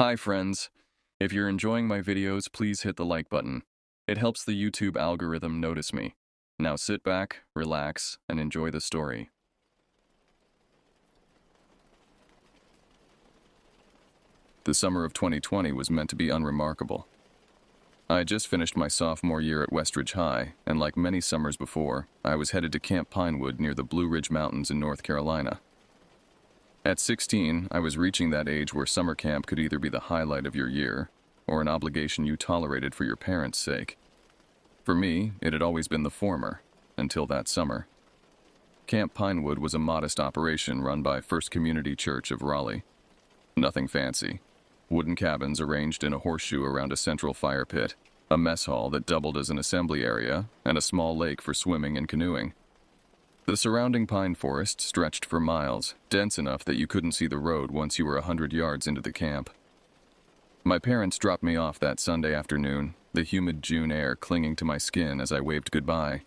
Hi friends. If you're enjoying my videos, please hit the like button. It helps the YouTube algorithm notice me. Now sit back, relax, and enjoy the story. The summer of 2020 was meant to be unremarkable. I had just finished my sophomore year at Westridge High, and like many summers before, I was headed to Camp Pinewood near the Blue Ridge Mountains in North Carolina. At 16, I was reaching that age where summer camp could either be the highlight of your year or an obligation you tolerated for your parents' sake. For me, it had always been the former, until that summer. Camp Pinewood was a modest operation run by First Community Church of Raleigh. Nothing fancy. Wooden cabins arranged in a horseshoe around a central fire pit, a mess hall that doubled as an assembly area, and a small lake for swimming and canoeing. The surrounding pine forest stretched for miles, dense enough that you couldn't see the road once you were 100 yards into the camp. My parents dropped me off that Sunday afternoon, the humid June air clinging to my skin as I waved goodbye.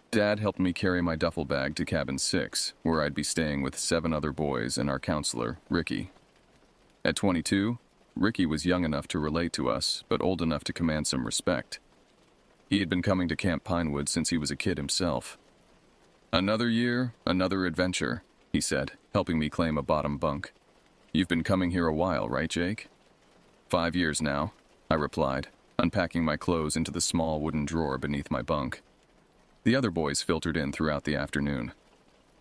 Dad helped me carry my duffel bag to cabin 6, where I'd be staying with 7 other boys and our counselor, Ricky. At 22, Ricky was young enough to relate to us, but old enough to command some respect. He had been coming to Camp Pinewood since he was a kid himself. "Another year, another adventure," he said, helping me claim a bottom bunk. "You've been coming here a while, right, Jake?" 5 years now, I replied, unpacking my clothes into the small wooden drawer beneath my bunk. The other boys filtered in throughout the afternoon.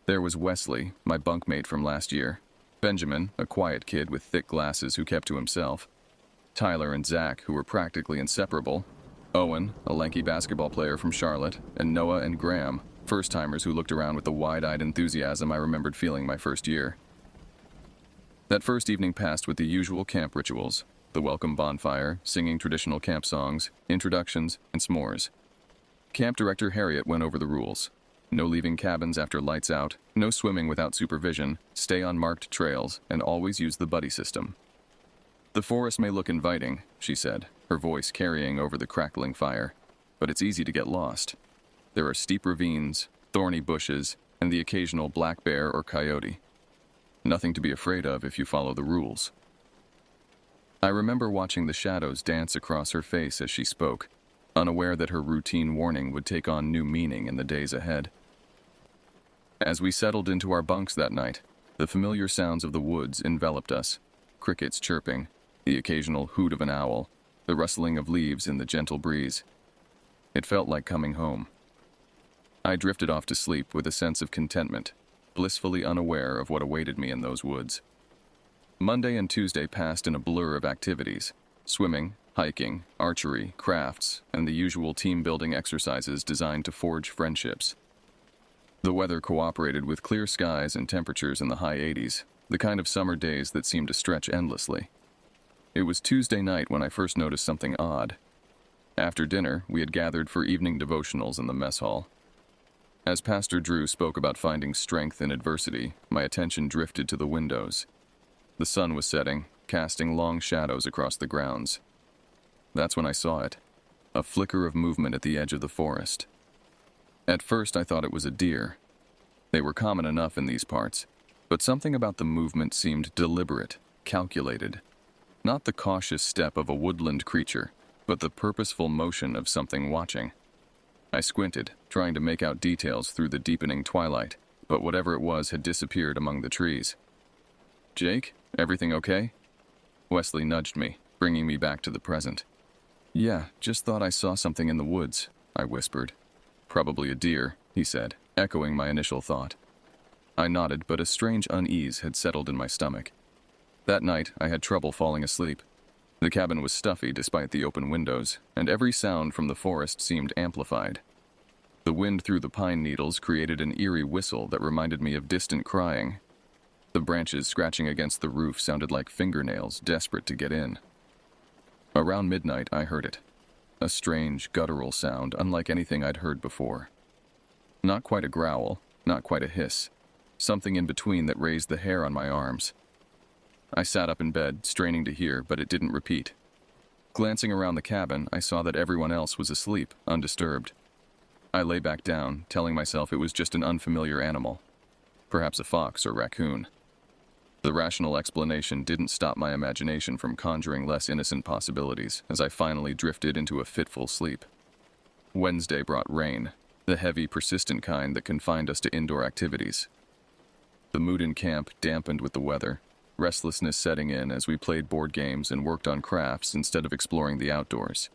There was Wesley, my bunkmate from last year, Benjamin, a quiet kid with thick glasses who kept to himself, Tyler and Zach, who were practically inseparable, Owen, a lanky basketball player from Charlotte, and Noah and Graham, first-timers who looked around with the wide-eyed enthusiasm I remembered feeling my first year. That first evening passed with the usual camp rituals, the welcome bonfire, singing traditional camp songs, introductions, and s'mores. Camp Director Harriet went over the rules. No leaving cabins after lights out, no swimming without supervision, stay on marked trails, and always use the buddy system. "The forest may look inviting," she said, her voice carrying over the crackling fire, "but it's easy to get lost. There are steep ravines, thorny bushes, and the occasional black bear or coyote. Nothing to be afraid of if you follow the rules." I remember watching the shadows dance across her face as she spoke, unaware that her routine warning would take on new meaning in the days ahead. As we settled into our bunks that night, the familiar sounds of the woods enveloped us, crickets chirping, the occasional hoot of an owl, the rustling of leaves in the gentle breeze. It felt like coming home. I drifted off to sleep with a sense of contentment, blissfully unaware of what awaited me in those woods. Monday and Tuesday passed in a blur of activities: swimming, hiking, archery, crafts, and the usual team-building exercises designed to forge friendships. The weather cooperated with clear skies and temperatures in the high 80s, the kind of summer days that seemed to stretch endlessly. It was Tuesday night when I first noticed something odd. After dinner, we had gathered for evening devotionals in the mess hall. As Pastor Drew spoke about finding strength in adversity, my attention drifted to the windows. The sun was setting, casting long shadows across the grounds. That's when I saw it, a flicker of movement at the edge of the forest. At first I thought it was a deer. They were common enough in these parts, but something about the movement seemed deliberate, calculated. Not the cautious step of a woodland creature, but the purposeful motion of something watching. I squinted, trying to make out details through the deepening twilight, but whatever it was had disappeared among the trees. "Jake, everything okay?" Wesley nudged me, bringing me back to the present. "Yeah, just thought I saw something in the woods," I whispered. "Probably a deer," he said, echoing my initial thought. I nodded, but a strange unease had settled in my stomach. That night, I had trouble falling asleep. The cabin was stuffy despite the open windows, and every sound from the forest seemed amplified. The wind through the pine needles created an eerie whistle that reminded me of distant crying. The branches scratching against the roof sounded like fingernails desperate to get in. Around midnight, I heard it. A strange, guttural sound unlike anything I'd heard before. Not quite a growl, not quite a hiss. Something in between that raised the hair on my arms. I sat up in bed, straining to hear, but it didn't repeat. Glancing around the cabin, I saw that everyone else was asleep, undisturbed. I lay back down, telling myself it was just an unfamiliar animal. Perhaps a fox or raccoon. The rational explanation didn't stop my imagination from conjuring less innocent possibilities as I finally drifted into a fitful sleep. Wednesday brought rain, the heavy, persistent kind that confined us to indoor activities. The mood in camp dampened with the weather, restlessness setting in as we played board games and worked on crafts instead of exploring the outdoors.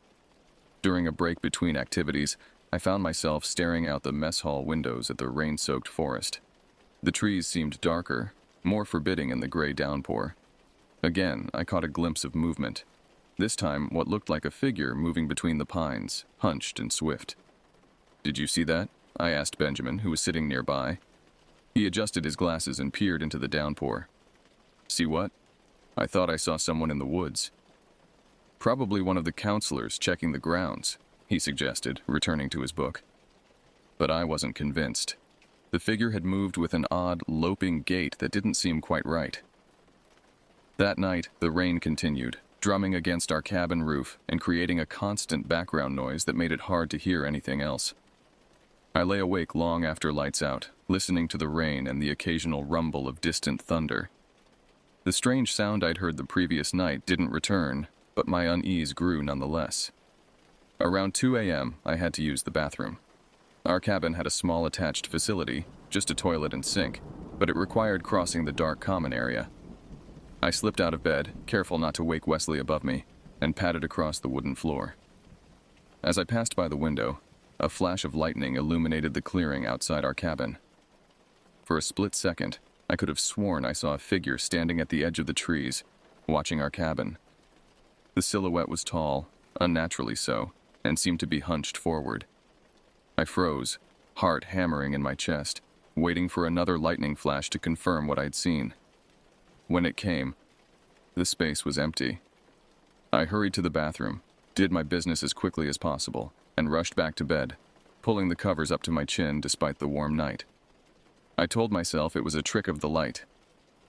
During a break between activities, I found myself staring out the mess hall windows at the rain-soaked forest. The trees seemed darker, more forbidding in the gray downpour. Again, I caught a glimpse of movement. This time, what looked like a figure moving between the pines, hunched and swift. "Did you see that?" I asked Benjamin, who was sitting nearby. He adjusted his glasses and peered into the downpour. "See what?" "I thought I saw someone in the woods." "Probably one of the counselors checking the grounds," he suggested, returning to his book. But I wasn't convinced. The figure had moved with an odd, loping gait that didn't seem quite right. That night, the rain continued, drumming against our cabin roof and creating a constant background noise that made it hard to hear anything else. I lay awake long after lights out, listening to the rain and the occasional rumble of distant thunder. The strange sound I'd heard the previous night didn't return, but my unease grew nonetheless. Around 2 a.m., I had to use the bathroom. Our cabin had a small attached facility, just a toilet and sink, but it required crossing the dark common area. I slipped out of bed, careful not to wake Wesley above me, and padded across the wooden floor. As I passed by the window, a flash of lightning illuminated the clearing outside our cabin. For a split second, I could have sworn I saw a figure standing at the edge of the trees, watching our cabin. The silhouette was tall, unnaturally so, and seemed to be hunched forward. I froze, heart hammering in my chest, waiting for another lightning flash to confirm what I'd seen. When it came, the space was empty. I hurried to the bathroom, did my business as quickly as possible, and rushed back to bed, pulling the covers up to my chin despite the warm night. I told myself it was a trick of the light,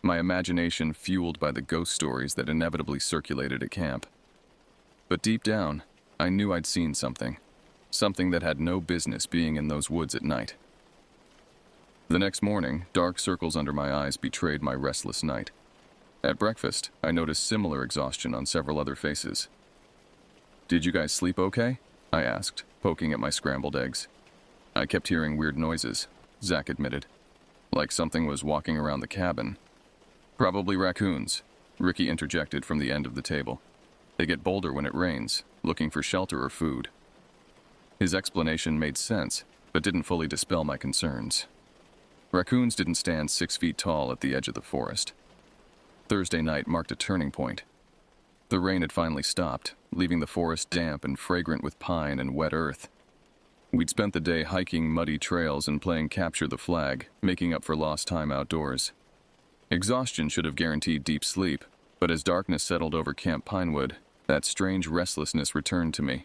my imagination fueled by the ghost stories that inevitably circulated at camp. But deep down, I knew I'd seen something that had no business being in those woods at night. The next morning, dark circles under my eyes betrayed my restless night. At breakfast, I noticed similar exhaustion on several other faces. "Did you guys sleep okay?" I asked, poking at my scrambled eggs. "I kept hearing weird noises," Zach admitted. "Like something was walking around the cabin." "Probably raccoons," Ricky interjected from the end of the table. "They get bolder when it rains, looking for shelter or food." His explanation made sense, but didn't fully dispel my concerns. Raccoons didn't stand 6 feet tall at the edge of the forest. Thursday night marked a turning point. The rain had finally stopped, leaving the forest damp and fragrant with pine and wet earth. We'd spent the day hiking muddy trails and playing capture the flag, making up for lost time outdoors. Exhaustion should have guaranteed deep sleep, but as darkness settled over Camp Pinewood, that strange restlessness returned to me.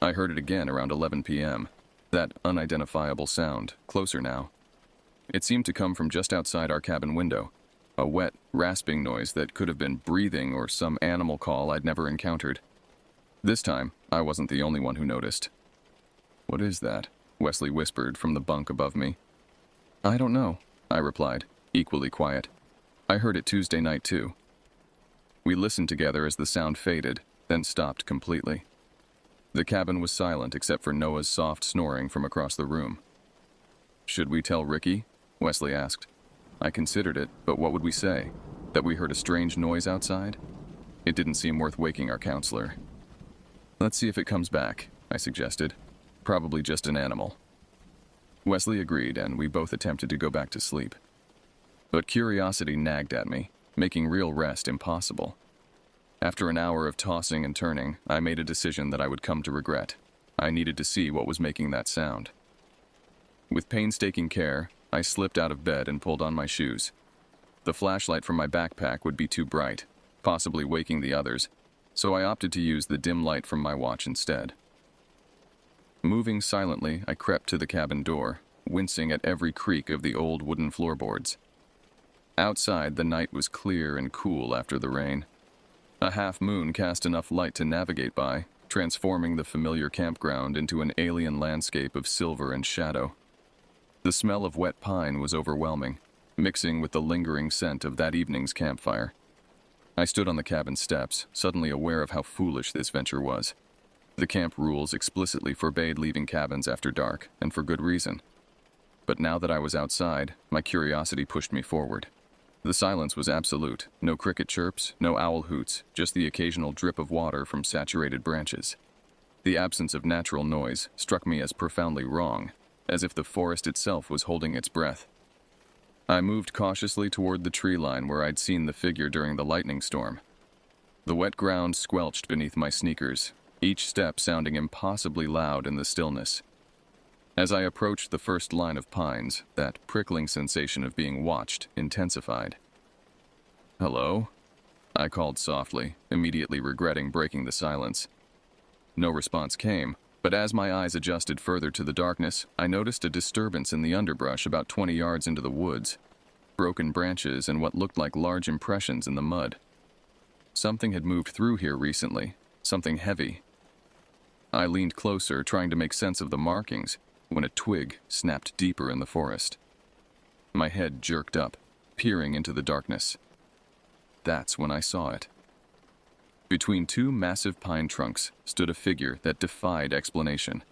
I heard it again around 11 p.m., that unidentifiable sound, closer now. It seemed to come from just outside our cabin window, a wet, rasping noise that could have been breathing or some animal call I'd never encountered. This time, I wasn't the only one who noticed. "What is that?" Wesley whispered from the bunk above me. "I don't know," I replied, equally quiet. "I heard it Tuesday night too." We listened together as the sound faded, then stopped completely. The cabin was silent except for Noah's soft snoring from across the room. "Should we tell Ricky?" Wesley asked. I considered it, but what would we say? That we heard a strange noise outside? It didn't seem worth waking our counselor. "Let's see if it comes back," I suggested. "Probably just an animal." Wesley agreed, and we both attempted to go back to sleep. But curiosity nagged at me, making real rest impossible. After an hour of tossing and turning, I made a decision that I would come to regret. I needed to see what was making that sound. With painstaking care, I slipped out of bed and pulled on my shoes. The flashlight from my backpack would be too bright, possibly waking the others, so I opted to use the dim light from my watch instead. Moving silently, I crept to the cabin door, wincing at every creak of the old wooden floorboards. Outside, the night was clear and cool after the rain. A half moon cast enough light to navigate by, transforming the familiar campground into an alien landscape of silver and shadow. The smell of wet pine was overwhelming, mixing with the lingering scent of that evening's campfire. I stood on the cabin steps, suddenly aware of how foolish this venture was. The camp rules explicitly forbade leaving cabins after dark, and for good reason. But now that I was outside, my curiosity pushed me forward. The silence was absolute. No cricket chirps, no owl hoots, just the occasional drip of water from saturated branches. The absence of natural noise struck me as profoundly wrong, as if the forest itself was holding its breath. I moved cautiously toward the tree line where I'd seen the figure during the lightning storm. The wet ground squelched beneath my sneakers, each step sounding impossibly loud in the stillness. As I approached the first line of pines, that prickling sensation of being watched intensified. "Hello?" I called softly, immediately regretting breaking the silence. No response came, but as my eyes adjusted further to the darkness, I noticed a disturbance in the underbrush about 20 yards into the woods. Broken branches and what looked like large impressions in the mud. Something had moved through here recently, something heavy. I leaned closer, trying to make sense of the markings, when a twig snapped deeper in the forest. My head jerked up, peering into the darkness. That's when I saw it. Between two massive pine trunks stood a figure that defied explanation.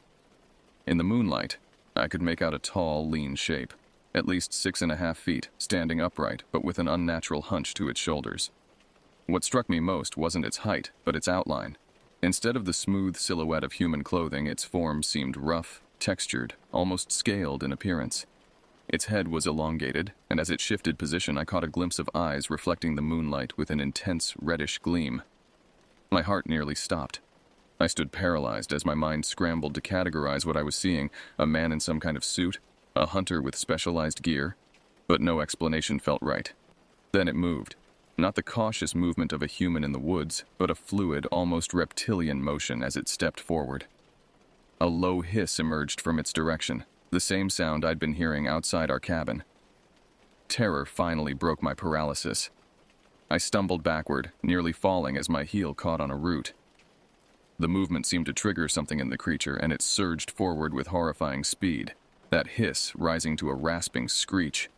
In the moonlight, I could make out a tall, lean shape, at least 6.5 feet, standing upright but with an unnatural hunch to its shoulders. What struck me most wasn't its height, but its outline. Instead of the smooth silhouette of human clothing, its form seemed rough, textured, almost scaled in appearance. Its head was elongated, and as it shifted position, I caught a glimpse of eyes reflecting the moonlight with an intense, reddish gleam. My heart nearly stopped. I stood paralyzed as my mind scrambled to categorize what I was seeing, a man in some kind of suit, a hunter with specialized gear, but no explanation felt right. Then it moved. Not the cautious movement of a human in the woods, but a fluid, almost reptilian motion as it stepped forward. A low hiss emerged from its direction, the same sound I'd been hearing outside our cabin. Terror finally broke my paralysis. I stumbled backward, nearly falling as my heel caught on a root. The movement seemed to trigger something in the creature, and it surged forward with horrifying speed, that hiss rising to a rasping screech.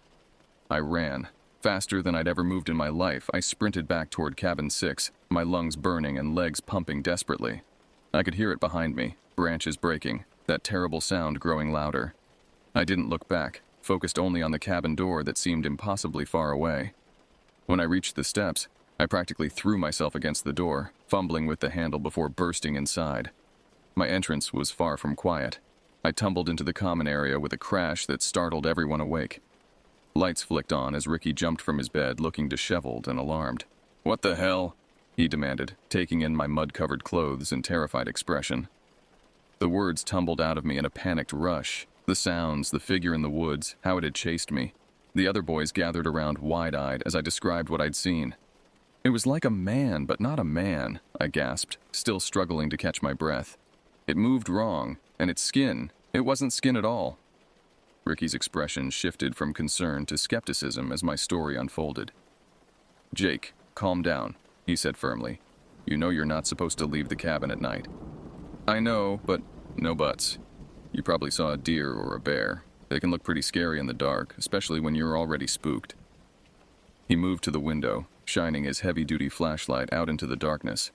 I ran. Faster than I'd ever moved in my life, I sprinted back toward Cabin 6, my lungs burning and legs pumping desperately. I could hear it behind me, branches breaking, that terrible sound growing louder. I didn't look back, focused only on the cabin door that seemed impossibly far away. When I reached the steps, I practically threw myself against the door, fumbling with the handle before bursting inside. My entrance was far from quiet. I tumbled into the common area with a crash that startled everyone awake. Lights flicked on as Ricky jumped from his bed, looking disheveled and alarmed. "What the hell?" he demanded, taking in my mud-covered clothes and terrified expression. The words tumbled out of me in a panicked rush. The sounds, the figure in the woods, how it had chased me. The other boys gathered around wide-eyed as I described what I'd seen. "It was like a man, but not a man," I gasped, still struggling to catch my breath. "It moved wrong, and its skin, it wasn't skin at all." Ricky's expression shifted from concern to skepticism as my story unfolded. "Jake, calm down," he said firmly. "You know you're not supposed to leave the cabin at night." "I know, but no buts. You probably saw a deer or a bear. They can look pretty scary in the dark, especially when you're already spooked." He moved to the window, shining his heavy-duty flashlight out into the darkness.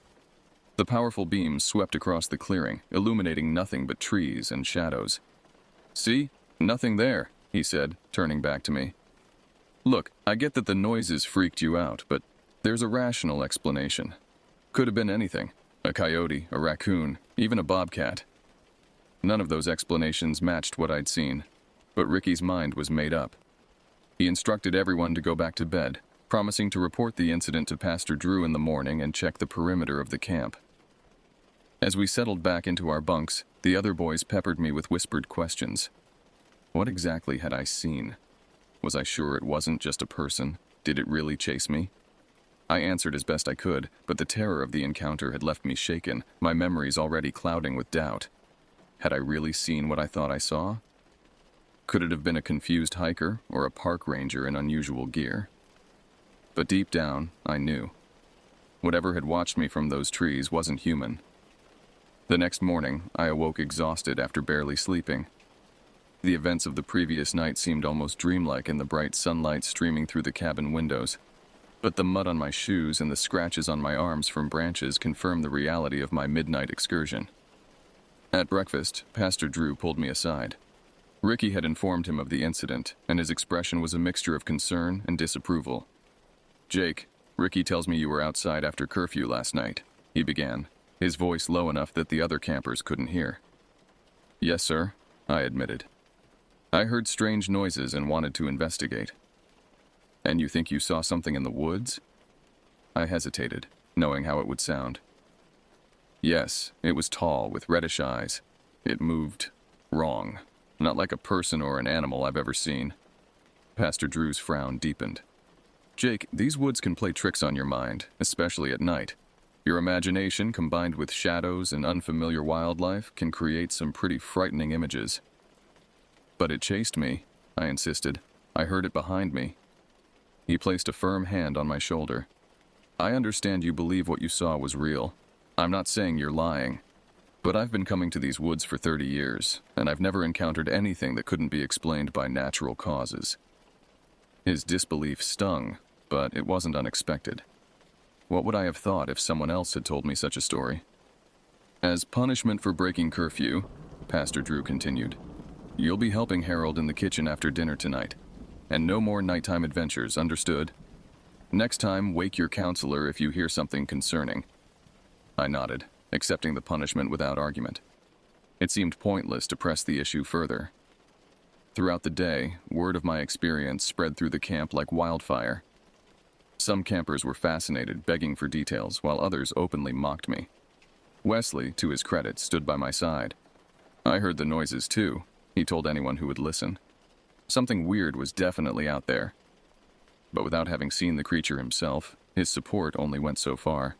The powerful beam swept across the clearing, illuminating nothing but trees and shadows. "See? Nothing there," he said, turning back to me. "Look, I get that the noises freaked you out, but there's a rational explanation. Could have been anything. A coyote, a raccoon, even a bobcat." None of those explanations matched what I'd seen, but Ricky's mind was made up. He instructed everyone to go back to bed, promising to report the incident to Pastor Drew in the morning and check the perimeter of the camp. As we settled back into our bunks, the other boys peppered me with whispered questions. What exactly had I seen? Was I sure it wasn't just a person? Did it really chase me? I answered as best I could, but the terror of the encounter had left me shaken, my memories already clouding with doubt. Had I really seen what I thought I saw? Could it have been a confused hiker or a park ranger in unusual gear? But deep down, I knew. Whatever had watched me from those trees wasn't human. The next morning, I awoke exhausted after barely sleeping. The events of the previous night seemed almost dreamlike in the bright sunlight streaming through the cabin windows. But the mud on my shoes and the scratches on my arms from branches confirmed the reality of my midnight excursion. At breakfast, Pastor Drew pulled me aside. Ricky had informed him of the incident, and his expression was a mixture of concern and disapproval. "Jake, Ricky tells me you were outside after curfew last night," he began, his voice low enough that the other campers couldn't hear. "Yes, sir," I admitted. "I heard strange noises and wanted to investigate." "And you think you saw something in the woods?" I hesitated, knowing how it would sound. "Yes, it was tall, with reddish eyes. It moved wrong, not like a person or an animal I've ever seen." Pastor Drew's frown deepened. "Jake, these woods can play tricks on your mind, especially at night. Your imagination, combined with shadows and unfamiliar wildlife, can create some pretty frightening images." "But it chased me," I insisted. "I heard it behind me." He placed a firm hand on my shoulder. "I understand you believe what you saw was real. I'm not saying you're lying. But I've been coming to these woods for 30 years, and I've never encountered anything that couldn't be explained by natural causes." His disbelief stung, but it wasn't unexpected. What would I have thought if someone else had told me such a story? "As punishment for breaking curfew," Pastor Drew continued, "you'll be helping Harold in the kitchen after dinner tonight. And no more nighttime adventures, understood? Next time, wake your counselor if you hear something concerning." I nodded, accepting the punishment without argument. It seemed pointless to press the issue further. Throughout the day, word of my experience spread through the camp like wildfire. Some campers were fascinated, begging for details, while others openly mocked me. Wesley, to his credit, stood by my side. "I heard the noises too," he told anyone who would listen. Something weird was definitely out there. But without having seen the creature himself, his support only went so far.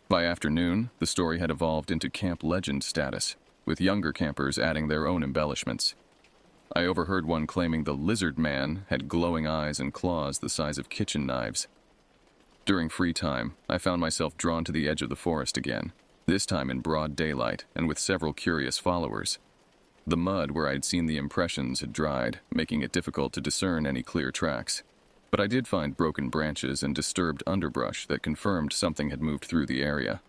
By afternoon, the story had evolved into camp legend status, with younger campers adding their own embellishments. I overheard one claiming the lizard man had glowing eyes and claws the size of kitchen knives. During free time, I found myself drawn to the edge of the forest again, this time in broad daylight and with several curious followers. The mud where I'd seen the impressions had dried, making it difficult to discern any clear tracks. But I did find broken branches and disturbed underbrush that confirmed something had moved through the area.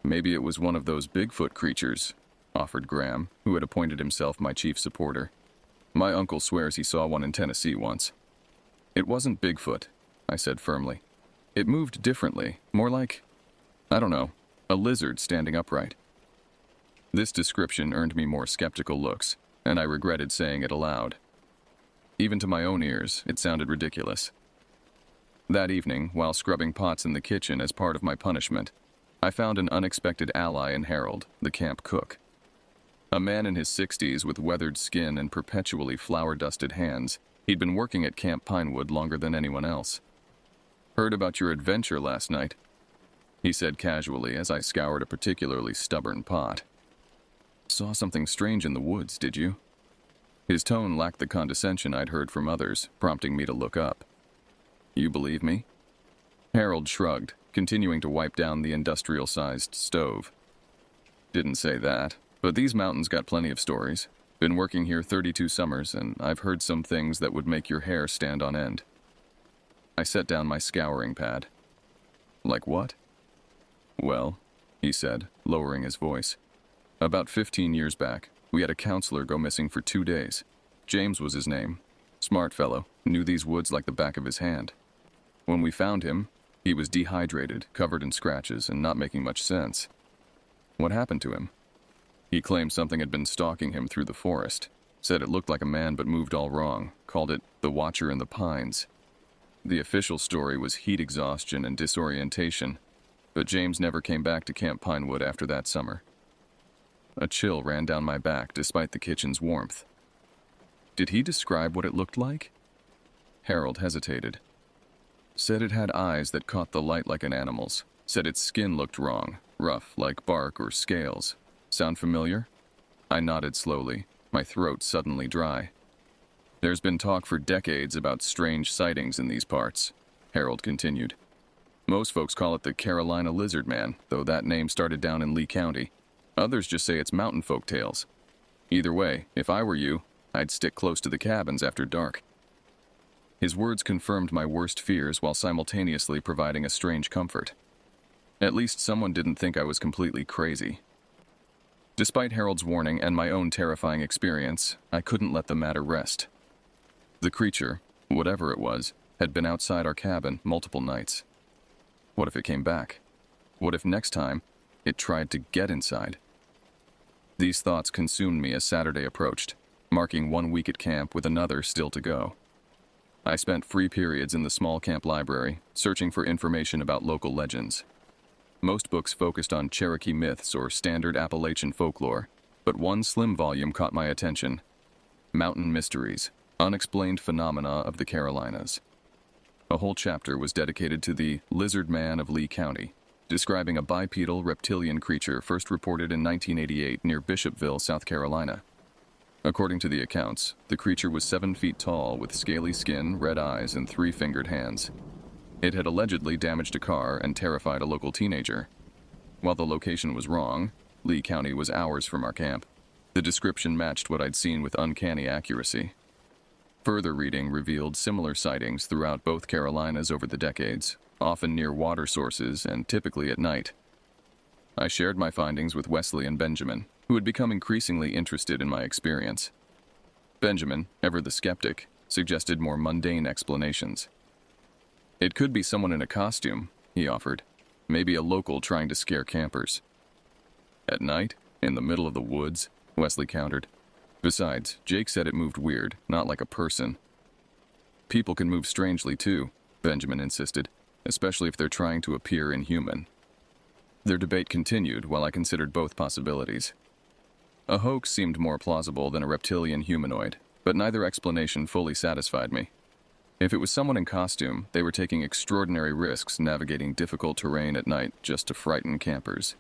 "Maybe it was one of those Bigfoot creatures," offered Graham, who had appointed himself my chief supporter. "My uncle swears he saw one in Tennessee once." "It wasn't Bigfoot," I said firmly. "It moved differently, more like, I don't know, a lizard standing upright." This description earned me more skeptical looks, and I regretted saying it aloud. Even to my own ears, it sounded ridiculous. That evening, while scrubbing pots in the kitchen as part of my punishment, I found an unexpected ally in Harold, the camp cook. A man in his 60s with weathered skin and perpetually flour-dusted hands, he'd been working at Camp Pinewood longer than anyone else. "Heard about your adventure last night," he said casually as I scoured a particularly stubborn pot. "Saw something strange in the woods, did you?" His tone lacked the condescension I'd heard from others, prompting me to look up. "You believe me?" Harold shrugged, continuing to wipe down the industrial-sized stove. "Didn't say that, but these mountains got plenty of stories. Been working here 32 summers, and I've heard some things that would make your hair stand on end." I set down my scouring pad. "Like what?" "Well," he said, lowering his voice. "About 15 years back, we had a counselor go missing for 2 days. James was his name. Smart fellow, knew these woods like the back of his hand. When we found him, he was dehydrated, covered in scratches, and not making much sense. What happened to him? He claimed something had been stalking him through the forest. Said it looked like a man but moved all wrong. Called it the Watcher in the Pines. The official story was heat exhaustion and disorientation, but James never came back to Camp Pinewood after that summer." A chill ran down my back despite the kitchen's warmth. "Did he describe what it looked like?" Harold hesitated. "Said it had eyes that caught the light like an animal's. Said its skin looked wrong, rough like bark or scales. Sound familiar?" I nodded slowly, my throat suddenly dry. "There's been talk for decades about strange sightings in these parts," Harold continued. "Most folks call it the Carolina Lizard Man, though that name started down in Lee County. Others just say it's mountain folk tales. Either way, if I were you, I'd stick close to the cabins after dark. His words confirmed my worst fears while simultaneously providing a strange comfort. At least someone didn't think I was completely crazy. Despite Harold's warning and my own terrifying experience, I couldn't let the matter rest. The creature, whatever it was, had been outside our cabin multiple nights. What if it came back? What if next time, it tried to get inside? These thoughts consumed me as Saturday approached, marking 1 week at camp with another still to go. I spent free periods in the small camp library, searching for information about local legends. Most books focused on Cherokee myths or standard Appalachian folklore, but one slim volume caught my attention: Mountain Mysteries, Unexplained Phenomena of the Carolinas. A whole chapter was dedicated to the Lizard Man of Lee County, describing a bipedal reptilian creature first reported in 1988 near Bishopville, South Carolina. According to the accounts, the creature was 7 feet tall with scaly skin, red eyes, and 3-fingered hands. It had allegedly damaged a car and terrified a local teenager. While the location was wrong, Lee County was hours from our camp. The description matched what I'd seen with uncanny accuracy. Further reading revealed similar sightings throughout both Carolinas over the decades, often near water sources and typically at night. I shared my findings with Wesley and Benjamin, who had become increasingly interested in my experience. Benjamin, ever the skeptic, suggested more mundane explanations. It could be someone in a costume, he offered. Maybe a local trying to scare campers. At night, in the middle of the woods, Wesley countered. Besides, Jake said it moved weird, not like a person. People can move strangely too, Benjamin insisted, especially if they're trying to appear inhuman. Their debate continued while I considered both possibilities. A hoax seemed more plausible than a reptilian humanoid, but neither explanation fully satisfied me. If it was someone in costume, they were taking extraordinary risks navigating difficult terrain at night just to frighten campers.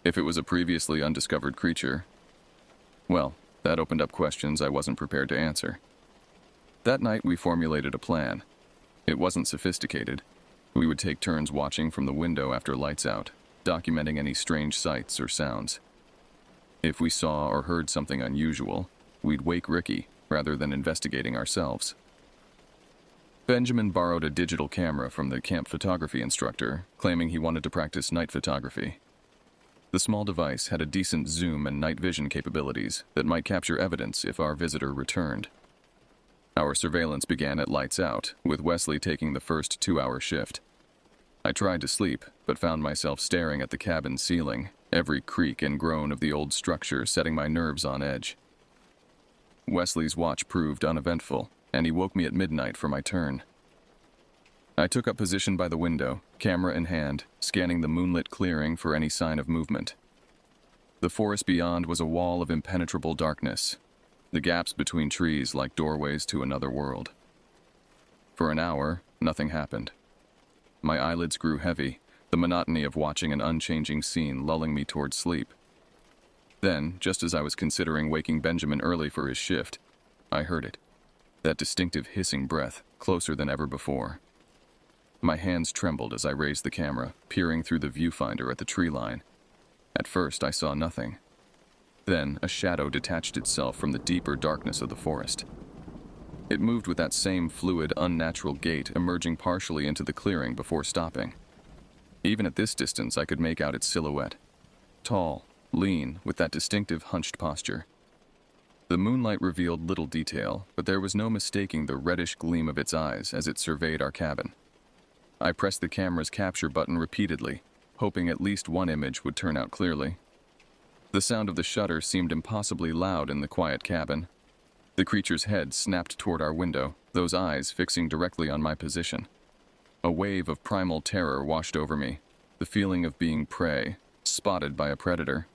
If it was a previously undiscovered creature, well, that opened up questions I wasn't prepared to answer. That night we formulated a plan. It wasn't sophisticated. We would take turns watching from the window after lights out, documenting any strange sights or sounds. If we saw or heard something unusual, we'd wake Ricky rather than investigating ourselves. Benjamin borrowed a digital camera from the camp photography instructor, claiming he wanted to practice night photography. The small device had a decent zoom and night vision capabilities that might capture evidence if our visitor returned. Our surveillance began at lights out, with Wesley taking the first 2-hour shift. I tried to sleep, but found myself staring at the cabin ceiling, every creak and groan of the old structure setting my nerves on edge. Wesley's watch proved uneventful, and he woke me at midnight for my turn. I took up position by the window, camera in hand, scanning the moonlit clearing for any sign of movement. The forest beyond was a wall of impenetrable darkness, the gaps between trees like doorways to another world. For an hour, nothing happened. My eyelids grew heavy, the monotony of watching an unchanging scene lulling me toward sleep. Then, just as I was considering waking Benjamin early for his shift, I heard it. That distinctive hissing breath, closer than ever before. My hands trembled as I raised the camera, peering through the viewfinder at the tree line. At first, I saw nothing. Then, a shadow detached itself from the deeper darkness of the forest. It moved with that same fluid, unnatural gait, emerging partially into the clearing before stopping. Even at this distance, I could make out its silhouette. Tall, lean, with that distinctive hunched posture. The moonlight revealed little detail, but there was no mistaking the reddish gleam of its eyes as it surveyed our cabin. I pressed the camera's capture button repeatedly, hoping at least one image would turn out clearly. The sound of the shutter seemed impossibly loud in the quiet cabin. The creature's head snapped toward our window, those eyes fixing directly on my position. A wave of primal terror washed over me, the feeling of being prey, spotted by a predator.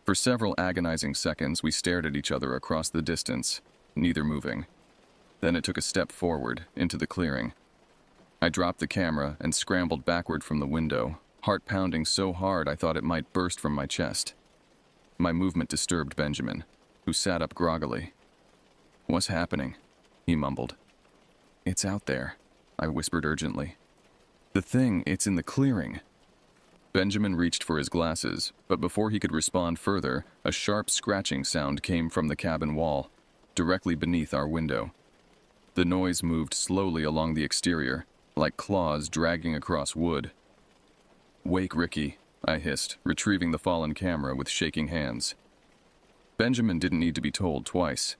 For several agonizing seconds, we stared at each other across the distance, neither moving. Then it took a step forward, into the clearing. I dropped the camera and scrambled backward from the window, heart pounding so hard I thought it might burst from my chest. My movement disturbed Benjamin, who sat up groggily. "What's happening?" he mumbled. "It's out there," I whispered urgently. "The thing, it's in the clearing." Benjamin reached for his glasses, but before he could respond further, a sharp scratching sound came from the cabin wall, directly beneath our window. The noise moved slowly along the exterior, like claws dragging across wood. "Wake Ricky," I hissed, retrieving the fallen camera with shaking hands. Benjamin didn't need to be told twice.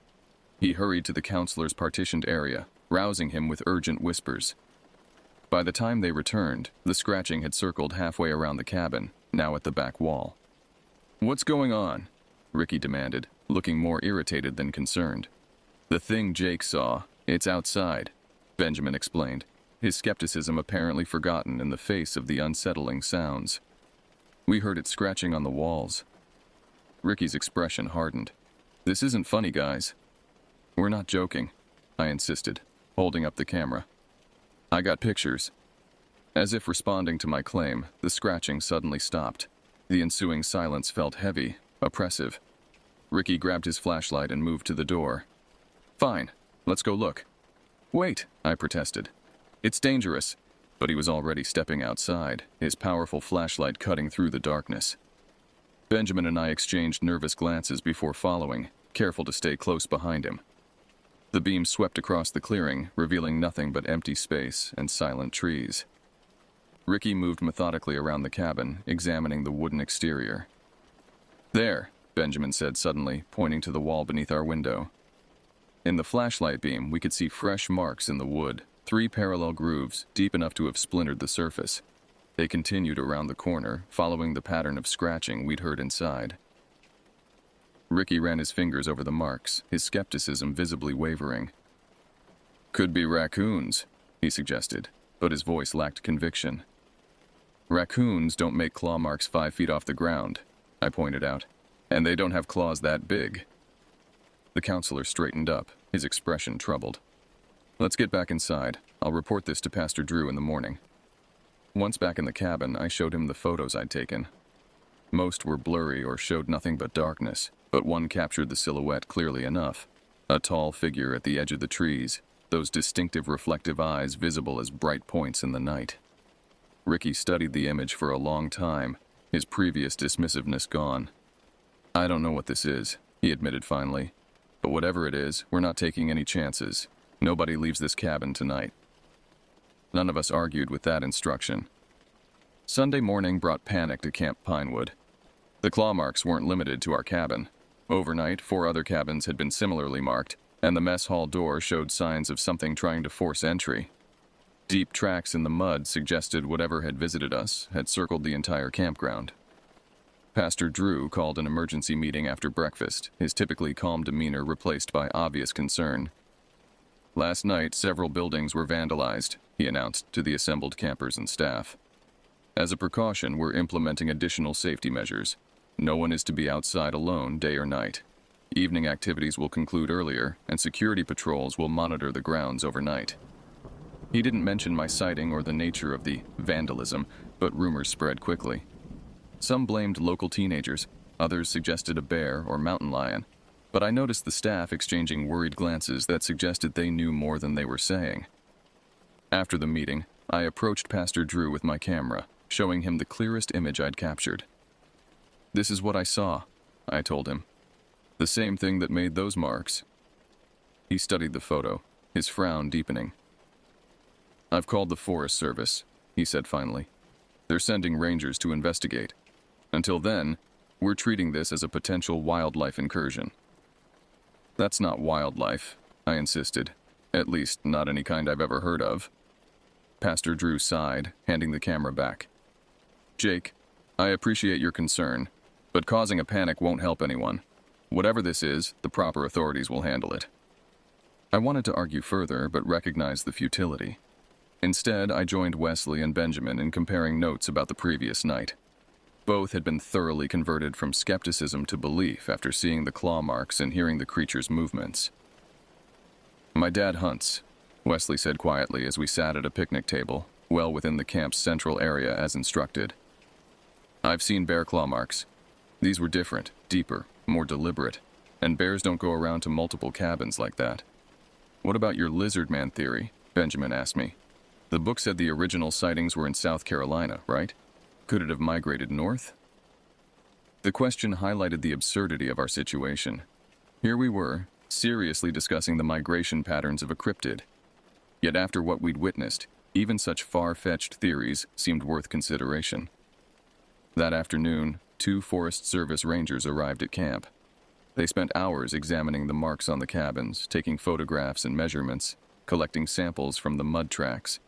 He hurried to the counselor's partitioned area, rousing him with urgent whispers. By the time they returned, the scratching had circled halfway around the cabin, now at the back wall. "What's going on?" Ricky demanded, looking more irritated than concerned. "The thing Jake saw, it's outside," Benjamin explained, his skepticism apparently forgotten in the face of the unsettling sounds. "We heard it scratching on the walls." Ricky's expression hardened. "This isn't funny, guys." "We're not joking," I insisted, holding up the camera. "I got pictures." As if responding to my claim, the scratching suddenly stopped. The ensuing silence felt heavy, oppressive. Ricky grabbed his flashlight and moved to the door. "Fine, let's go look." "Wait," I protested. "It's dangerous." But he was already stepping outside, his powerful flashlight cutting through the darkness. Benjamin and I exchanged nervous glances before following, careful to stay close behind him. The beam swept across the clearing, revealing nothing but empty space and silent trees. Ricky moved methodically around the cabin, examining the wooden exterior. "There," Benjamin said suddenly, pointing to the wall beneath our window. In the flashlight beam, we could see fresh marks in the wood, 3 parallel grooves, deep enough to have splintered the surface. They continued around the corner, following the pattern of scratching we'd heard inside. Ricky ran his fingers over the marks, his skepticism visibly wavering. "Could be raccoons," he suggested, but his voice lacked conviction. "Raccoons don't make claw marks 5 feet off the ground," I pointed out, "and they don't have claws that big." The counselor straightened up, his expression troubled. "Let's get back inside. I'll report this to Pastor Drew in the morning." Once back in the cabin, I showed him the photos I'd taken. Most were blurry or showed nothing but darkness, but one captured the silhouette clearly enough. A tall figure at the edge of the trees, those distinctive reflective eyes visible as bright points in the night. Ricky studied the image for a long time, his previous dismissiveness gone. "I don't know what this is," he admitted finally. "But whatever it is, we're not taking any chances. Nobody leaves this cabin tonight." None of us argued with that instruction. Sunday morning brought panic to Camp Pinewood. The claw marks weren't limited to our cabin. Overnight, 4 other cabins had been similarly marked, and the mess hall door showed signs of something trying to force entry. Deep tracks in the mud suggested whatever had visited us had circled the entire campground. Pastor Drew called an emergency meeting after breakfast, his typically calm demeanor replaced by obvious concern. "Last night, several buildings were vandalized," he announced to the assembled campers and staff. "As a precaution, we're implementing additional safety measures. No one is to be outside alone, day or night. Evening activities will conclude earlier, and security patrols will monitor the grounds overnight." He didn't mention my sighting or the nature of the vandalism, but rumors spread quickly. Some blamed local teenagers, others suggested a bear or mountain lion, but I noticed the staff exchanging worried glances that suggested they knew more than they were saying. After the meeting, I approached Pastor Drew with my camera, showing him the clearest image I'd captured. "This is what I saw," I told him. "The same thing that made those marks." He studied the photo, his frown deepening. "I've called the Forest Service," he said finally. "They're sending rangers to investigate. Until then, we're treating this as a potential wildlife incursion." "That's not wildlife," I insisted. "At least, not any kind I've ever heard of." Pastor Drew sighed, handing the camera back. "Jake, I appreciate your concern, but causing a panic won't help anyone. Whatever this is, the proper authorities will handle it." I wanted to argue further, but recognized the futility. Instead, I joined Wesley and Benjamin in comparing notes about the previous night. Both had been thoroughly converted from skepticism to belief after seeing the claw marks and hearing the creature's movements. "My dad hunts," Wesley said quietly as we sat at a picnic table, well within the camp's central area as instructed. "I've seen bear claw marks. These were different, deeper, more deliberate, and bears don't go around to multiple cabins like that." "What about your lizard man theory?" Benjamin asked me. "The book said the original sightings were in South Carolina, right?" Could it have migrated north? The question highlighted the absurdity of our situation. Here we were, seriously discussing the migration patterns of a cryptid. Yet after what we'd witnessed, even such far-fetched theories seemed worth consideration. That afternoon, 2 Forest Service rangers arrived at camp. They spent hours examining the marks on the cabins, taking photographs and measurements, collecting samples from the mud tracks.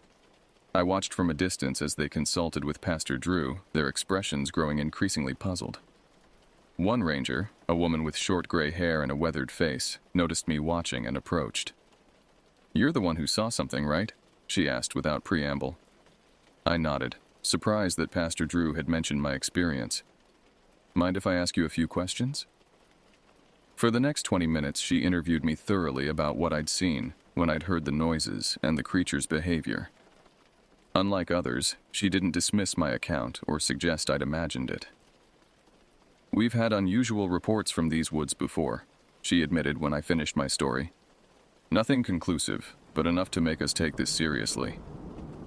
I watched from a distance as they consulted with Pastor Drew, their expressions growing increasingly puzzled. One ranger, a woman with short gray hair and a weathered face, noticed me watching and approached. "You're the one who saw something, right?" she asked without preamble. I nodded, surprised that Pastor Drew had mentioned my experience. "Mind if I ask you a few questions?" For the next 20 minutes, she interviewed me thoroughly about what I'd seen when I'd heard the noises and the creature's behavior. Unlike others, she didn't dismiss my account or suggest I'd imagined it. "We've had unusual reports from these woods before," she admitted when I finished my story. "Nothing conclusive, but enough to make us take this seriously.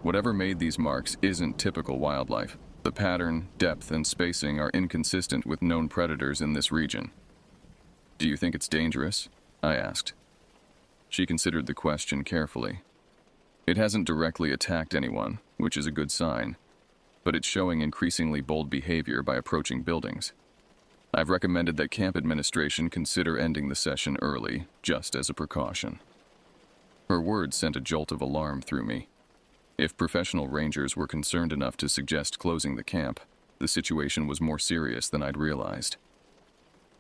Whatever made these marks isn't typical wildlife. The pattern, depth, and spacing are inconsistent with known predators in this region." "Do you think it's dangerous?" I asked. She considered the question carefully. "It hasn't directly attacked anyone, which is a good sign, but it's showing increasingly bold behavior by approaching buildings. I've recommended that camp administration consider ending the session early, just as a precaution." Her words sent a jolt of alarm through me. If professional rangers were concerned enough to suggest closing the camp, the situation was more serious than I'd realized.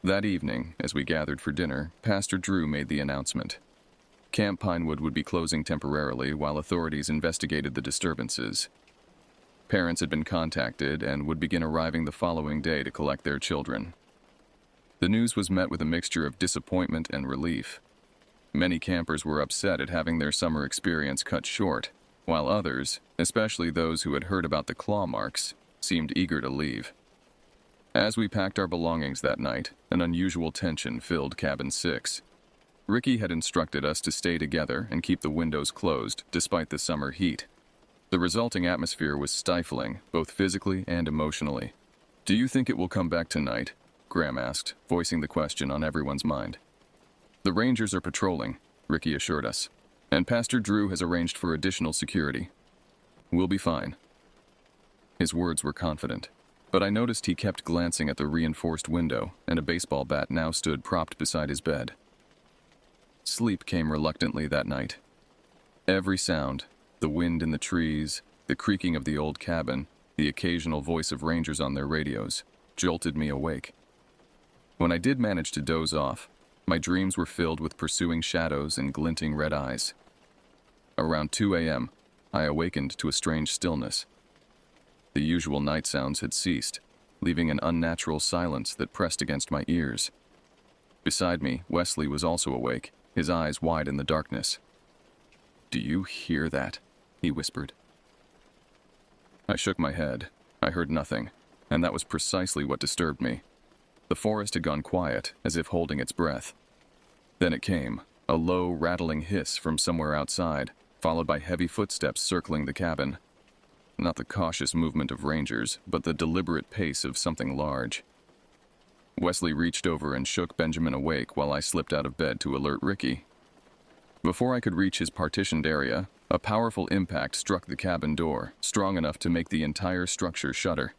That evening, as we gathered for dinner, Pastor Drew made the announcement. Camp Pinewood would be closing temporarily while authorities investigated the disturbances. Parents had been contacted and would begin arriving the following day to collect their children. The news was met with a mixture of disappointment and relief. Many campers were upset at having their summer experience cut short, while others, especially those who had heard about the claw marks, seemed eager to leave. As we packed our belongings that night, an unusual tension filled Cabin 6. Ricky had instructed us to stay together and keep the windows closed despite the summer heat. The resulting atmosphere was stifling, both physically and emotionally. "Do you think it will come back tonight?" Graham asked, voicing the question on everyone's mind. "The Rangers are patrolling," Ricky assured us, "and Pastor Drew has arranged for additional security. We'll be fine." His words were confident, but I noticed he kept glancing at the reinforced window, and a baseball bat now stood propped beside his bed. Sleep came reluctantly that night. Every sound, the wind in the trees, the creaking of the old cabin, the occasional voice of rangers on their radios, jolted me awake. When I did manage to doze off, my dreams were filled with pursuing shadows and glinting red eyes. Around 2 a.m., I awakened to a strange stillness. The usual night sounds had ceased, leaving an unnatural silence that pressed against my ears. Beside me, Wesley was also awake, his eyes wide in the darkness. "Do you hear that?" he whispered. I shook my head. I heard nothing, and that was precisely what disturbed me. The forest had gone quiet, as if holding its breath. Then it came, a low, rattling hiss from somewhere outside, followed by heavy footsteps circling the cabin. Not the cautious movement of rangers, but the deliberate pace of something large. Wesley reached over and shook Benjamin awake while I slipped out of bed to alert Ricky. Before I could reach his partitioned area, a powerful impact struck the cabin door, strong enough to make the entire structure shudder.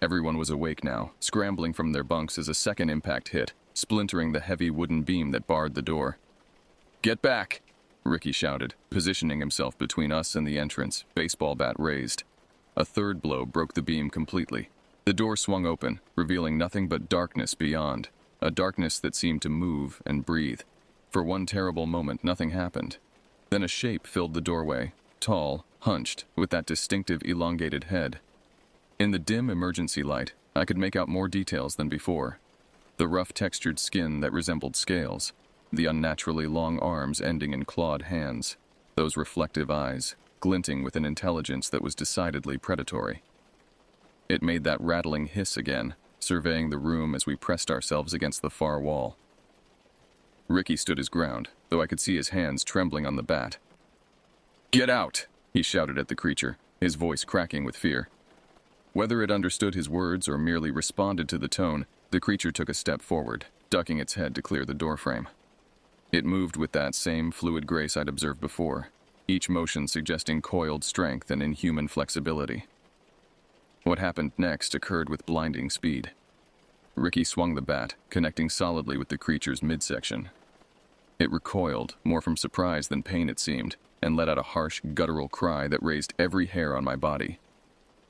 Everyone was awake now, scrambling from their bunks as a second impact hit, splintering the heavy wooden beam that barred the door. "Get back!" Ricky shouted, positioning himself between us and the entrance, baseball bat raised. A third blow broke the beam completely. The door swung open, revealing nothing but darkness beyond, a darkness that seemed to move and breathe. For one terrible moment, nothing happened. Then a shape filled the doorway, tall, hunched, with that distinctive elongated head. In the dim emergency light, I could make out more details than before. The rough textured skin that resembled scales, the unnaturally long arms ending in clawed hands, those reflective eyes, glinting with an intelligence that was decidedly predatory. It made that rattling hiss again, surveying the room as we pressed ourselves against the far wall. Ricky stood his ground, though I could see his hands trembling on the bat. "Get out!" he shouted at the creature, his voice cracking with fear. Whether it understood his words or merely responded to the tone, the creature took a step forward, ducking its head to clear the doorframe. It moved with that same fluid grace I'd observed before, each motion suggesting coiled strength and inhuman flexibility. What happened next occurred with blinding speed. Ricky swung the bat, connecting solidly with the creature's midsection. It recoiled, more from surprise than pain it seemed, and let out a harsh, guttural cry that raised every hair on my body.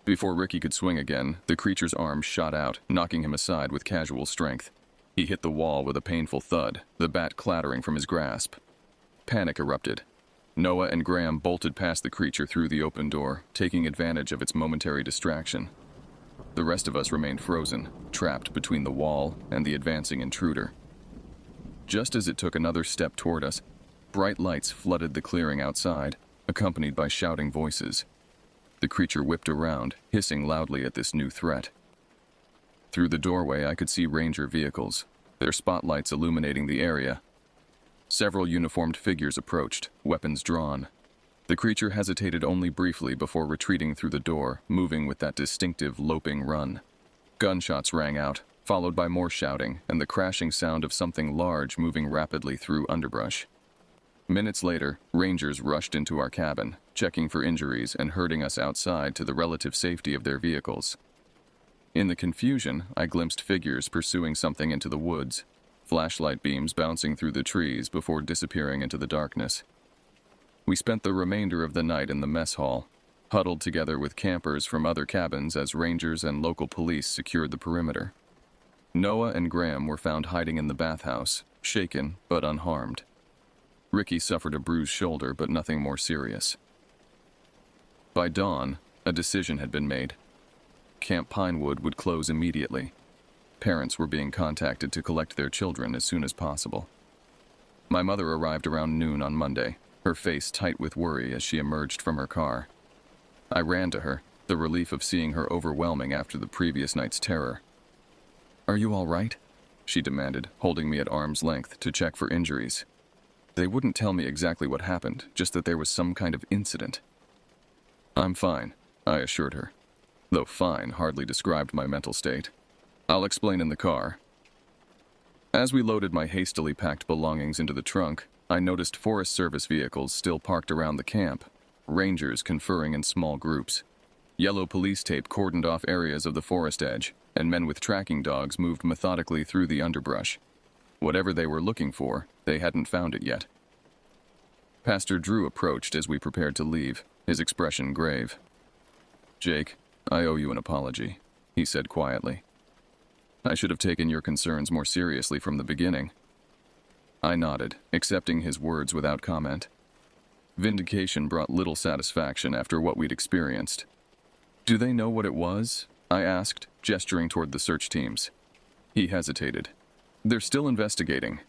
Before Ricky could swing again, the creature's arm shot out, knocking him aside with casual strength. He hit the wall with a painful thud, the bat clattering from his grasp. Panic erupted. Noah and Graham bolted past the creature through the open door, taking advantage of its momentary distraction. The rest of us remained frozen, trapped between the wall and the advancing intruder. Just as it took another step toward us, bright lights flooded the clearing outside, accompanied by shouting voices. The creature whipped around, hissing loudly at this new threat. Through the doorway, I could see ranger vehicles, their spotlights illuminating the area. Several uniformed figures approached, weapons drawn. The creature hesitated only briefly before retreating through the door, moving with that distinctive loping run. Gunshots rang out, followed by more shouting and the crashing sound of something large moving rapidly through underbrush. Minutes later, rangers rushed into our cabin, checking for injuries and herding us outside to the relative safety of their vehicles. In the confusion, I glimpsed figures pursuing something into the woods, flashlight beams bouncing through the trees before disappearing into the darkness. We spent the remainder of the night in the mess hall, huddled together with campers from other cabins as rangers and local police secured the perimeter. Noah and Graham were found hiding in the bathhouse, shaken but unharmed. Ricky suffered a bruised shoulder, but nothing more serious. By dawn, a decision had been made. Camp Pinewood would close immediately. Parents were being contacted to collect their children as soon as possible. My mother arrived around noon on Monday, her face tight with worry as she emerged from her car. I ran to her, the relief of seeing her overwhelming after the previous night's terror. "Are you all right?" she demanded, holding me at arm's length to check for injuries. They wouldn't tell me exactly what happened, just that there was some kind of incident. "I'm fine," I assured her, though fine hardly described my mental state. "I'll explain in the car." As we loaded my hastily packed belongings into the trunk, I noticed Forest Service vehicles still parked around the camp, rangers conferring in small groups. Yellow police tape cordoned off areas of the forest edge, and men with tracking dogs moved methodically through the underbrush. Whatever they were looking for, they hadn't found it yet. Pastor Drew approached as we prepared to leave, his expression grave. "Jake, I owe you an apology," he said quietly. "I should have taken your concerns more seriously from the beginning." I nodded, accepting his words without comment. Vindication brought little satisfaction after what we'd experienced. "Do they know what it was?" I asked, gesturing toward the search teams. He hesitated. "They're still investigating.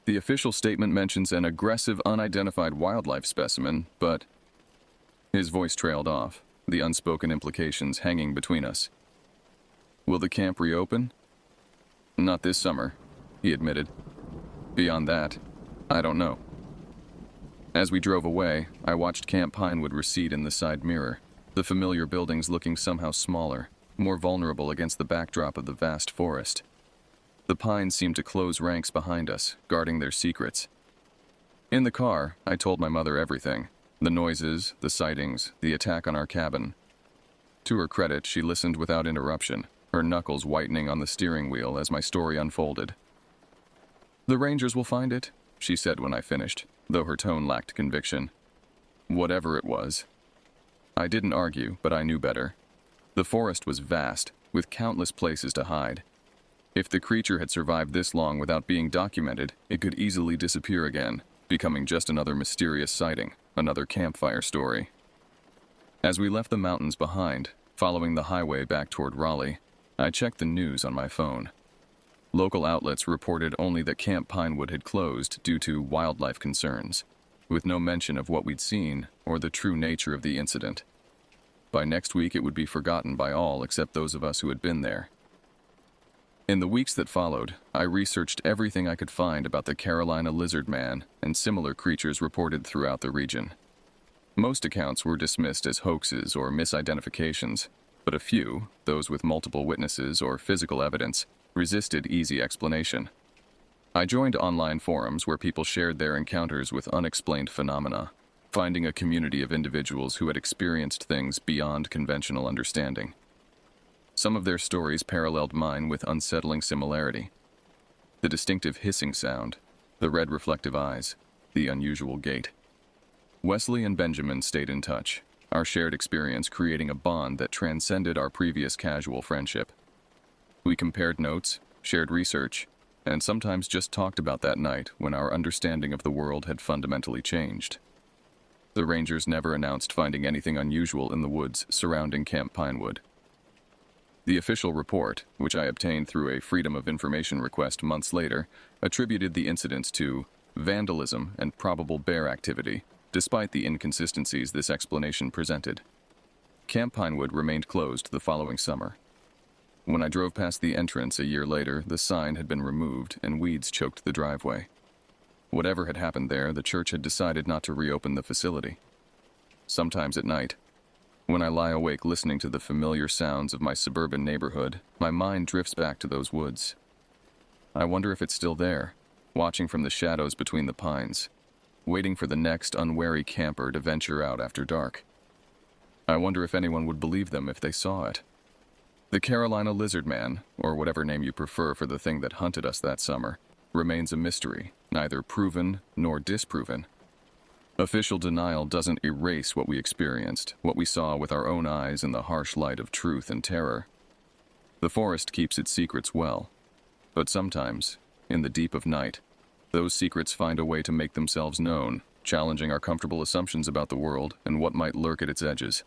The official statement mentions an aggressive, unidentified wildlife specimen, but..." His voice trailed off, the unspoken implications hanging between us. "Will the camp reopen?" "Not this summer," he admitted. "Beyond that, I don't know." As we drove away, I watched Camp Pinewood recede in the side mirror, the familiar buildings looking somehow smaller, more vulnerable against the backdrop of the vast forest. The pines seemed to close ranks behind us, guarding their secrets. In the car, I told my mother everything: the noises, the sightings, the attack on our cabin. To her credit, she listened without interruption, her knuckles whitening on the steering wheel as my story unfolded. "The Rangers will find it," she said when I finished, though her tone lacked conviction. Whatever it was. I didn't argue, but I knew better. The forest was vast, with countless places to hide. If the creature had survived this long without being documented, it could easily disappear again, becoming just another mysterious sighting, another campfire story. As we left the mountains behind, following the highway back toward Raleigh, I checked the news on my phone. Local outlets reported only that Camp Pinewood had closed due to wildlife concerns, with no mention of what we'd seen or the true nature of the incident. By next week, it would be forgotten by all except those of us who had been there. In the weeks that followed, I researched everything I could find about the Carolina lizard man and similar creatures reported throughout the region. Most accounts were dismissed as hoaxes or misidentifications, but a few, those with multiple witnesses or physical evidence, resisted easy explanation. I joined online forums where people shared their encounters with unexplained phenomena, finding a community of individuals who had experienced things beyond conventional understanding. Some of their stories paralleled mine with unsettling similarity. The distinctive hissing sound, the red reflective eyes, the unusual gait. Wesley and Benjamin stayed in touch, our shared experience creating a bond that transcended our previous casual friendship. We compared notes, shared research, and sometimes just talked about that night when our understanding of the world had fundamentally changed. The Rangers never announced finding anything unusual in the woods surrounding Camp Pinewood. The official report, which I obtained through a Freedom of Information request months later, attributed the incidents to vandalism and probable bear activity, despite the inconsistencies this explanation presented. Camp Pinewood remained closed the following summer. When I drove past the entrance a year later, the sign had been removed and weeds choked the driveway. Whatever had happened there, the church had decided not to reopen the facility. Sometimes at night, when I lie awake listening to the familiar sounds of my suburban neighborhood, my mind drifts back to those woods. I wonder if it's still there, watching from the shadows between the pines, waiting for the next unwary camper to venture out after dark. I wonder if anyone would believe them if they saw it. The Carolina lizard man, or whatever name you prefer for the thing that hunted us that summer, remains a mystery, neither proven nor disproven. Official denial doesn't erase what we experienced, what we saw with our own eyes in the harsh light of truth and terror. The forest keeps its secrets well, but sometimes, in the deep of night, those secrets find a way to make themselves known, challenging our comfortable assumptions about the world and what might lurk at its edges.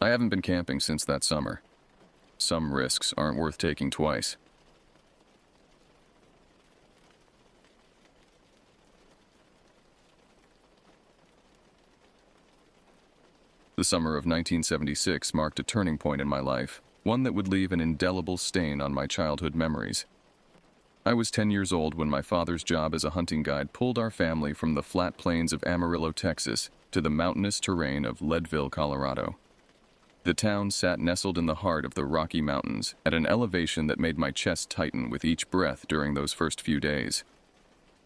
I haven't been camping since that summer. Some risks aren't worth taking twice. The summer of 1976 marked a turning point in my life, one that would leave an indelible stain on my childhood memories. I was 10 years old when my father's job as a hunting guide pulled our family from the flat plains of Amarillo, Texas, to the mountainous terrain of Leadville, Colorado. The town sat nestled in the heart of the Rocky Mountains at an elevation that made my chest tighten with each breath during those first few days.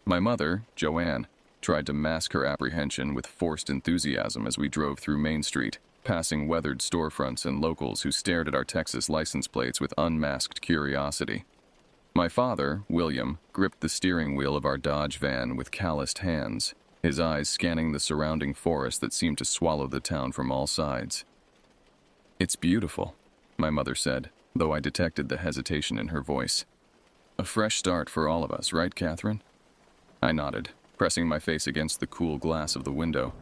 My mother, Joanne, tried to mask her apprehension with forced enthusiasm as we drove through Main Street, passing weathered storefronts and locals who stared at our Texas license plates with unmasked curiosity. My father, William, gripped the steering wheel of our Dodge van with calloused hands, his eyes scanning the surrounding forest that seemed to swallow the town from all sides. "It's beautiful," my mother said, though I detected the hesitation in her voice. "A fresh start for all of us, right, Catherine?" I nodded, pressing my face against the cool glass of the window.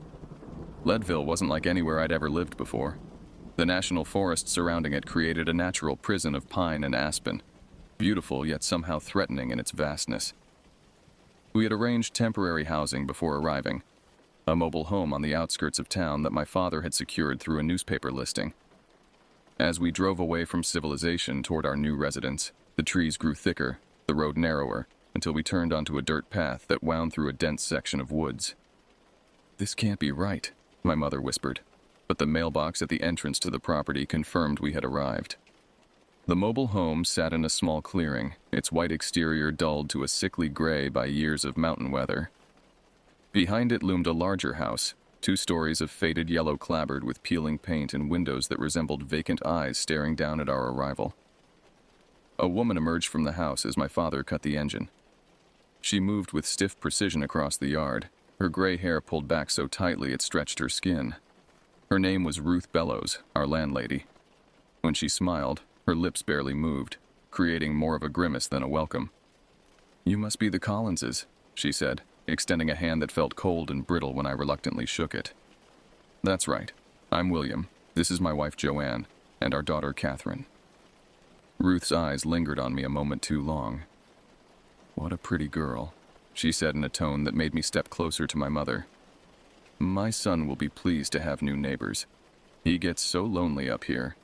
Leadville wasn't like anywhere I'd ever lived before. The national forest surrounding it created a natural prison of pine and aspen, beautiful yet somehow threatening in its vastness. We had arranged temporary housing before arriving, a mobile home on the outskirts of town that my father had secured through a newspaper listing. As we drove away from civilization toward our new residence, the trees grew thicker, the road narrower, until we turned onto a dirt path that wound through a dense section of woods. "This can't be right," my mother whispered, but the mailbox at the entrance to the property confirmed we had arrived. The mobile home sat in a small clearing, its white exterior dulled to a sickly gray by years of mountain weather. Behind it loomed a larger house, 2 stories of faded yellow clapboard with peeling paint and windows that resembled vacant eyes staring down at our arrival. A woman emerged from the house as my father cut the engine. She moved with stiff precision across the yard, her gray hair pulled back so tightly it stretched her skin. Her name was Ruth Bellows, our landlady. When she smiled, her lips barely moved, creating more of a grimace than a welcome. "You must be the Collinses," she said, extending a hand that felt cold and brittle when I reluctantly shook it. "That's right. I'm William. This is my wife Joanne, and our daughter Catherine." Ruth's eyes lingered on me a moment too long. "What a pretty girl," she said in a tone that made me step closer to my mother. "My son will be pleased to have new neighbors. He gets so lonely up here."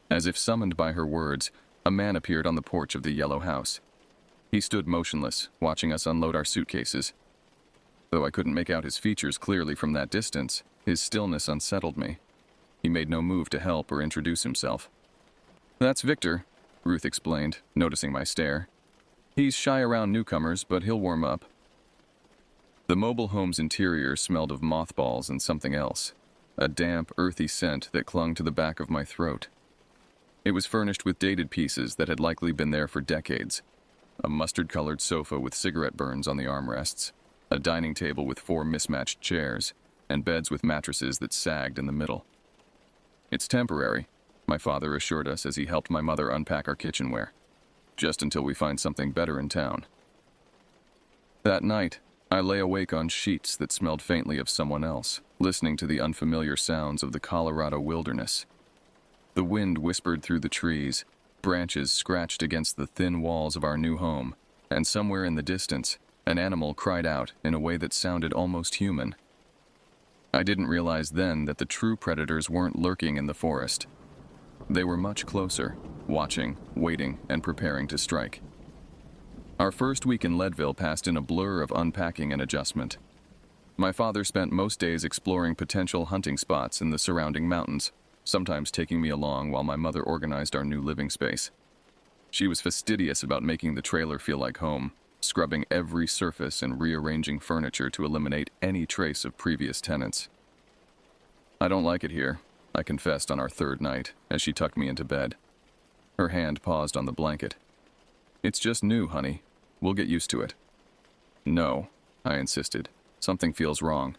As if summoned by her words, a man appeared on the porch of the yellow house. He stood motionless, watching us unload our suitcases. Though I couldn't make out his features clearly from that distance, his stillness unsettled me. He made no move to help or introduce himself. "That's Victor," Ruth explained, noticing my stare. "He's shy around newcomers, but he'll warm up." The mobile home's interior smelled of mothballs and something else, a damp, earthy scent that clung to the back of my throat. It was furnished with dated pieces that had likely been there for decades. A mustard-colored sofa with cigarette burns on the armrests, a dining table with 4 mismatched chairs, and beds with mattresses that sagged in the middle. "It's temporary," my father assured us as he helped my mother unpack our kitchenware, "just until we find something better in town." That night, I lay awake on sheets that smelled faintly of someone else, listening to the unfamiliar sounds of the Colorado wilderness. The wind whispered through the trees, branches scratched against the thin walls of our new home, and somewhere in the distance, an animal cried out in a way that sounded almost human. I didn't realize then that the true predators weren't lurking in the forest. They were much closer, watching, waiting, and preparing to strike. Our first week in Leadville passed in a blur of unpacking and adjustment. My father spent most days exploring potential hunting spots in the surrounding mountains, sometimes taking me along while my mother organized our new living space. She was fastidious about making the trailer feel like home, scrubbing every surface and rearranging furniture to eliminate any trace of previous tenants. "I don't like it here," I confessed on our third night as she tucked me into bed. Her hand paused on the blanket. "It's just new, honey. We'll get used to it." "No," I insisted. "Something feels wrong."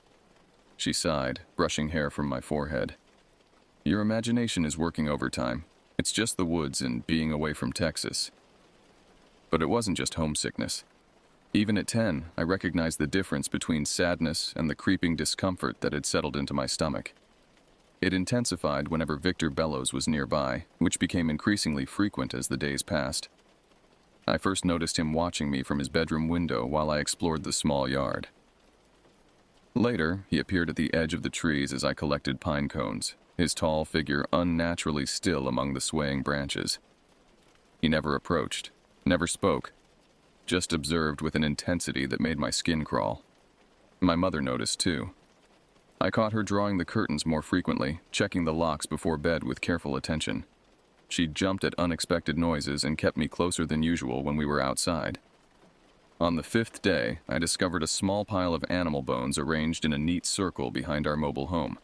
She sighed, brushing hair from my forehead. "Your imagination is working overtime. It's just the woods and being away from Texas." But it wasn't just homesickness. Even at 10, I recognized the difference between sadness and the creeping discomfort that had settled into my stomach. It intensified whenever Victor Bellows was nearby, which became increasingly frequent as the days passed. I first noticed him watching me from his bedroom window while I explored the small yard. Later, he appeared at the edge of the trees as I collected pine cones, his tall figure unnaturally still among the swaying branches. He never approached, never spoke, just observed with an intensity that made my skin crawl. My mother noticed too. I caught her drawing the curtains more frequently, checking the locks before bed with careful attention. She jumped at unexpected noises and kept me closer than usual when we were outside. On the 5th day, I discovered a small pile of animal bones arranged in a neat circle behind our mobile home.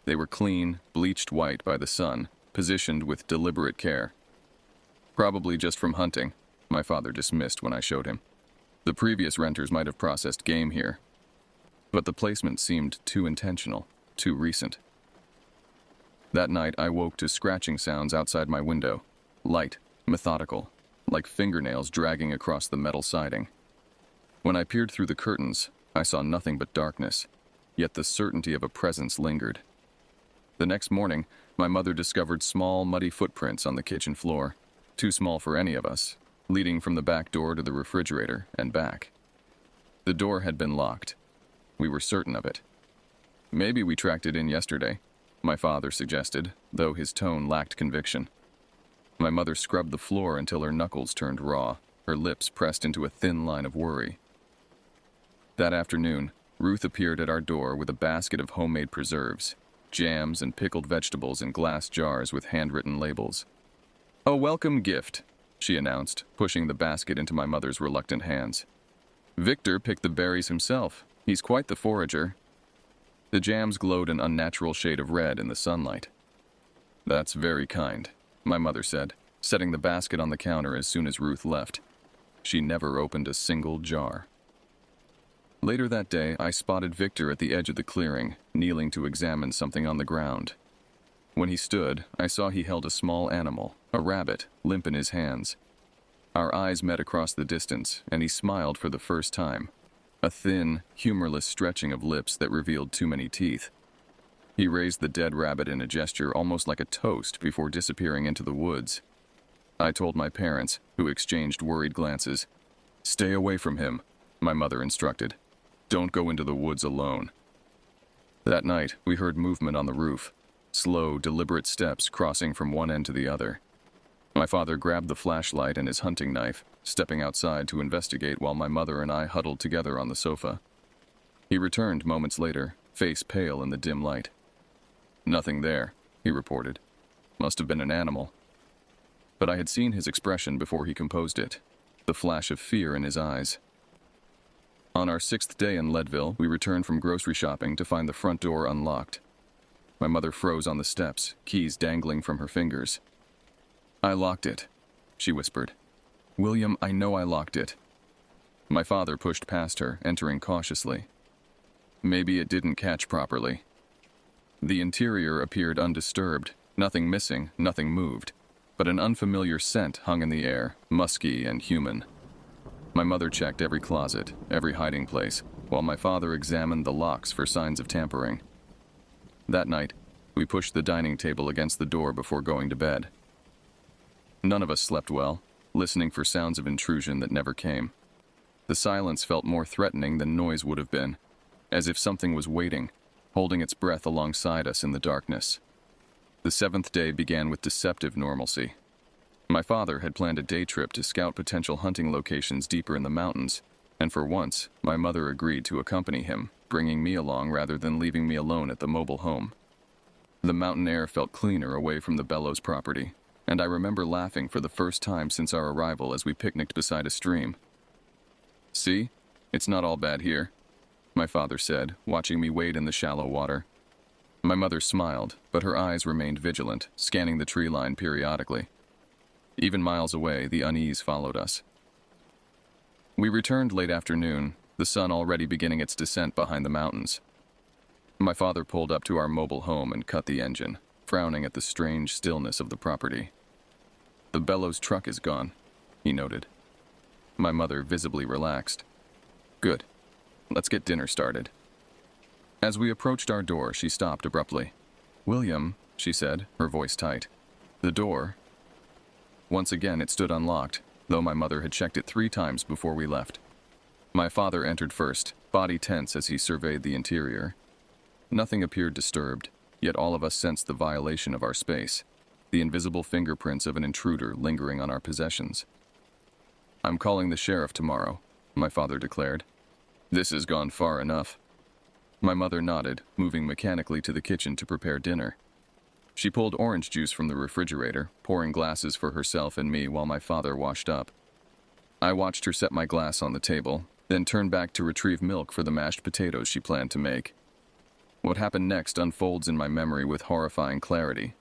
They were clean, bleached white by the sun, positioned with deliberate care. "Probably just from hunting," my father dismissed when I showed him. "The previous renters might have processed game here." But the placement seemed too intentional, too recent. That night, I woke to scratching sounds outside my window, light, methodical, like fingernails dragging across the metal siding. When I peered through the curtains, I saw nothing but darkness, yet the certainty of a presence lingered. The next morning, my mother discovered small, muddy footprints on the kitchen floor, too small for any of us, leading from the back door to the refrigerator and back. The door had been locked. We were certain of it. "Maybe we tracked it in yesterday," my father suggested, though his tone lacked conviction. My mother scrubbed the floor until her knuckles turned raw, her lips pressed into a thin line of worry. That afternoon, Ruth appeared at our door with a basket of homemade preserves, jams and pickled vegetables in glass jars with handwritten labels. "A welcome gift," she announced, pushing the basket into my mother's reluctant hands. "Victor picked the berries himself. He's quite the forager." The jams glowed an unnatural shade of red in the sunlight. "That's very kind," my mother said, setting the basket on the counter as soon as Ruth left. She never opened a single jar. Later that day, I spotted Victor at the edge of the clearing, kneeling to examine something on the ground. When he stood, I saw he held a small animal, a rabbit, limp in his hands. Our eyes met across the distance, and he smiled for the first time, a thin, humorless stretching of lips that revealed too many teeth. He raised the dead rabbit in a gesture almost like a toast before disappearing into the woods. I told my parents, who exchanged worried glances. "Stay away from him," my mother instructed. "Don't go into the woods alone." That night, we heard movement on the roof, slow, deliberate steps crossing from one end to the other. My father grabbed the flashlight and his hunting knife, stepping outside to investigate while my mother and I huddled together on the sofa. He returned moments later, face pale in the dim light. "Nothing there," he reported. Must have been an animal. But I had seen his expression before he composed it, the flash of fear in his eyes. On our 6th day in Leadville, we returned from grocery shopping to find the front door unlocked. My mother froze on the steps, keys dangling from her fingers. "I locked it," she whispered. "William, I know I locked it." My father pushed past her, entering cautiously. Maybe it didn't catch properly. The interior appeared undisturbed, nothing missing, nothing moved, but an unfamiliar scent hung in the air, musky and human. My mother checked every closet, every hiding place, while my father examined the locks for signs of tampering. That night, we pushed the dining table against the door before going to bed. None of us slept well, listening for sounds of intrusion that never came. The silence felt more threatening than noise would have been, as if something was waiting, holding its breath alongside us in the darkness. The 7th day began with deceptive normalcy. My father had planned a day trip to scout potential hunting locations deeper in the mountains, and for once, my mother agreed to accompany him, bringing me along rather than leaving me alone at the mobile home. The mountain air felt cleaner away from the Bellows property, and I remember laughing for the first time since our arrival as we picnicked beside a stream. "See? It's not all bad here," my father said, watching me wade in the shallow water. My mother smiled, but her eyes remained vigilant, scanning the tree line periodically. Even miles away, the unease followed us. We returned late afternoon, the sun already beginning its descent behind the mountains. My father pulled up to our mobile home and cut the engine, frowning at the strange stillness of the property. "The Bellows truck is gone," he noted. My mother visibly relaxed. "Good. Let's get dinner started." As we approached our door, she stopped abruptly. "William," she said, her voice tight. "The door." Once again, it stood unlocked, though my mother had checked it 3 times before we left. My father entered first, body tense as he surveyed the interior. Nothing appeared disturbed, yet all of us sensed the violation of our space, the invisible fingerprints of an intruder lingering on our possessions. "I'm calling the sheriff tomorrow," my father declared. "This has gone far enough." My mother nodded, moving mechanically to the kitchen to prepare dinner. She pulled orange juice from the refrigerator, pouring glasses for herself and me while my father washed up. I watched her set my glass on the table, then turned back to retrieve milk for the mashed potatoes she planned to make. What happened next unfolds in my memory with horrifying clarity.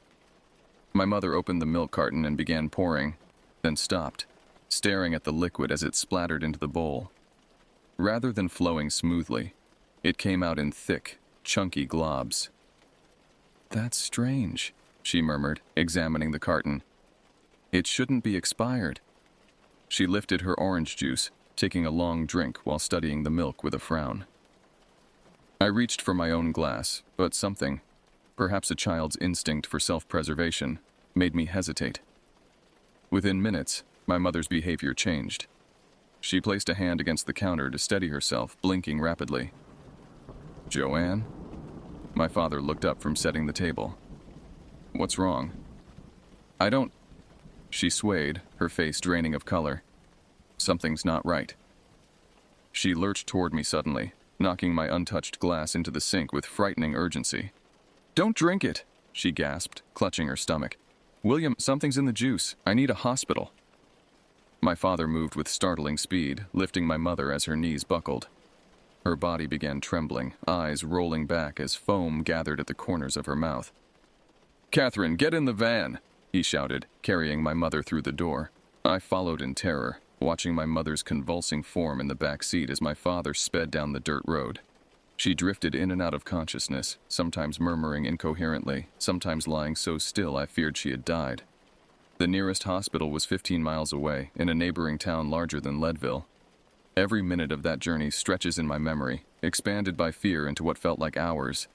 My mother opened the milk carton and began pouring, then stopped, staring at the liquid as it splattered into the bowl. Rather than flowing smoothly, it came out in thick, chunky globs. "That's strange," she murmured, examining the carton. "It shouldn't be expired." She lifted her orange juice, taking a long drink while studying the milk with a frown. I reached for my own glass, but something, perhaps a child's instinct for self-preservation, made me hesitate. Within minutes, my mother's behavior changed. She placed a hand against the counter to steady herself, blinking rapidly. "Joanne?" My father looked up from setting the table. "What's wrong?" "I don't..." She swayed, her face draining of color. "Something's not right." She lurched toward me suddenly, knocking my untouched glass into the sink with frightening urgency. "Don't drink it," she gasped, clutching her stomach. "William, something's in the juice. I need a hospital." My father moved with startling speed, lifting my mother as her knees buckled. Her body began trembling, eyes rolling back as foam gathered at the corners of her mouth. "Catherine, get in the van!" he shouted, carrying my mother through the door. I followed in terror, watching my mother's convulsing form in the back seat as my father sped down the dirt road. She drifted in and out of consciousness, sometimes murmuring incoherently, sometimes lying so still I feared she had died. The nearest hospital was 15 miles away, in a neighboring town larger than Leadville. Every minute of that journey stretches in my memory, expanded by fear into what felt like hours.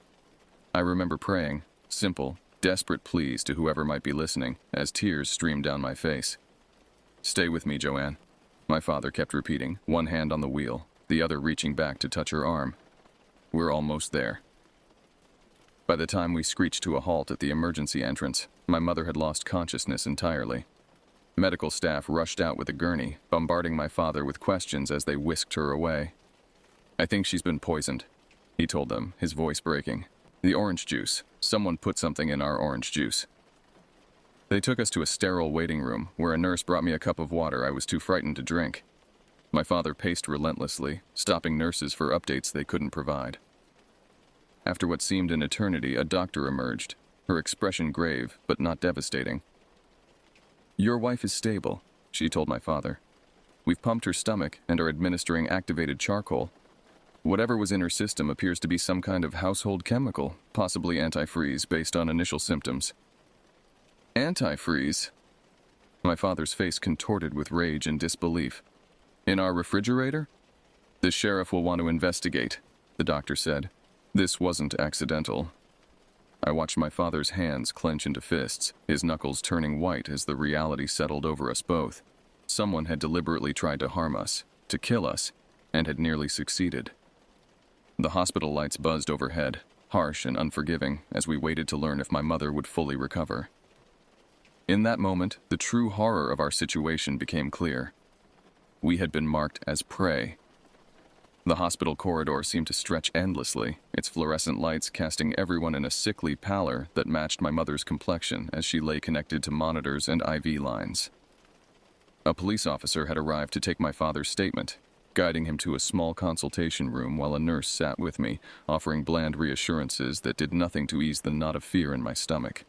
I remember praying, simple, desperate pleas to whoever might be listening, as tears streamed down my face. "Stay with me, Joanne," my father kept repeating, one hand on the wheel, the other reaching back to touch her arm. "We're almost there." By the time we screeched to a halt at the emergency entrance, my mother had lost consciousness entirely. Medical staff rushed out with a gurney, bombarding my father with questions as they whisked her away. "I think she's been poisoned," he told them, his voice breaking. The orange juice. Someone put something in our orange juice. They took us to a sterile waiting room where a nurse brought me a cup of water I was too frightened to drink. My father paced relentlessly, stopping nurses for updates they couldn't provide. After what seemed an eternity, a doctor emerged, her expression grave but not devastating. "Your wife is stable," she told my father. "We've pumped her stomach and are administering activated charcoal. Whatever was in her system appears to be some kind of household chemical, possibly antifreeze based on initial symptoms." Antifreeze? My father's face contorted with rage and disbelief. "In our refrigerator?" "The sheriff will want to investigate," the doctor said. This wasn't accidental. I watched my father's hands clench into fists, his knuckles turning white as the reality settled over us both. Someone had deliberately tried to harm us, to kill us, and had nearly succeeded. The hospital lights buzzed overhead, harsh and unforgiving, as we waited to learn if my mother would fully recover. In that moment, the true horror of our situation became clear. We had been marked as prey. The hospital corridor seemed to stretch endlessly, its fluorescent lights casting everyone in a sickly pallor that matched my mother's complexion as she lay connected to monitors and IV lines. A police officer had arrived to take my father's statement, guiding him to a small consultation room while a nurse sat with me, offering bland reassurances that did nothing to ease the knot of fear in my stomach.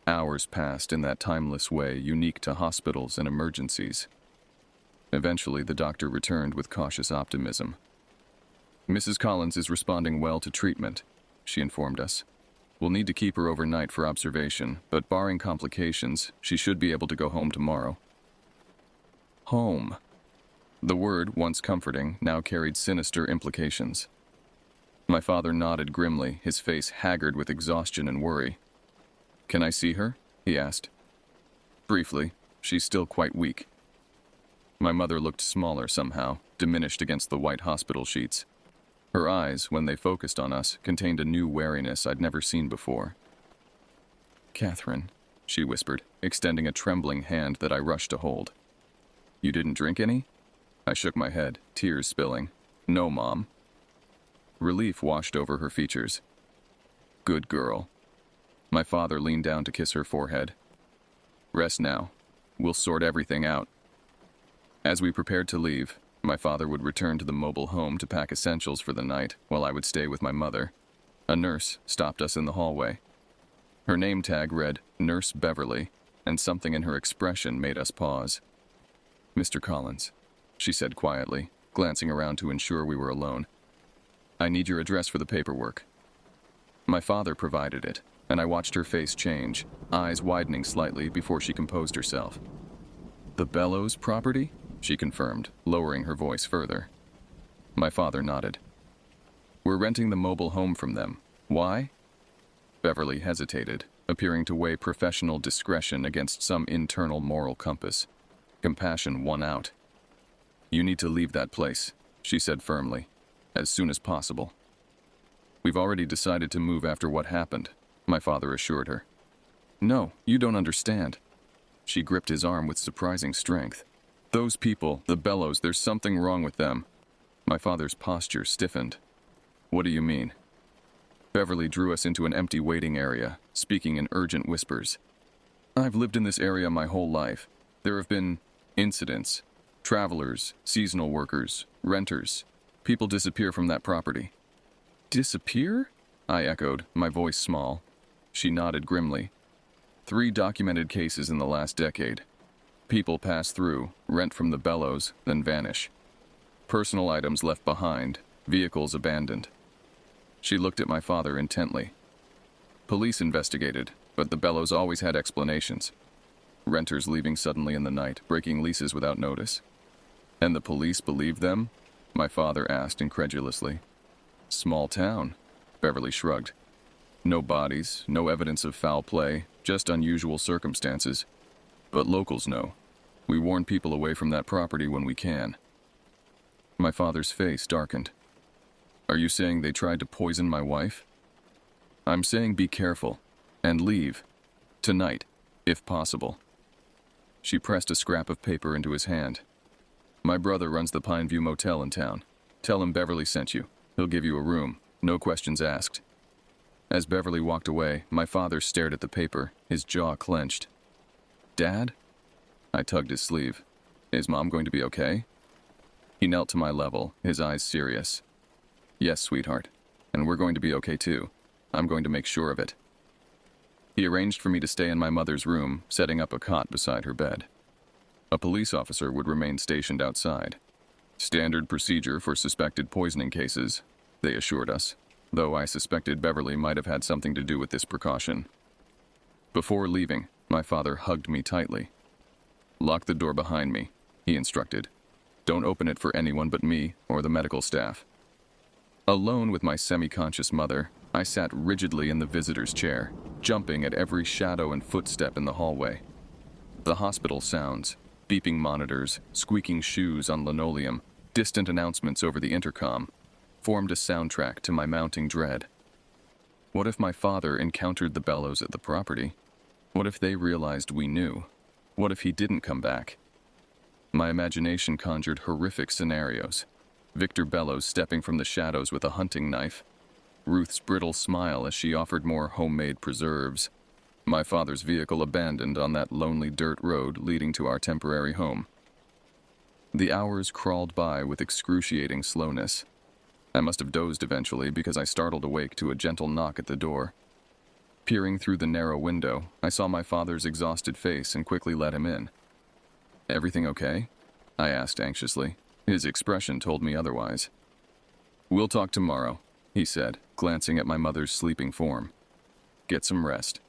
Hours passed in that timeless way unique to hospitals and emergencies. Eventually, the doctor returned with cautious optimism. "Mrs. Collins is responding well to treatment," she informed us. "We'll need to keep her overnight for observation, but barring complications, she should be able to go home tomorrow." Home. The word, once comforting, now carried sinister implications. My father nodded grimly, his face haggard with exhaustion and worry. "Can I see her?" he asked. "Briefly. She's still quite weak." My mother looked smaller somehow, diminished against the white hospital sheets. Her eyes, when they focused on us, contained a new wariness I'd never seen before. "Catherine," she whispered, extending a trembling hand that I rushed to hold. "You didn't drink any?" I shook my head, tears spilling. "No, Mom." Relief washed over her features. "Good girl." My father leaned down to kiss her forehead. "Rest now. We'll sort everything out." As we prepared to leave, my father would return to the mobile home to pack essentials for the night, while I would stay with my mother. A nurse stopped us in the hallway. Her name tag read Nurse Beverly, and something in her expression made us pause. "Mr. Collins," she said quietly, glancing around to ensure we were alone. "I need your address for the paperwork." My father provided it, and I watched her face change, eyes widening slightly before she composed herself. "The Bellows property?" she confirmed, lowering her voice further. My father nodded. "We're renting the mobile home from them. Why?" Beverly hesitated, appearing to weigh professional discretion against some internal moral compass. Compassion won out. "You need to leave that place," she said firmly, "as soon as possible." "We've already decided to move after what happened," my father assured her. "No, you don't understand." She gripped his arm with surprising strength. "Those people, the Bellows, there's something wrong with them." My father's posture stiffened. "What do you mean?" Beverly drew us into an empty waiting area, speaking in urgent whispers. "I've lived in this area my whole life. There have been incidents. Travelers, seasonal workers, renters. People disappear from that property." "Disappear?" I echoed, my voice small. She nodded grimly. 3 documented cases in the last decade. People pass through, rent from the Bellows, then vanish. Personal items left behind, vehicles abandoned. She looked at my father intently. "Police investigated, but the Bellows always had explanations. Renters leaving suddenly in the night, breaking leases without notice." "And the police believed them?" my father asked incredulously. "Small town," Beverly shrugged. "No bodies, no evidence of foul play, just unusual circumstances. But locals know. We warn people away from that property when we can." My father's face darkened. "Are you saying they tried to poison my wife?" "I'm saying be careful, and leave. Tonight, if possible." She pressed a scrap of paper into his hand. "My brother runs the Pineview Motel in town. Tell him Beverly sent you. He'll give you a room. No questions asked." As Beverly walked away, my father stared at the paper, his jaw clenched. "Dad?" I tugged his sleeve. "Is Mom going to be okay?" He knelt to my level, his eyes serious. "Yes, sweetheart. And we're going to be okay too. I'm going to make sure of it." He arranged for me to stay in my mother's room, setting up a cot beside her bed. A police officer would remain stationed outside. Standard procedure for suspected poisoning cases, they assured us, though I suspected Beverly might have had something to do with this precaution. Before leaving, my father hugged me tightly. "Lock the door behind me," he instructed. "Don't open it for anyone but me or the medical staff." Alone with my semi-conscious mother, I sat rigidly in the visitor's chair, jumping at every shadow and footstep in the hallway. The hospital sounds, beeping monitors, squeaking shoes on linoleum, distant announcements over the intercom, formed a soundtrack to my mounting dread. What if my father encountered the Bellows at the property? What if they realized we knew? What if he didn't come back? My imagination conjured horrific scenarios. Victor Bellows stepping from the shadows with a hunting knife. Ruth's brittle smile as she offered more homemade preserves. My father's vehicle abandoned on that lonely dirt road leading to our temporary home. The hours crawled by with excruciating slowness. I must have dozed eventually because I startled awake to a gentle knock at the door. Peering through the narrow window, I saw my father's exhausted face and quickly let him in. "Everything okay?" I asked anxiously. His expression told me otherwise. "We'll talk tomorrow," he said, glancing at my mother's sleeping form. "Get some rest."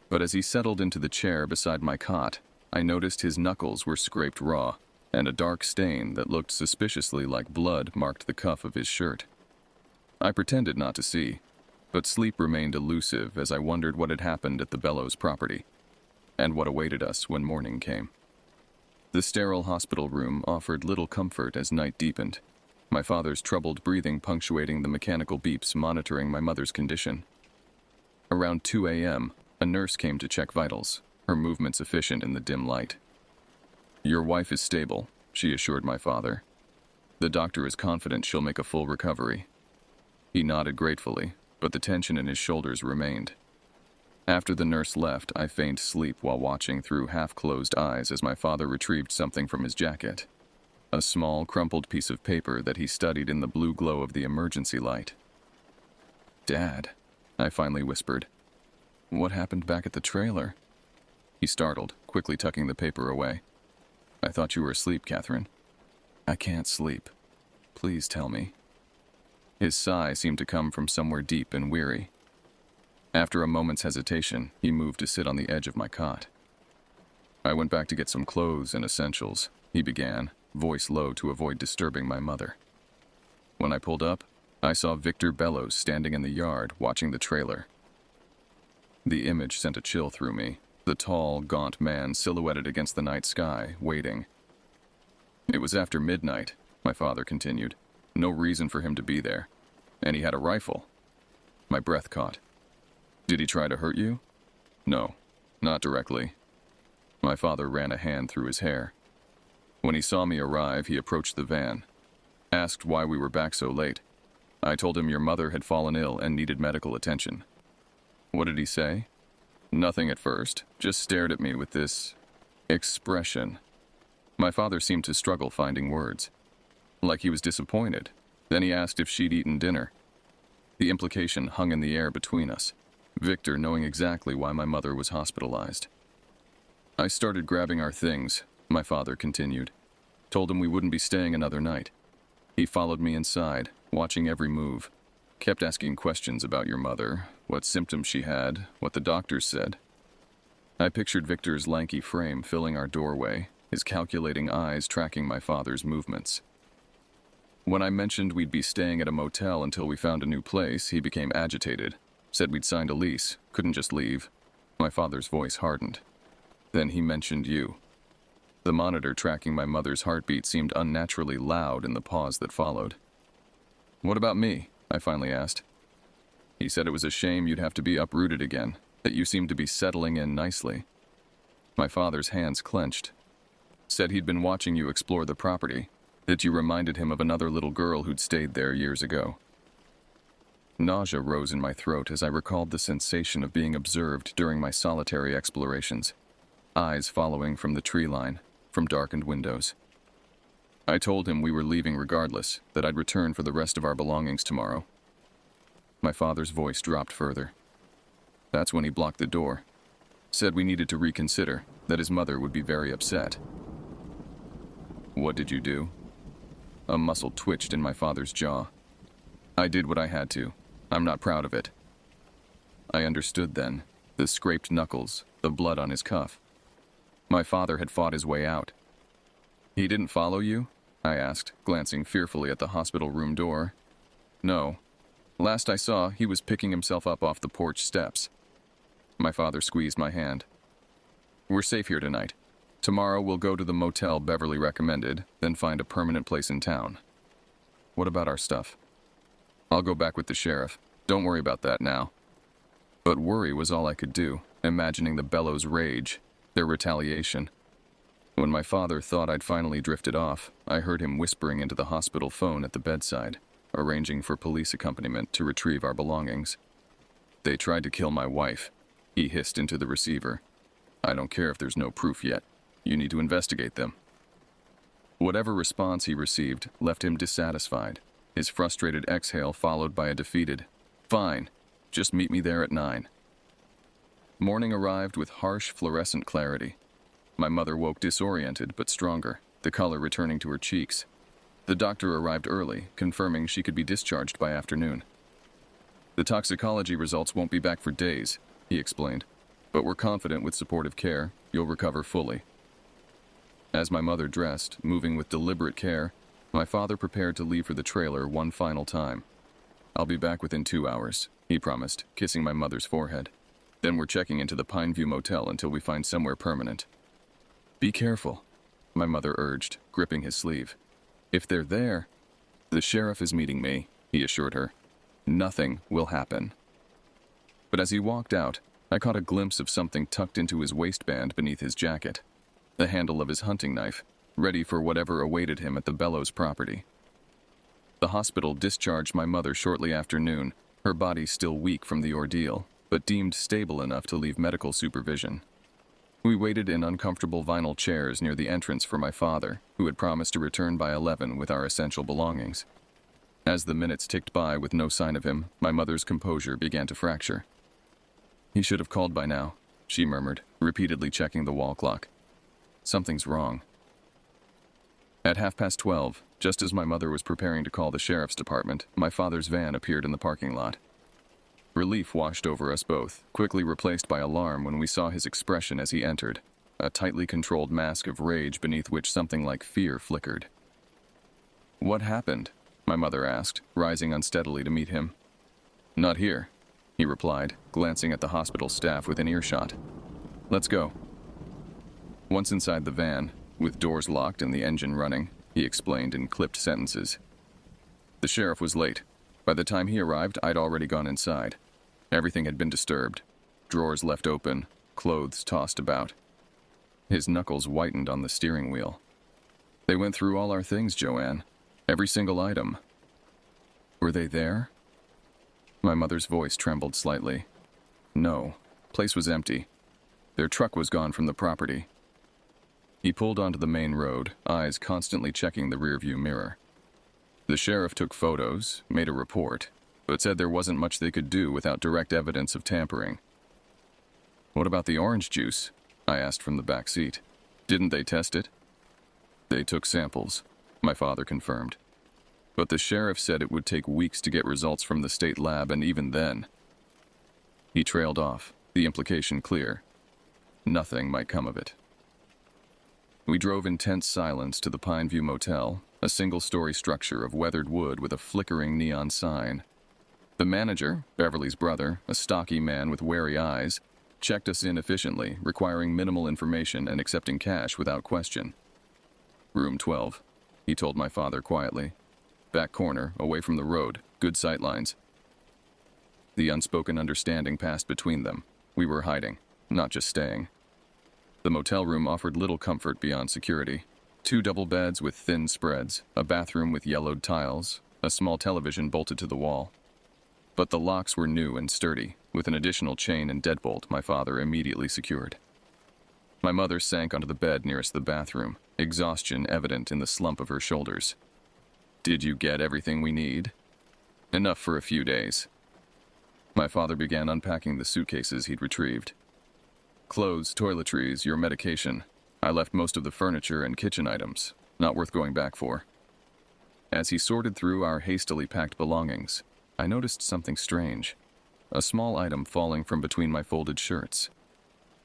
But as he settled into the chair beside my cot, I noticed his knuckles were scraped raw, and a dark stain that looked suspiciously like blood marked the cuff of his shirt. I pretended not to see, but sleep remained elusive as I wondered what had happened at the Bellows property, and what awaited us when morning came. The sterile hospital room offered little comfort as night deepened, my father's troubled breathing punctuating the mechanical beeps monitoring my mother's condition. Around 2 a.m., a nurse came to check vitals, her movements efficient in the dim light. "Your wife is stable," she assured my father. "The doctor is confident she'll make a full recovery." He nodded gratefully, but the tension in his shoulders remained. After the nurse left, I feigned sleep while watching through half-closed eyes as my father retrieved something from his jacket. A small, crumpled piece of paper that he studied in the blue glow of the emergency light. "Dad," I finally whispered. "What happened back at the trailer?" He startled, quickly tucking the paper away. "I thought you were asleep, Catherine." "I can't sleep. Please tell me." His sigh seemed to come from somewhere deep and weary. After a moment's hesitation, he moved to sit on the edge of my cot. "I went back to get some clothes and essentials," he began, voice low to avoid disturbing my mother. "When I pulled up, I saw Victor Bellows standing in the yard watching the trailer." The image sent a chill through me, the tall, gaunt man silhouetted against the night sky, waiting. "It was after midnight," my father continued. "No reason for him to be there. And he had a rifle." My breath caught. "Did he try to hurt you?" "No, not directly." My father ran a hand through his hair. "When he saw me arrive, he approached the van. Asked why we were back so late. I told him your mother had fallen ill and needed medical attention." "What did he say?" "Nothing at first, just stared at me with this expression." My father seemed to struggle finding words. Like he was disappointed. Then he asked if she'd eaten dinner. The implication hung in the air between us, Victor knowing exactly why my mother was hospitalized. "I started grabbing our things," my father continued. "Told him we wouldn't be staying another night. He followed me inside, watching every move. Kept asking questions about your mother, what symptoms she had, what the doctors said." I pictured Victor's lanky frame filling our doorway, his calculating eyes tracking my father's movements. When I mentioned we'd be staying at a motel until we found a new place, he became agitated. Said we'd signed a lease, couldn't just leave. My father's voice hardened. Then he mentioned you. The monitor tracking my mother's heartbeat seemed unnaturally loud in the pause that followed. "What about me?" I finally asked. He said it was a shame you'd have to be uprooted again, that you seemed to be settling in nicely. My father's hands clenched. Said he'd been watching you explore the property, that you reminded him of another little girl who'd stayed there years ago. Nausea rose in my throat as I recalled the sensation of being observed during my solitary explorations, eyes following from the tree line, from darkened windows. I told him we were leaving regardless, that I'd return for the rest of our belongings tomorrow. My father's voice dropped further. That's when he blocked the door. Said we needed to reconsider, that his mother would be very upset. What did you do? A muscle twitched in my father's jaw. I did what I had to. I'm not proud of it. I understood then, the scraped knuckles, the blood on his cuff. My father had fought his way out. He didn't follow you? I asked, glancing fearfully at the hospital room door. No. Last I saw, he was picking himself up off the porch steps. My father squeezed my hand. We're safe here tonight. Tomorrow we'll go to the motel Beverly recommended, then find a permanent place in town. What about our stuff? I'll go back with the sheriff. Don't worry about that now. But worry was all I could do, imagining the Bellows' rage, their retaliation. When my father thought I'd finally drifted off, I heard him whispering into the hospital phone at the bedside, arranging for police accompaniment to retrieve our belongings. They tried to kill my wife, he hissed into the receiver. I don't care if there's no proof yet. You need to investigate them. Whatever response he received left him dissatisfied, his frustrated exhale followed by a defeated, "Fine, just meet me there at 9. Morning arrived with harsh fluorescent clarity. My mother woke disoriented but stronger, the color returning to her cheeks. The doctor arrived early, confirming she could be discharged by afternoon. The toxicology results won't be back for days, he explained, but we're confident with supportive care, you'll recover fully. As my mother dressed, moving with deliberate care, my father prepared to leave for the trailer one final time. I'll be back within 2 hours, he promised, kissing my mother's forehead. Then we're checking into the Pineview Motel until we find somewhere permanent. Be careful, my mother urged, gripping his sleeve. If they're there, the sheriff is meeting me, he assured her. Nothing will happen. But as he walked out, I caught a glimpse of something tucked into his waistband beneath his jacket, the handle of his hunting knife, ready for whatever awaited him at the Bellows property. The hospital discharged my mother shortly after noon, her body still weak from the ordeal, but deemed stable enough to leave medical supervision. We waited in uncomfortable vinyl chairs near the entrance for my father, who had promised to return by 11 with our essential belongings. As the minutes ticked by with no sign of him, my mother's composure began to fracture. He should have called by now, she murmured, repeatedly checking the wall clock. Something's wrong. At 12:30, just as my mother was preparing to call the sheriff's department, my father's van appeared in the parking lot. Relief washed over us both, quickly replaced by alarm when we saw his expression as he entered, a tightly controlled mask of rage beneath which something like fear flickered. What happened? My mother asked, rising unsteadily to meet him. Not here, he replied, glancing at the hospital staff within earshot. Let's go. Once inside the van, with doors locked and the engine running, he explained in clipped sentences. The sheriff was late. By the time he arrived, I'd already gone inside. Everything had been disturbed. Drawers left open, clothes tossed about. His knuckles whitened on the steering wheel. They went through all our things, Joanne. Every single item. Were they there? My mother's voice trembled slightly. No, place was empty. Their truck was gone from the property. He pulled onto the main road, eyes constantly checking the rearview mirror. The sheriff took photos, made a report, but said there wasn't much they could do without direct evidence of tampering. What about the orange juice? I asked from the back seat. Didn't they test it? They took samples, my father confirmed. But the sheriff said it would take weeks to get results from the state lab, and even then. He trailed off, the implication clear. Nothing might come of it. We drove in tense silence to the Pineview Motel, a single-story structure of weathered wood with a flickering neon sign. The manager, Beverly's brother, a stocky man with wary eyes, checked us in efficiently, requiring minimal information and accepting cash without question. Room 12, he told my father quietly. Back corner, away from the road, good sightlines. The unspoken understanding passed between them. We were hiding, not just staying. The motel room offered little comfort beyond security. 2 double beds with thin spreads, a bathroom with yellowed tiles, a small television bolted to the wall. but the locks were new and sturdy, with an additional chain and deadbolt my father immediately secured. My mother sank onto the bed nearest the bathroom, exhaustion evident in the slump of her shoulders. "Did you get everything we need?" "Enough for a few days." My father began unpacking the suitcases he'd retrieved. "Clothes, toiletries, your medication. I left most of the furniture and kitchen items, not worth going back for." As he sorted through our hastily packed belongings, I noticed something strange. A small item falling from between my folded shirts.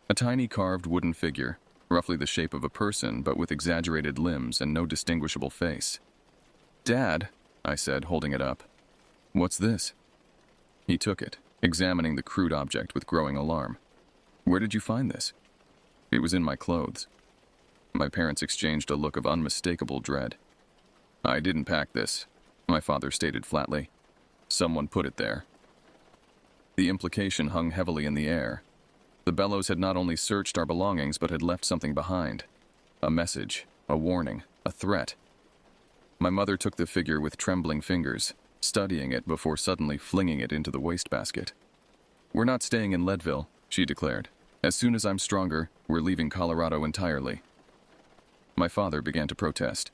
A tiny carved wooden figure, roughly the shape of a person but with exaggerated limbs and no distinguishable face. "Dad," I said, holding it up. "What's this?" He took it, examining the crude object with growing alarm. "Where did you find this?" "It was in my clothes." My parents exchanged a look of unmistakable dread. "I didn't pack this," my father stated flatly. "Someone put it there." The implication hung heavily in the air. The Bellows had not only searched our belongings but had left something behind. A message, a warning, a threat. My mother took the figure with trembling fingers, studying it before suddenly flinging it into the wastebasket. "We're not staying in Leadville," she declared. "As soon as I'm stronger, we're leaving Colorado entirely." My father began to protest.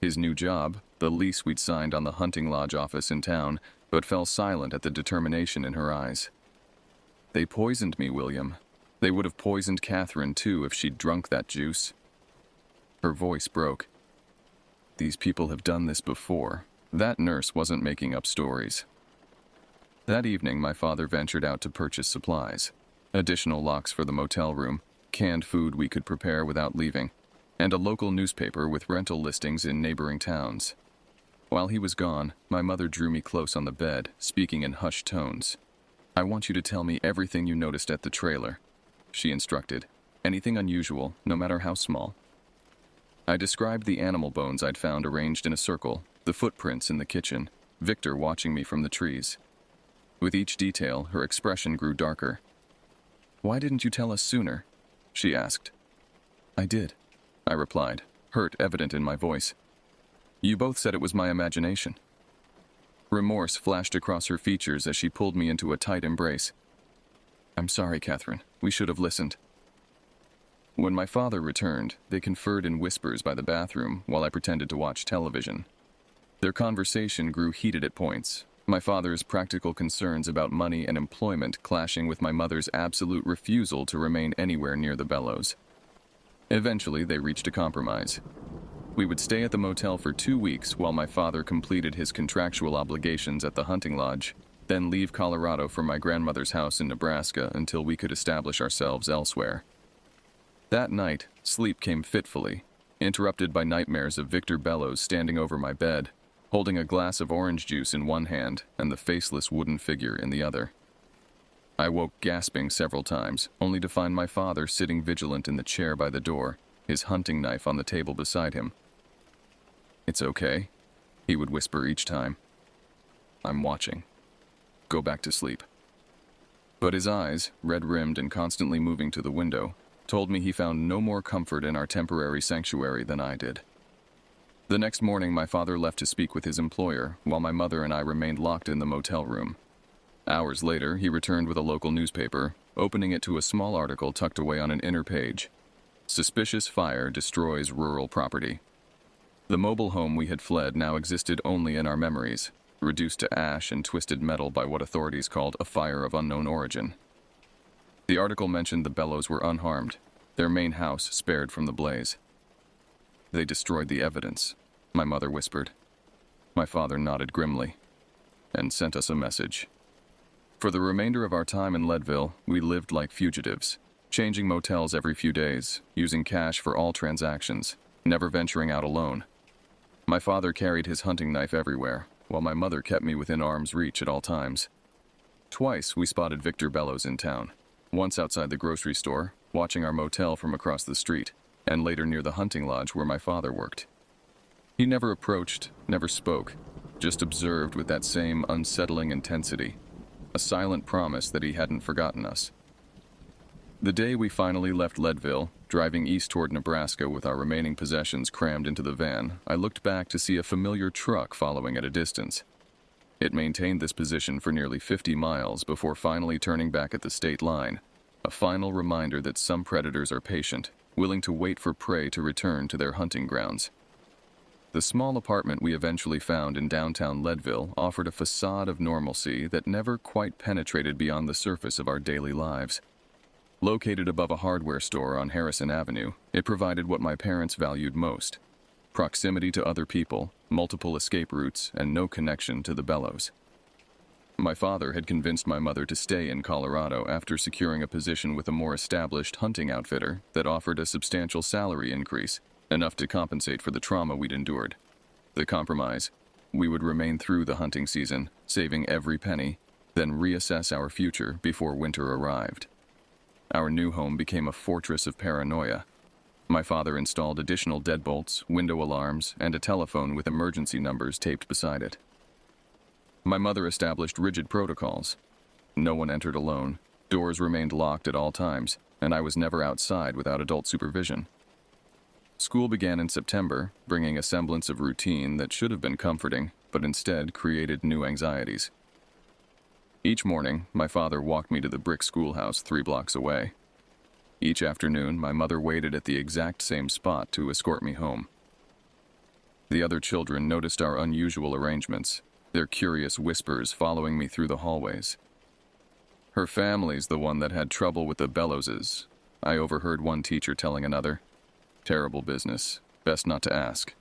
His new job, the lease we'd signed on the hunting lodge office in town, but fell silent at the determination in her eyes. "They poisoned me, William. They would have poisoned Catherine, too, if she'd drunk that juice." Her voice broke. "These people have done this before." That nurse wasn't making up stories. That evening, my father ventured out to purchase supplies. Additional locks for the motel room, canned food we could prepare without leaving, and a local newspaper with rental listings in neighboring towns. While he was gone, my mother drew me close on the bed, speaking in hushed tones. "I want you to tell me everything you noticed at the trailer," she instructed. "Anything unusual, no matter how small." I described the animal bones I'd found arranged in a circle, the footprints in the kitchen, Victor watching me from the trees. With each detail, her expression grew darker. "Why didn't you tell us sooner?" she asked. "I did," I replied, hurt evident in my voice. "You both said it was my imagination." Remorse flashed across her features as she pulled me into a tight embrace. "I'm sorry, Catherine. We should have listened." When my father returned, they conferred in whispers by the bathroom while I pretended to watch television. Their conversation grew heated at points, my father's practical concerns about money and employment clashing with my mother's absolute refusal to remain anywhere near the Bellows. Eventually, they reached a compromise. We would stay at the motel for 2 weeks while my father completed his contractual obligations at the hunting lodge, then leave Colorado for my grandmother's house in Nebraska until we could establish ourselves elsewhere. That night, sleep came fitfully, interrupted by nightmares of Victor Bellows standing over my bed, holding a glass of orange juice in one hand and the faceless wooden figure in the other. I woke gasping several times, only to find my father sitting vigilant in the chair by the door, his hunting knife on the table beside him. "It's okay," he would whisper each time. "I'm watching. Go back to sleep." But his eyes, red-rimmed and constantly moving to the window, told me he found no more comfort in our temporary sanctuary than I did. The next morning, my father left to speak with his employer, while my mother and I remained locked in the motel room. Hours later, he returned with a local newspaper, opening it to a small article tucked away on an inner page. "Suspicious fire destroys rural property." The mobile home we had fled now existed only in our memories, reduced to ash and twisted metal by what authorities called a fire of unknown origin. The article mentioned the Bellows were unharmed, their main house spared from the blaze. "They destroyed the evidence," my mother whispered. My father nodded grimly, and sent us a message. For the remainder of our time in Leadville, we lived like fugitives, changing motels every few days, using cash for all transactions, never venturing out alone. My father carried his hunting knife everywhere, while my mother kept me within arm's reach at all times. Twice we spotted Victor Bellows in town, once outside the grocery store, watching our motel from across the street, and later near the hunting lodge where my father worked. He never approached, never spoke, just observed with that same unsettling intensity, a silent promise that he hadn't forgotten us. The day we finally left Leadville, driving east toward Nebraska with our remaining possessions crammed into the van, I looked back to see a familiar truck following at a distance. It maintained this position for nearly 50 miles before finally turning back at the state line, a final reminder that some predators are patient, willing to wait for prey to return to their hunting grounds. The small apartment we eventually found in downtown Leadville offered a facade of normalcy that never quite penetrated beyond the surface of our daily lives. Located above a hardware store on Harrison Avenue, it provided what my parents valued most: proximity to other people, multiple escape routes, and no connection to the Bellows. My father had convinced my mother to stay in Colorado after securing a position with a more established hunting outfitter that offered a substantial salary increase, enough to compensate for the trauma we'd endured. The compromise: we would remain through the hunting season, saving every penny, then reassess our future before winter arrived. Our new home became a fortress of paranoia. My father installed additional deadbolts, window alarms, and a telephone with emergency numbers taped beside it. My mother established rigid protocols. No one entered alone, doors remained locked at all times, and I was never outside without adult supervision. School began in September, bringing a semblance of routine that should have been comforting, but instead created new anxieties. Each morning, my father walked me to the brick schoolhouse 3 blocks away. Each afternoon, my mother waited at the exact same spot to escort me home. The other children noticed our unusual arrangements, their curious whispers following me through the hallways. "Her family's the one that had trouble with the Bellowses," I overheard one teacher telling another. "Terrible business. Best not to ask."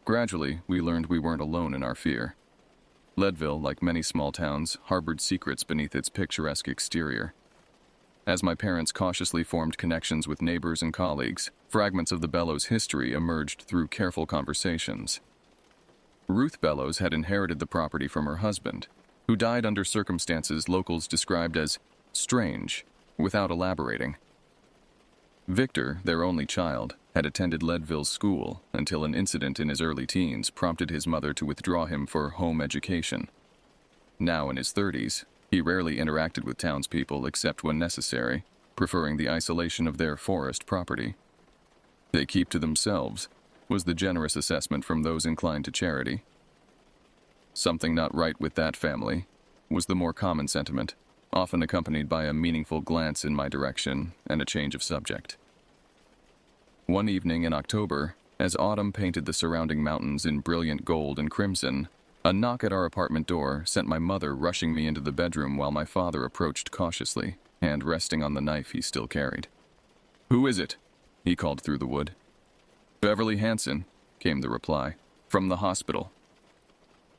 Gradually, we learned we weren't alone in our fear. Leadville, like many small towns, harbored secrets beneath its picturesque exterior. As my parents cautiously formed connections with neighbors and colleagues, fragments of the Bellows history emerged through careful conversations. Ruth Bellows had inherited the property from her husband, who died under circumstances locals described as strange, without elaborating. Victor, their only child, had attended Leadville's school until an incident in his early teens prompted his mother to withdraw him for home education. Now in his 30s, he rarely interacted with townspeople except when necessary, preferring the isolation of their forest property. "They keep to themselves," was the generous assessment from those inclined to charity. "Something not right with that family," was the more common sentiment, often accompanied by a meaningful glance in my direction and a change of subject. One evening in October, as autumn painted the surrounding mountains in brilliant gold and crimson, a knock at our apartment door sent my mother rushing me into the bedroom while my father approached cautiously, hand resting on the knife he still carried. "Who is it?" he called through the wood. "Beverly Hanson," came the reply, "from the hospital."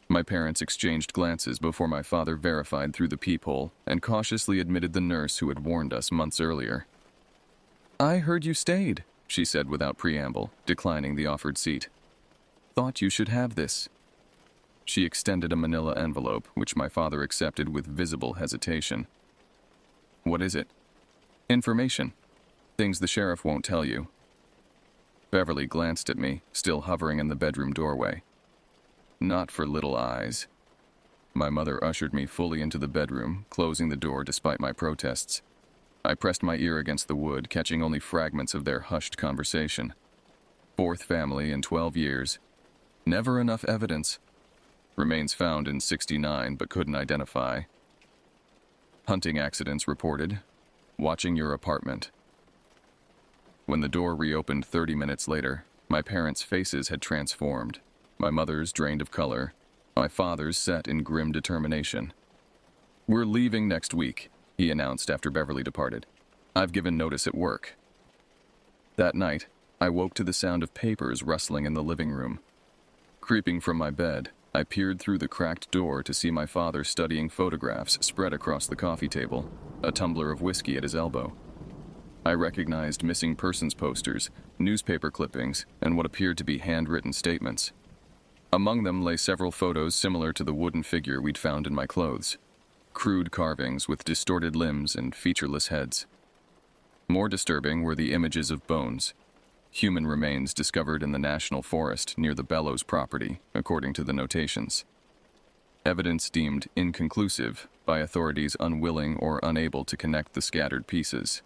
My parents exchanged glances before my father verified through the peephole and cautiously admitted the nurse who had warned us months earlier. "I heard you stayed," she said without preamble, declining the offered seat. "Thought you should have this." She extended a manila envelope, which my father accepted with visible hesitation. "What is it?" "Information. Things the sheriff won't tell you." Beverly glanced at me, still hovering in the bedroom doorway. "Not for little eyes." My mother ushered me fully into the bedroom, closing the door despite my protests. I pressed my ear against the wood, catching only fragments of their hushed conversation. 4th family in 12 years. Never enough evidence. Remains found in 69 but couldn't identify. Hunting accidents reported. Watching your apartment. When the door reopened 30 minutes later, my parents' faces had transformed. My mother's drained of color, my father's set in grim determination. "We're leaving next week," he announced after Beverly departed. "I've given notice at work." That night, I woke to the sound of papers rustling in the living room. Creeping from my bed, I peered through the cracked door to see my father studying photographs spread across the coffee table, a tumbler of whiskey at his elbow. I recognized missing persons posters, newspaper clippings, and what appeared to be handwritten statements. Among them lay several photos similar to the wooden figure we'd found in my clothes. Crude carvings with distorted limbs and featureless heads. More disturbing were the images of bones. Human remains discovered in the national forest near the Bellows property, according to the notations. Evidence deemed inconclusive by authorities unwilling or unable to connect the scattered pieces.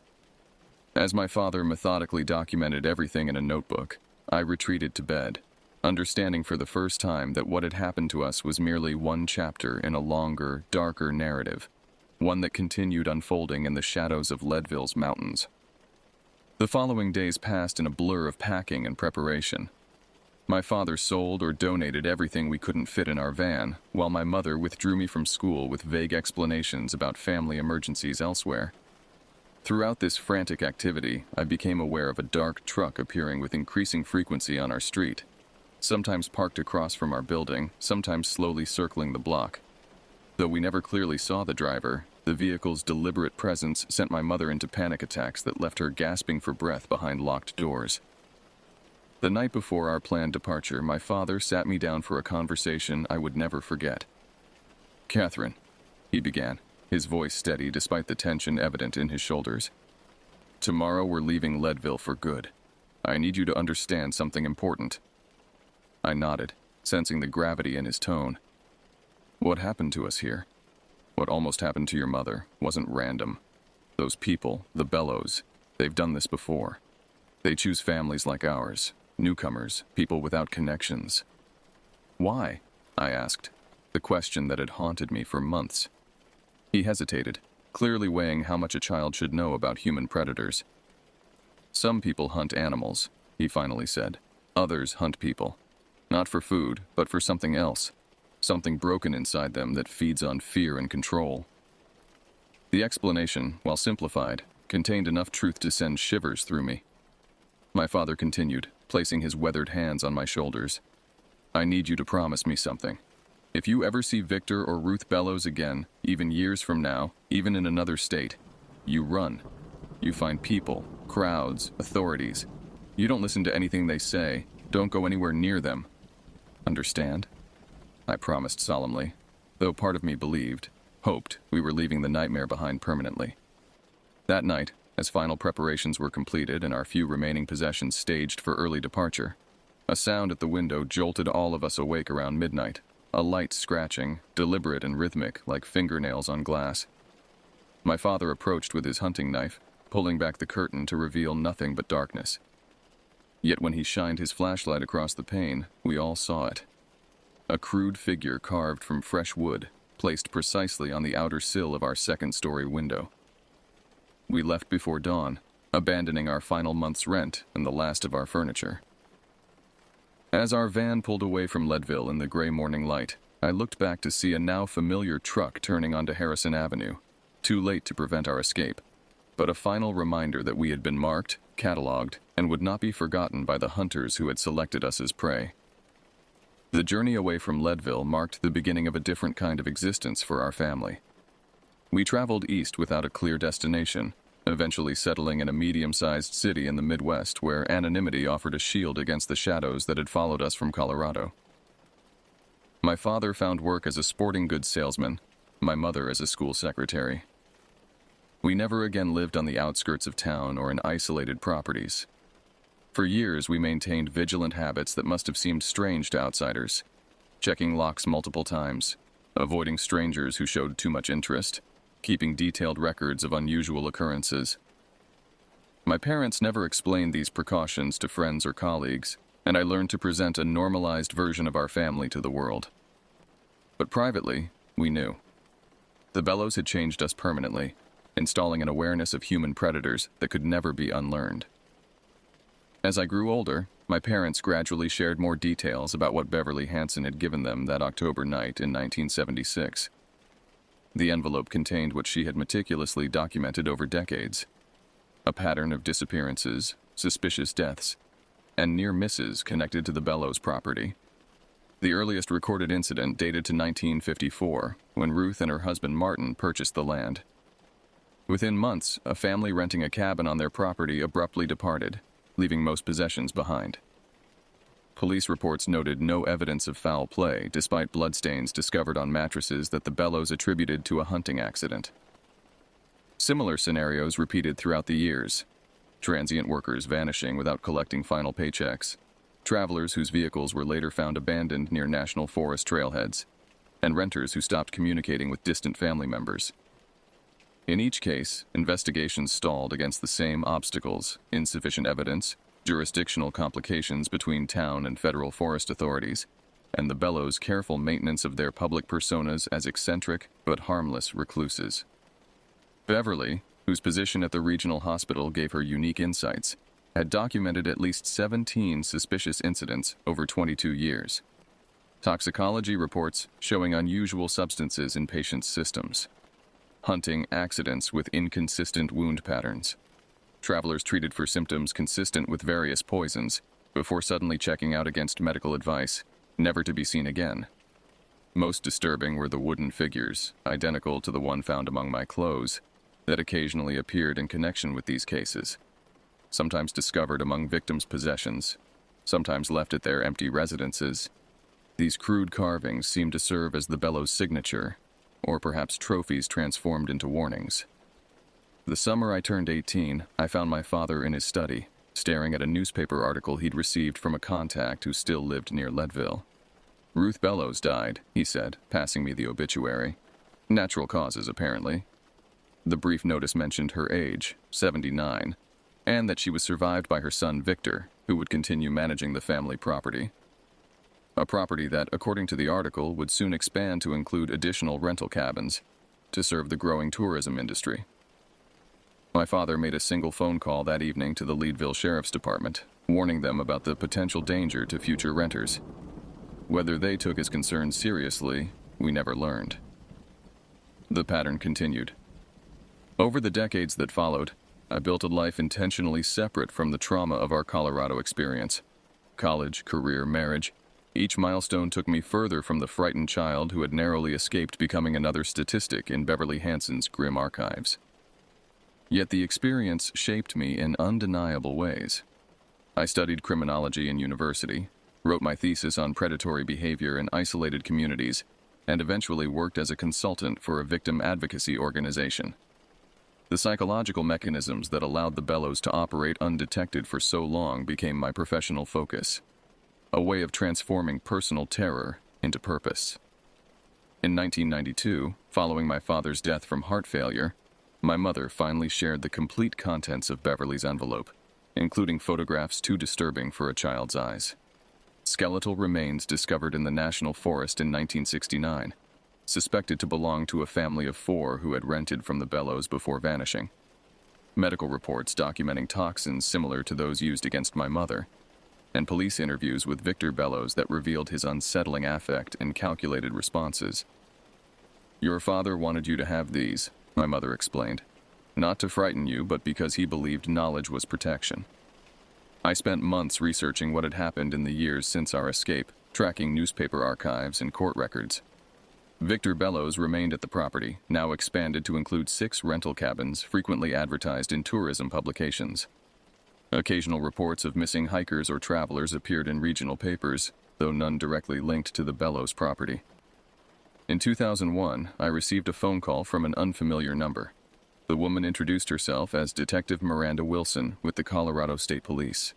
As my father methodically documented everything in a notebook, I retreated to bed. understanding for the first time that what had happened to us was merely one chapter in a longer, darker narrative, one that continued unfolding in the shadows of Leadville's mountains. The following days passed in a blur of packing and preparation. My father sold or donated everything we couldn't fit in our van, while my mother withdrew me from school with vague explanations about family emergencies elsewhere. Throughout this frantic activity, I became aware of a dark truck appearing with increasing frequency on our street, sometimes parked across from our building, sometimes slowly circling the block. Though we never clearly saw the driver, the vehicle's deliberate presence sent my mother into panic attacks that left her gasping for breath behind locked doors. The night before our planned departure, my father sat me down for a conversation I would never forget. "Catherine," he began, his voice steady despite the tension evident in his shoulders. "Tomorrow we're leaving Leadville for good. I need you to understand something important." I nodded, sensing the gravity in his tone. "What happened to us here? What almost happened to your mother wasn't random. Those people, the Bellows, they've done this before. They choose families like ours, newcomers, people without connections." "Why?" I asked, the question that had haunted me for months. He hesitated, clearly weighing how much a child should know about human predators. "Some people hunt animals," he finally said. "Others hunt people. Not for food, but for something else. Something broken inside them that feeds on fear and control." The explanation, while simplified, contained enough truth to send shivers through me. My father continued, placing his weathered hands on my shoulders. "I need you to promise me something. If you ever see Victor or Ruth Bellows again, even years from now, even in another state, you run. You find people, crowds, authorities. You don't listen to anything they say. Don't go anywhere near them. Understand?" I promised solemnly, though part of me believed, hoped we were leaving the nightmare behind permanently. That night, as final preparations were completed and our few remaining possessions staged for early departure, a sound at the window jolted all of us awake around midnight, a light scratching, deliberate and rhythmic like fingernails on glass. My father approached with his hunting knife, pulling back the curtain to reveal nothing but darkness. Yet when he shined his flashlight across the pane, we all saw it. A crude figure carved from fresh wood, placed precisely on the outer sill of our second-story window. We left before dawn, abandoning our final month's rent and the last of our furniture. As our van pulled away from Leadville in the gray morning light, I looked back to see a now familiar truck turning onto Harrison Avenue, too late to prevent our escape, but a final reminder that we had been marked, cataloged, and would not be forgotten by the hunters who had selected us as prey. The journey away from Leadville marked the beginning of a different kind of existence for our family. We traveled east without a clear destination, eventually settling in a medium-sized city in the Midwest where anonymity offered a shield against the shadows that had followed us from Colorado. My father found work as a sporting goods salesman, my mother as a school secretary. We never again lived on the outskirts of town or in isolated properties. For years, we maintained vigilant habits that must have seemed strange to outsiders, checking locks multiple times, avoiding strangers who showed too much interest, keeping detailed records of unusual occurrences. My parents never explained these precautions to friends or colleagues, and I learned to present a normalized version of our family to the world. But privately, we knew. The Bellows had changed us permanently, installing an awareness of human predators that could never be unlearned. As I grew older, my parents gradually shared more details about what Beverly Hansen had given them that October night in 1976. The envelope contained what she had meticulously documented over decades: a pattern of disappearances, suspicious deaths, and near misses connected to the Bellows property. The earliest recorded incident dated to 1954, when Ruth and her husband Martin purchased the land. Within months, a family renting a cabin on their property abruptly departed, leaving most possessions behind. Police reports noted no evidence of foul play, despite bloodstains discovered on mattresses that the Bellows attributed to a hunting accident. Similar scenarios repeated throughout the years: transient workers vanishing without collecting final paychecks, travelers whose vehicles were later found abandoned near national forest trailheads, and renters who stopped communicating with distant family members. In each case, investigations stalled against the same obstacles: insufficient evidence, jurisdictional complications between town and federal forest authorities, and the Bellows' careful maintenance of their public personas as eccentric but harmless recluses. Beverly, whose position at the regional hospital gave her unique insights, had documented at least 17 suspicious incidents over 22 years. Toxicology reports showing unusual substances in patients' systems. Hunting accidents with inconsistent wound patterns. Travelers treated for symptoms consistent with various poisons before suddenly checking out against medical advice, never to be seen again. Most disturbing were the wooden figures, identical to the one found among my clothes, that occasionally appeared in connection with these cases. Sometimes discovered among victims' possessions, sometimes left at their empty residences. These crude carvings seemed to serve as the Bellows' signature, or perhaps trophies transformed into warnings. The summer I turned 18, I found my father in his study, staring at a newspaper article he'd received from a contact who still lived near Leadville. Ruth Bellows died, he said, passing me the obituary. Natural causes, apparently. The brief notice mentioned her age, 79, and that she was survived by her son Victor, who would continue managing the family property. A property that, according to the article, would soon expand to include additional rental cabins to serve the growing tourism industry. My father made a single phone call that evening to the Leadville Sheriff's Department, warning them about the potential danger to future renters. Whether they took his concerns seriously, we never learned. The pattern continued. Over the decades that followed, I built a life intentionally separate from the trauma of our Colorado experience. College, career, marriage. Each milestone took me further from the frightened child who had narrowly escaped becoming another statistic in Beverly Hanson's grim archives. Yet the experience shaped me in undeniable ways. I studied criminology in university, wrote my thesis on predatory behavior in isolated communities, and eventually worked as a consultant for a victim advocacy organization. The psychological mechanisms that allowed the Bellows to operate undetected for so long became my professional focus, a way of transforming personal terror into purpose. In 1992, following my father's death from heart failure, my mother finally shared the complete contents of Beverly's envelope, including photographs too disturbing for a child's eyes. Skeletal remains discovered in the National Forest in 1969, suspected to belong to a family of 4 who had rented from the Bellows before vanishing. Medical reports documenting toxins similar to those used against my mother, and police interviews with Victor Bellows that revealed his unsettling affect and calculated responses. "Your father wanted you to have these," my mother explained. "Not to frighten you, but because he believed knowledge was protection." I spent months researching what had happened in the years since our escape, tracking newspaper archives and court records. Victor Bellows remained at the property, now expanded to include 6 rental cabins frequently advertised in tourism publications. Occasional reports of missing hikers or travelers appeared in regional papers, though none directly linked to the Bellows property. In 2001, I received a phone call from an unfamiliar number. The woman introduced herself as Detective Miranda Wilson with the Colorado State Police.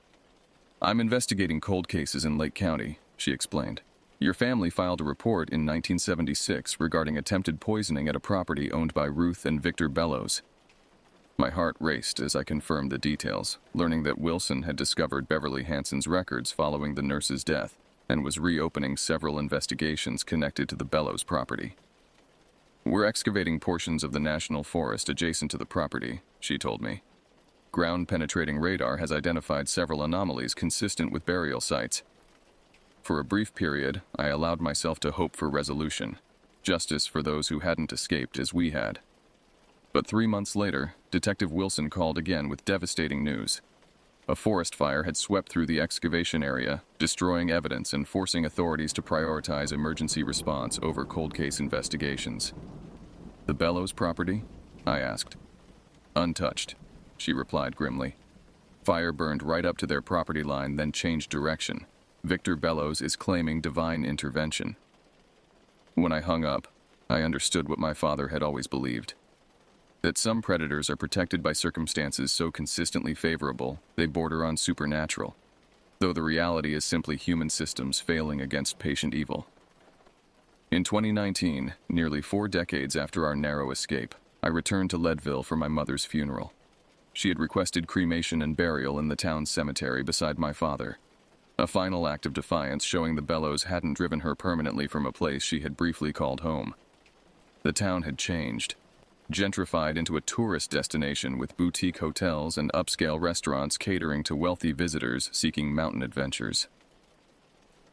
"I'm investigating cold cases in Lake County," she explained. "Your family filed a report in 1976 regarding attempted poisoning at a property owned by Ruth and Victor Bellows." My heart raced as I confirmed the details, learning that Wilson had discovered Beverly Hanson's records following the nurse's death and was reopening several investigations connected to the Bellows property. "We're excavating portions of the national forest adjacent to the property," she told me. "Ground-penetrating radar has identified several anomalies consistent with burial sites." For a brief period, I allowed myself to hope for resolution, justice for those who hadn't escaped as we had. But 3 months later, Detective Wilson called again with devastating news. A forest fire had swept through the excavation area, destroying evidence and forcing authorities to prioritize emergency response over cold case investigations. "The Bellows property?" I asked. "Untouched," she replied grimly. "Fire burned right up to their property line, then changed direction. Victor Bellows is claiming divine intervention." When I hung up, I understood what my father had always believed: that some predators are protected by circumstances so consistently favorable they border on supernatural, though the reality is simply human systems failing against patient evil. In 2019, nearly 4 decades after our narrow escape, I returned to Leadville for my mother's funeral. she had requested cremation and burial in the town's cemetery beside my father. A final act of defiance showing the Bellows hadn't driven her permanently from a place she had briefly called home. The town had changed, gentrified into a tourist destination with boutique hotels and upscale restaurants catering to wealthy visitors seeking mountain adventures.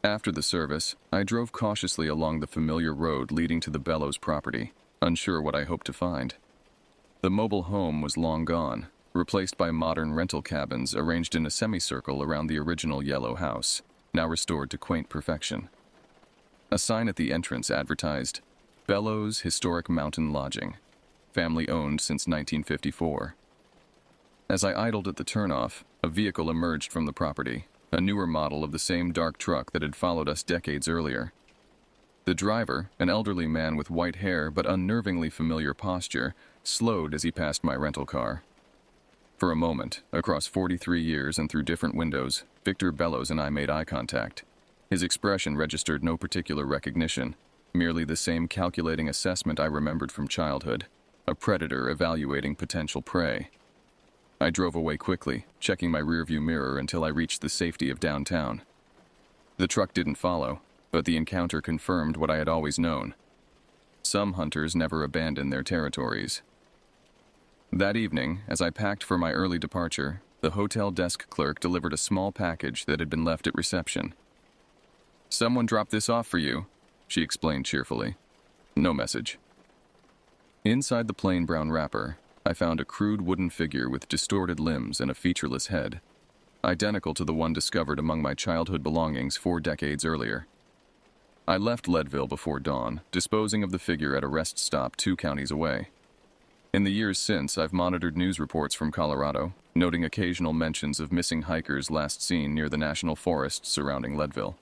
After the service, I drove cautiously along the familiar road leading to the Bellows property, unsure what I hoped to find. The mobile home was long gone, replaced by modern rental cabins arranged in a semicircle around the original yellow house, now restored to quaint perfection. A sign at the entrance advertised, Bellows Historic Mountain Lodging, family owned since 1954. As I idled at the turnoff, a vehicle emerged from the property, a newer model of the same dark truck that had followed us decades earlier. The driver, an elderly man with white hair but unnervingly familiar posture, slowed as he passed my rental car. For a moment, across 43 years and through different windows, Victor Bellows and I made eye contact. His expression registered no particular recognition, merely the same calculating assessment I remembered from childhood, a predator evaluating potential prey. I drove away quickly, checking my rearview mirror until I reached the safety of downtown. The truck didn't follow, but the encounter confirmed what I had always known. Some hunters never abandon their territories. That evening, as I packed for my early departure, the hotel desk clerk delivered a small package that had been left at reception. "Someone dropped this off for you," she explained cheerfully. No message. Inside the plain brown wrapper, I found a crude wooden figure with distorted limbs and a featureless head, identical to the one discovered among my childhood belongings 4 decades earlier. I left Leadville before dawn, disposing of the figure at a rest stop 2 counties away. In the years since, I've monitored news reports from Colorado, noting occasional mentions of missing hikers last seen near the national forests surrounding Leadville.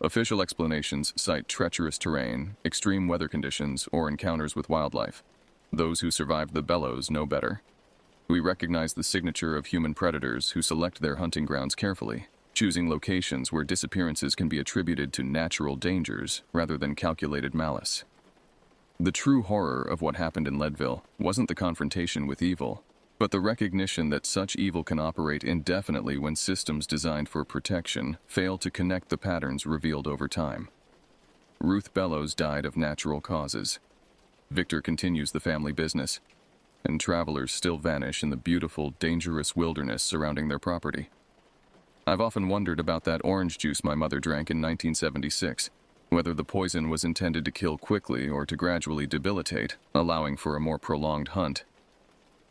Official explanations cite treacherous terrain, extreme weather conditions, or encounters with wildlife. Those who survived the Bellows know better. We recognize the signature of human predators who select their hunting grounds carefully, choosing locations where disappearances can be attributed to natural dangers rather than calculated malice. The true horror of what happened in Leadville wasn't the confrontation with evil, but the recognition that such evil can operate indefinitely when systems designed for protection fail to connect the patterns revealed over time. Ruth Bellows died of natural causes. Victor continues the family business, and travelers still vanish in the beautiful, dangerous wilderness surrounding their property. I've often wondered about that orange juice my mother drank in 1976, whether the poison was intended to kill quickly or to gradually debilitate, allowing for a more prolonged hunt.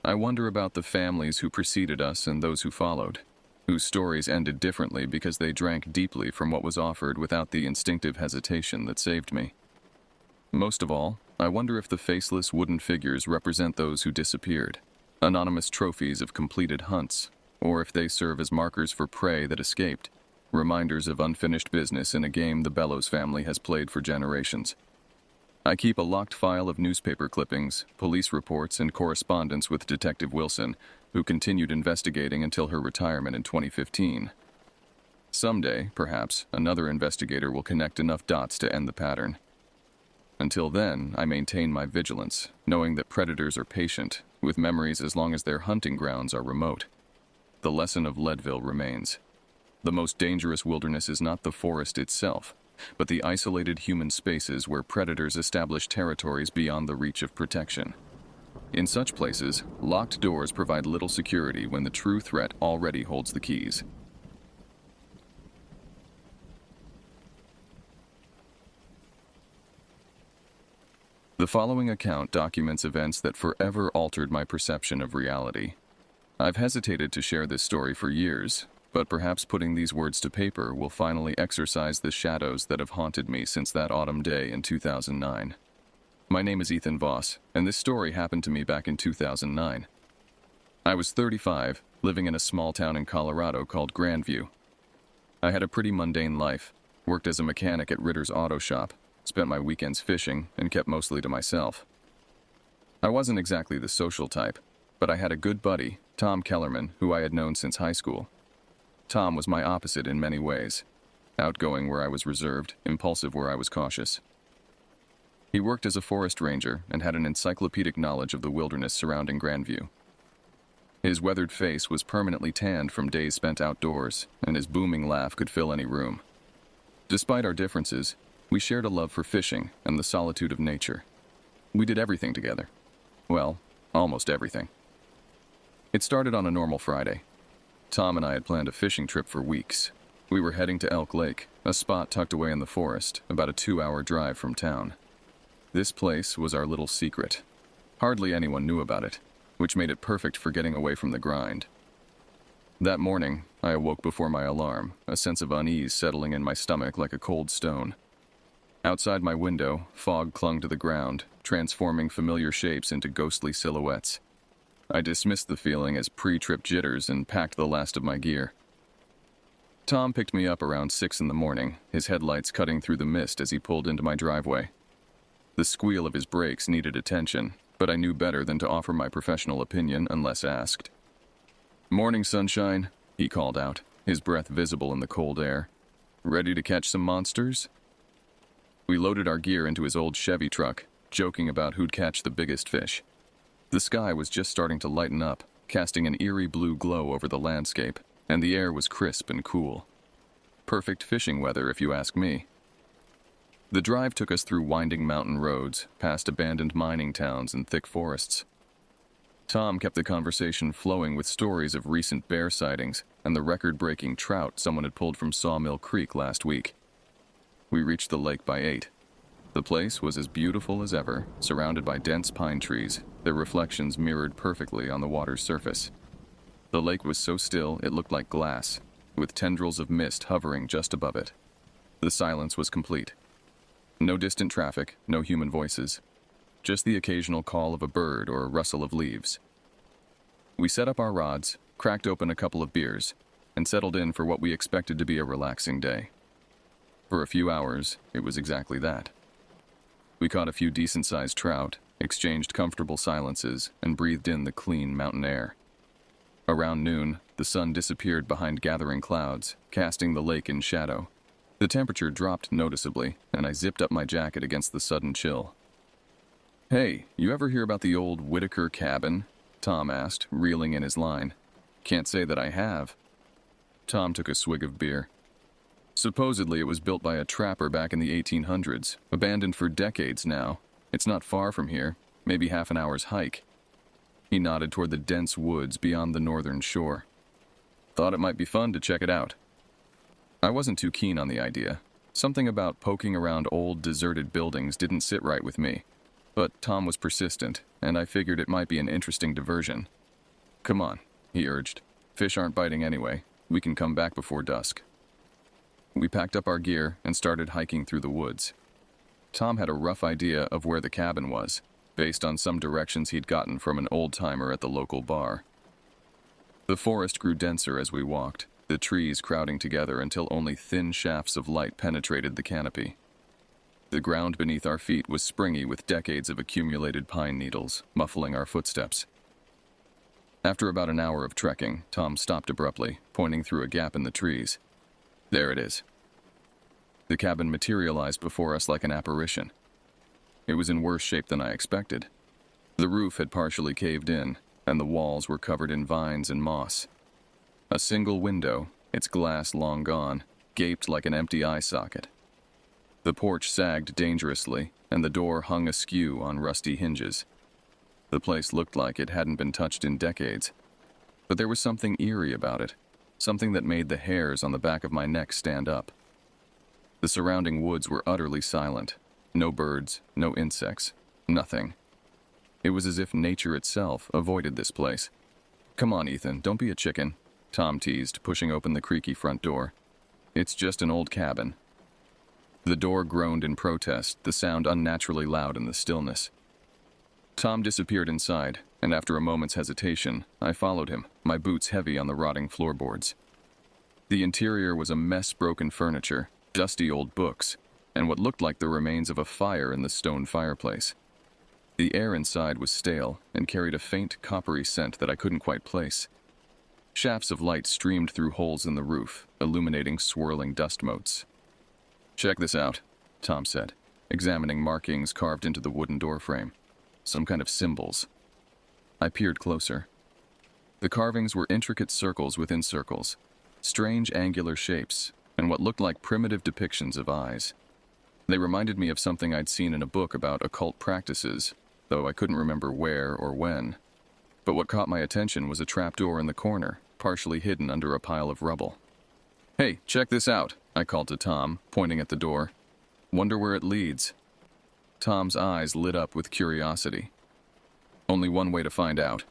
I wonder about the families who preceded us and those who followed, whose stories ended differently because they drank deeply from what was offered without the instinctive hesitation that saved me. Most of all, I wonder if the faceless wooden figures represent those who disappeared, anonymous trophies of completed hunts, or if they serve as markers for prey that escaped, reminders of unfinished business in a game the Bellows family has played for generations. I keep a locked file of newspaper clippings, police reports, and correspondence with Detective Wilson, who continued investigating until her retirement in 2015. Someday, perhaps, another investigator will connect enough dots to end the pattern. Until then, I maintain my vigilance, knowing that predators are patient, with memories as long as their hunting grounds are remote. The lesson of Leadville remains. The most dangerous wilderness is not the forest itself, but the isolated human spaces where predators establish territories beyond the reach of protection. In such places, locked doors provide little security when the true threat already holds the keys. The following account documents events that forever altered my perception of reality. I've hesitated to share this story for years, but perhaps putting these words to paper will finally exorcise the shadows that have haunted me since that autumn day in 2009. My name is Ethan Voss, and this story happened to me back in 2009. I was 35, living in a small town in Colorado called Grandview. I had a pretty mundane life, worked as a mechanic at Ritter's Auto Shop, spent my weekends fishing, and kept mostly to myself. I wasn't exactly the social type, but I had a good buddy, Tom Kellerman, who I had known since high school. Tom was my opposite in many ways, outgoing where I was reserved, impulsive where I was cautious. He worked as a forest ranger and had an encyclopedic knowledge of the wilderness surrounding Grandview. His weathered face was permanently tanned from days spent outdoors, and his booming laugh could fill any room. Despite our differences, we shared a love for fishing and the solitude of nature. We did everything together. Well, almost everything. It started on a normal Friday. Tom and I had planned a fishing trip for weeks. We were heading to Elk Lake, a spot tucked away in the forest, about a 2-hour drive from town. This place was our little secret. Hardly anyone knew about it, which made it perfect for getting away from the grind. That morning, I awoke before my alarm, a sense of unease settling in my stomach like a cold stone. Outside my window, fog clung to the ground, transforming familiar shapes into ghostly silhouettes. I dismissed the feeling as pre-trip jitters and packed the last of my gear. Tom picked me up around 6 in the morning, his headlights cutting through the mist as he pulled into my driveway. The squeal of his brakes needed attention, but I knew better than to offer my professional opinion unless asked. "Morning, sunshine," he called out, his breath visible in the cold air. "Ready to catch some monsters?" We loaded our gear into his old Chevy truck, joking about who'd catch the biggest fish. The sky was just starting to lighten up, casting an eerie blue glow over the landscape, and the air was crisp and cool. Perfect fishing weather, if you ask me. The drive took us through winding mountain roads, past abandoned mining towns and thick forests. Tom kept the conversation flowing with stories of recent bear sightings and the record-breaking trout someone had pulled from Sawmill Creek last week. We reached the lake by 8. The place was as beautiful as ever, surrounded by dense pine trees, their reflections mirrored perfectly on the water's surface. The lake was so still it looked like glass, with tendrils of mist hovering just above it. The silence was complete. No distant traffic, no human voices. Just the occasional call of a bird or a rustle of leaves. We set up our rods, cracked open a couple of beers, and settled in for what we expected to be a relaxing day. For a few hours, it was exactly that. We caught a few decent-sized trout, exchanged comfortable silences, and breathed in the clean mountain air. Around noon, the sun disappeared behind gathering clouds, casting the lake in shadow. The temperature dropped noticeably, and I zipped up my jacket against the sudden chill. "Hey, you ever hear about the old Whitaker cabin?" Tom asked, reeling in his line. "Can't say that I have." Tom took a swig of beer. "Supposedly it was built by a trapper back in the 1800s, abandoned for decades now. It's not far from here, maybe half an hour's hike." He nodded toward the dense woods beyond the northern shore. "Thought it might be fun to check it out." I wasn't too keen on the idea. Something about poking around old, deserted buildings didn't sit right with me. But Tom was persistent, and I figured it might be an interesting diversion. "Come on," he urged. "Fish aren't biting anyway. We can come back before dusk." We packed up our gear and started hiking through the woods. Tom had a rough idea of where the cabin was, based on some directions he'd gotten from an old-timer at the local bar. The forest grew denser as we walked, the trees crowding together until only thin shafts of light penetrated the canopy. The ground beneath our feet was springy with decades of accumulated pine needles, muffling our footsteps. After about an hour of trekking, Tom stopped abruptly, pointing through a gap in the trees. "There it is." The cabin materialized before us like an apparition. It was in worse shape than I expected. The roof had partially caved in, and the walls were covered in vines and moss. A single window, its glass long gone, gaped like an empty eye socket. The porch sagged dangerously, and the door hung askew on rusty hinges. The place looked like it hadn't been touched in decades, but there was something eerie about it, something that made the hairs on the back of my neck stand up. The surrounding woods were utterly silent. No birds, no insects, nothing. It was as if nature itself avoided this place. "Come on, Ethan, don't be a chicken," Tom teased, pushing open the creaky front door. "It's just an old cabin." The door groaned in protest, the sound unnaturally loud in the stillness. Tom disappeared inside, and after a moment's hesitation, I followed him, my boots heavy on the rotting floorboards. The interior was a mess of broken furniture, dusty old books, and what looked like the remains of a fire in the stone fireplace. The air inside was stale and carried a faint coppery scent that I couldn't quite place. Shafts of light streamed through holes in the roof, illuminating swirling dust motes. "Check this out," Tom said, examining markings carved into the wooden doorframe. Some kind of symbols. I peered closer. The carvings were intricate circles within circles, strange angular shapes, and what looked like primitive depictions of eyes. They reminded me of something I'd seen in a book about occult practices, though I couldn't remember where or when. But what caught my attention was a trapdoor in the corner, partially hidden under a pile of rubble. "Hey, check this out," I called to Tom, pointing at the door. "Wonder where it leads." Tom's eyes lit up with curiosity. "Only one way to find out."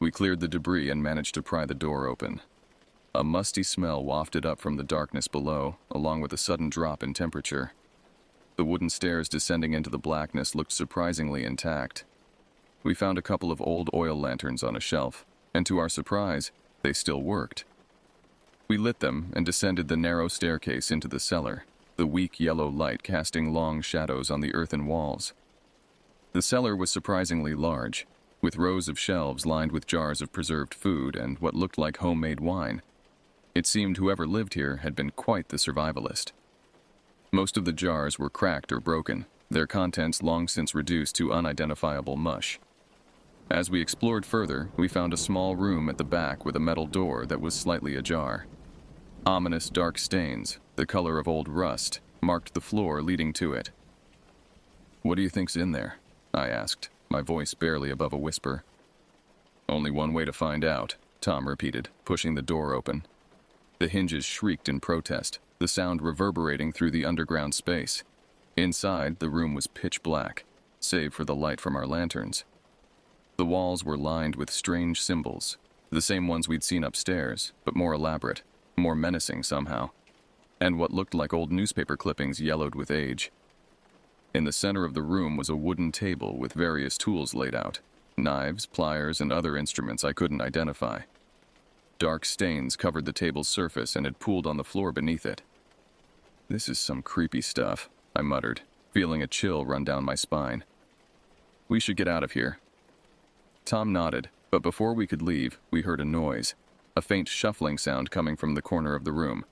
We cleared the debris and managed to pry the door open. A musty smell wafted up from the darkness below, along with a sudden drop in temperature. The wooden stairs descending into the blackness looked surprisingly intact. We found a couple of old oil lanterns on a shelf, and to our surprise, they still worked. We lit them and descended the narrow staircase into the cellar, the weak yellow light casting long shadows on the earthen walls. The cellar was surprisingly large, with rows of shelves lined with jars of preserved food and what looked like homemade wine. It seemed whoever lived here had been quite the survivalist. Most of the jars were cracked or broken, their contents long since reduced to unidentifiable mush. As we explored further, we found a small room at the back with a metal door that was slightly ajar. Ominous dark stains, the color of old rust, marked the floor leading to it. "What do you think's in there?" I asked, my voice barely above a whisper. "Only one way to find out," Tom repeated, pushing the door open. The hinges shrieked in protest, the sound reverberating through the underground space. Inside, the room was pitch black, save for the light from our lanterns. The walls were lined with strange symbols, the same ones we'd seen upstairs, but more elaborate, more menacing somehow, and what looked like old newspaper clippings yellowed with age. In the center of the room was a wooden table with various tools laid out, knives, pliers, and other instruments I couldn't identify. Dark stains covered the table's surface and had pooled on the floor beneath it. "This is some creepy stuff," I muttered, feeling a chill run down my spine. "We should get out of here." Tom nodded, but before we could leave, we heard a noise, a faint shuffling sound coming from the corner of the room.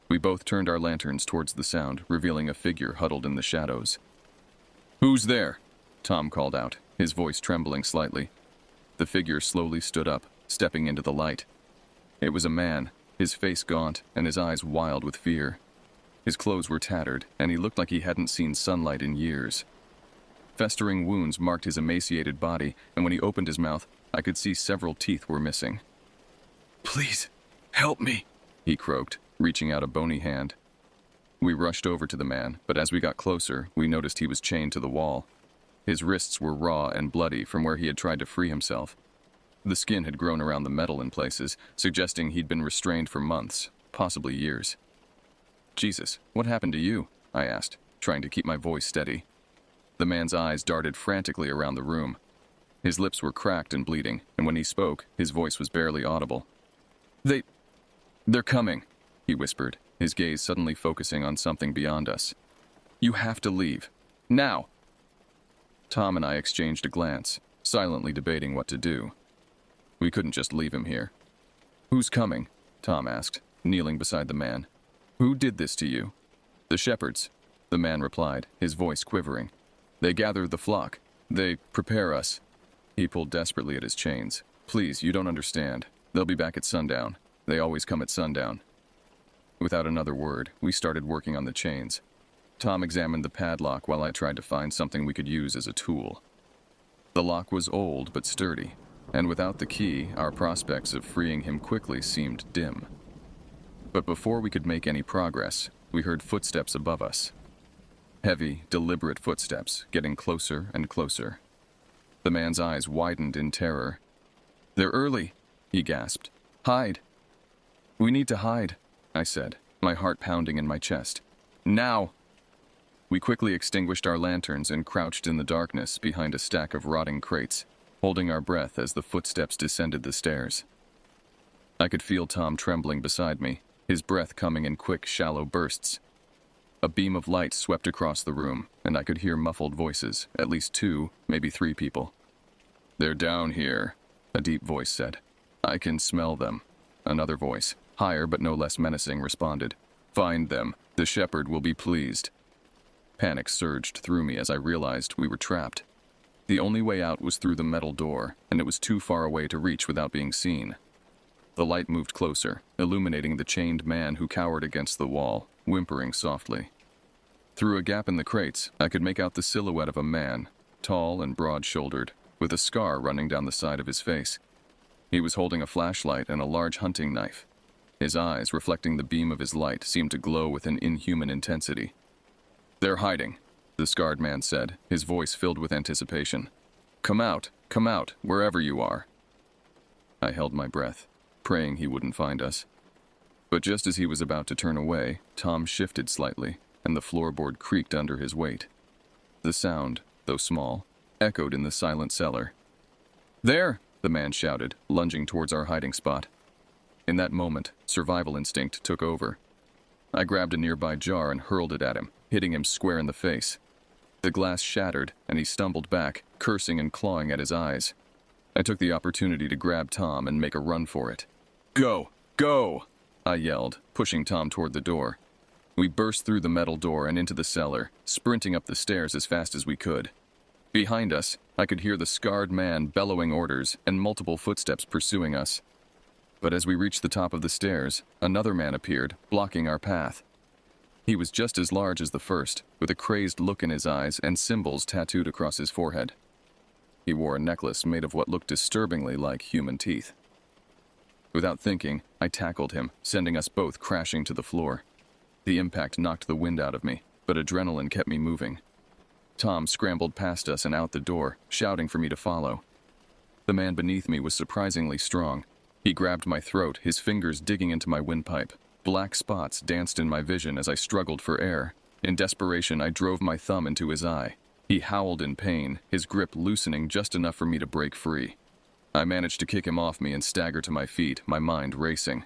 We both turned our lanterns towards the sound, revealing a figure huddled in the shadows. "Who's there?" Tom called out, his voice trembling slightly. The figure slowly stood up, stepping into the light. It was a man, his face gaunt and his eyes wild with fear. His clothes were tattered, and he looked like he hadn't seen sunlight in years. Festering wounds marked his emaciated body, and when he opened his mouth, I could see several teeth were missing. "Please, help me," he croaked, reaching out a bony hand. We rushed over to the man, but as we got closer, we noticed he was chained to the wall. His wrists were raw and bloody from where he had tried to free himself. The skin had grown around the metal in places, suggesting he'd been restrained for months, possibly years. "Jesus, what happened to you?" I asked, trying to keep my voice steady. The man's eyes darted frantically around the room. His lips were cracked and bleeding, and when he spoke, his voice was barely audible. They're coming," he whispered, his gaze suddenly focusing on something beyond us. "You have to leave. Now!" Tom and I exchanged a glance, silently debating what to do. We couldn't just leave him here. "Who's coming?" Tom asked, kneeling beside the man. "Who did this to you?" "The shepherds," the man replied, his voice quivering. "They gather the flock. They prepare us." He pulled desperately at his chains. "Please, you don't understand. They'll be back at sundown. They always come at sundown." Without another word, we started working on the chains. Tom examined the padlock while I tried to find something we could use as a tool. The lock was old but sturdy, and without the key, our prospects of freeing him quickly seemed dim. But before we could make any progress, we heard footsteps above us. Heavy, deliberate footsteps, getting closer and closer. The man's eyes widened in terror. "They're early," he gasped. "Hide." "We need to hide," I said, my heart pounding in my chest. "Now!" We quickly extinguished our lanterns and crouched in the darkness behind a stack of rotting crates, holding our breath as the footsteps descended the stairs. I could feel Tom trembling beside me, his breath coming in quick, shallow bursts. A beam of light swept across the room, and I could hear muffled voices, at least 2, maybe 3 people. "They're down here," a deep voice said. "I can smell them." Another voice, higher but no less menacing, responded. "Find them. The shepherd will be pleased." Panic surged through me as I realized we were trapped. The only way out was through the metal door, and it was too far away to reach without being seen. The light moved closer, illuminating the chained man who cowered against the wall, whimpering softly. Through a gap in the crates, I could make out the silhouette of a man, tall and broad-shouldered, with a scar running down the side of his face. He was holding a flashlight and a large hunting knife. His eyes, reflecting the beam of his light, seemed to glow with an inhuman intensity. "They're hiding," the scarred man said, his voice filled with anticipation. Come out, wherever you are." I held my breath, praying he wouldn't find us. But just as he was about to turn away, Tom shifted slightly, and the floorboard creaked under his weight. The sound, though small, echoed in the silent cellar. "There!" the man shouted, lunging towards our hiding spot. In that moment, survival instinct took over. I grabbed a nearby jar and hurled it at him, hitting him square in the face. The glass shattered, and he stumbled back, cursing and clawing at his eyes. I took the opportunity to grab Tom and make a run for it. "Go! Go!" I yelled, pushing Tom toward the door. We burst through the metal door and into the cellar, sprinting up the stairs as fast as we could. Behind us, I could hear the scarred man bellowing orders and multiple footsteps pursuing us. But as we reached the top of the stairs, another man appeared, blocking our path. He was just as large as the first, with a crazed look in his eyes and symbols tattooed across his forehead. He wore a necklace made of what looked disturbingly like human teeth. Without thinking, I tackled him, sending us both crashing to the floor. The impact knocked the wind out of me, but adrenaline kept me moving. Tom scrambled past us and out the door, shouting for me to follow. The man beneath me was surprisingly strong. He grabbed my throat, his fingers digging into my windpipe. Black spots danced in my vision as I struggled for air. In desperation, I drove my thumb into his eye. He howled in pain, his grip loosening just enough for me to break free. I managed to kick him off me and stagger to my feet, my mind racing.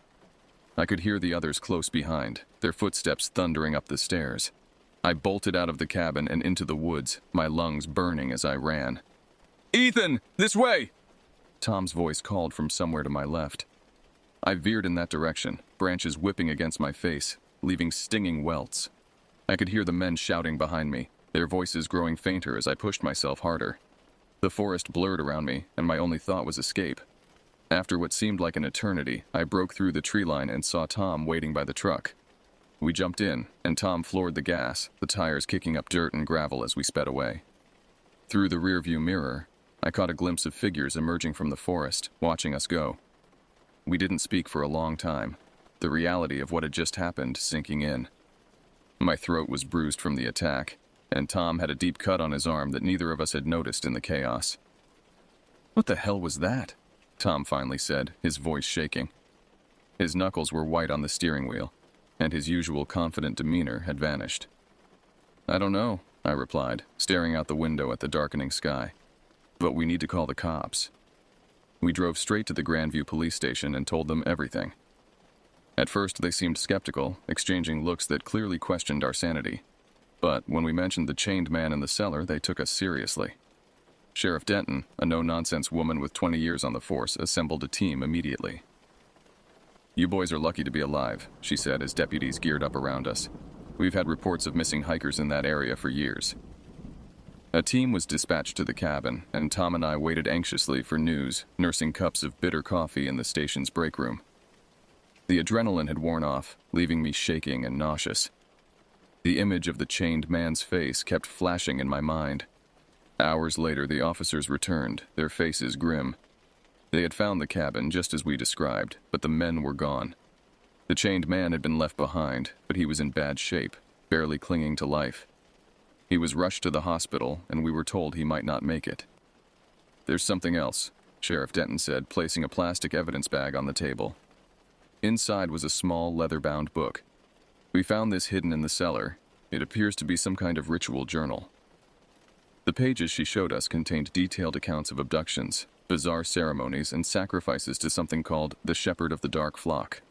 I could hear the others close behind, their footsteps thundering up the stairs. I bolted out of the cabin and into the woods, my lungs burning as I ran. "Ethan, this way!" Tom's voice called from somewhere to my left. I veered in that direction, branches whipping against my face, leaving stinging welts. I could hear the men shouting behind me, their voices growing fainter as I pushed myself harder. The forest blurred around me, and my only thought was escape. After what seemed like an eternity, I broke through the tree line and saw Tom waiting by the truck. We jumped in, and Tom floored the gas, the tires kicking up dirt and gravel as we sped away. Through the rearview mirror, I caught a glimpse of figures emerging from the forest, watching us go. We didn't speak for a long time, the reality of what had just happened sinking in. My throat was bruised from the attack, and Tom had a deep cut on his arm that neither of us had noticed in the chaos. "What the hell was that?" Tom finally said, his voice shaking. His knuckles were white on the steering wheel, and his usual confident demeanor had vanished. "I don't know," I replied, staring out the window at the darkening sky. "But we need to call the cops." We drove straight to the Grandview police station and told them everything. At first, they seemed skeptical, exchanging looks that clearly questioned our sanity. But when we mentioned the chained man in the cellar, they took us seriously. Sheriff Denton, a no-nonsense woman with 20 years on the force, assembled a team immediately. "You boys are lucky to be alive," she said as deputies geared up around us. "We've had reports of missing hikers in that area for years." A team was dispatched to the cabin, and Tom and I waited anxiously for news, nursing cups of bitter coffee in the station's break room. The adrenaline had worn off, leaving me shaking and nauseous. The image of the chained man's face kept flashing in my mind. Hours later, the officers returned, their faces grim. They had found the cabin just as we described, but the men were gone. The chained man had been left behind, but he was in bad shape, barely clinging to life. He was rushed to the hospital, and we were told he might not make it. "There's something else," Sheriff Denton said, placing a plastic evidence bag on the table. Inside was a small, leather-bound book. "We found this hidden in the cellar. It appears to be some kind of ritual journal." The pages she showed us contained detailed accounts of abductions, bizarre ceremonies, and sacrifices to something called the Shepherd of the Dark Flock.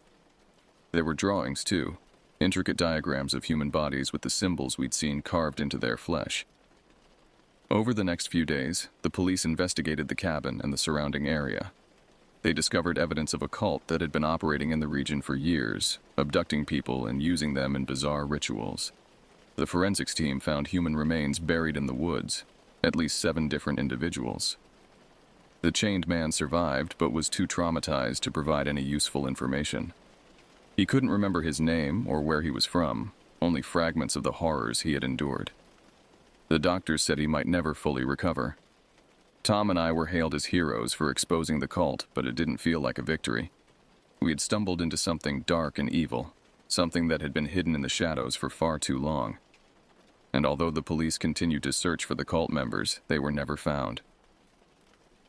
There were drawings, too, intricate diagrams of human bodies with the symbols we'd seen carved into their flesh. Over the next few days, the police investigated the cabin and the surrounding area. They discovered evidence of a cult that had been operating in the region for years, abducting people and using them in bizarre rituals. The forensics team found human remains buried in the woods, at least 7 different individuals. The chained man survived but was too traumatized to provide any useful information. He couldn't remember his name or where he was from, only fragments of the horrors he had endured. The doctors said he might never fully recover. Tom and I were hailed as heroes for exposing the cult, but it didn't feel like a victory. We had stumbled into something dark and evil, something that had been hidden in the shadows for far too long. And although the police continued to search for the cult members, they were never found.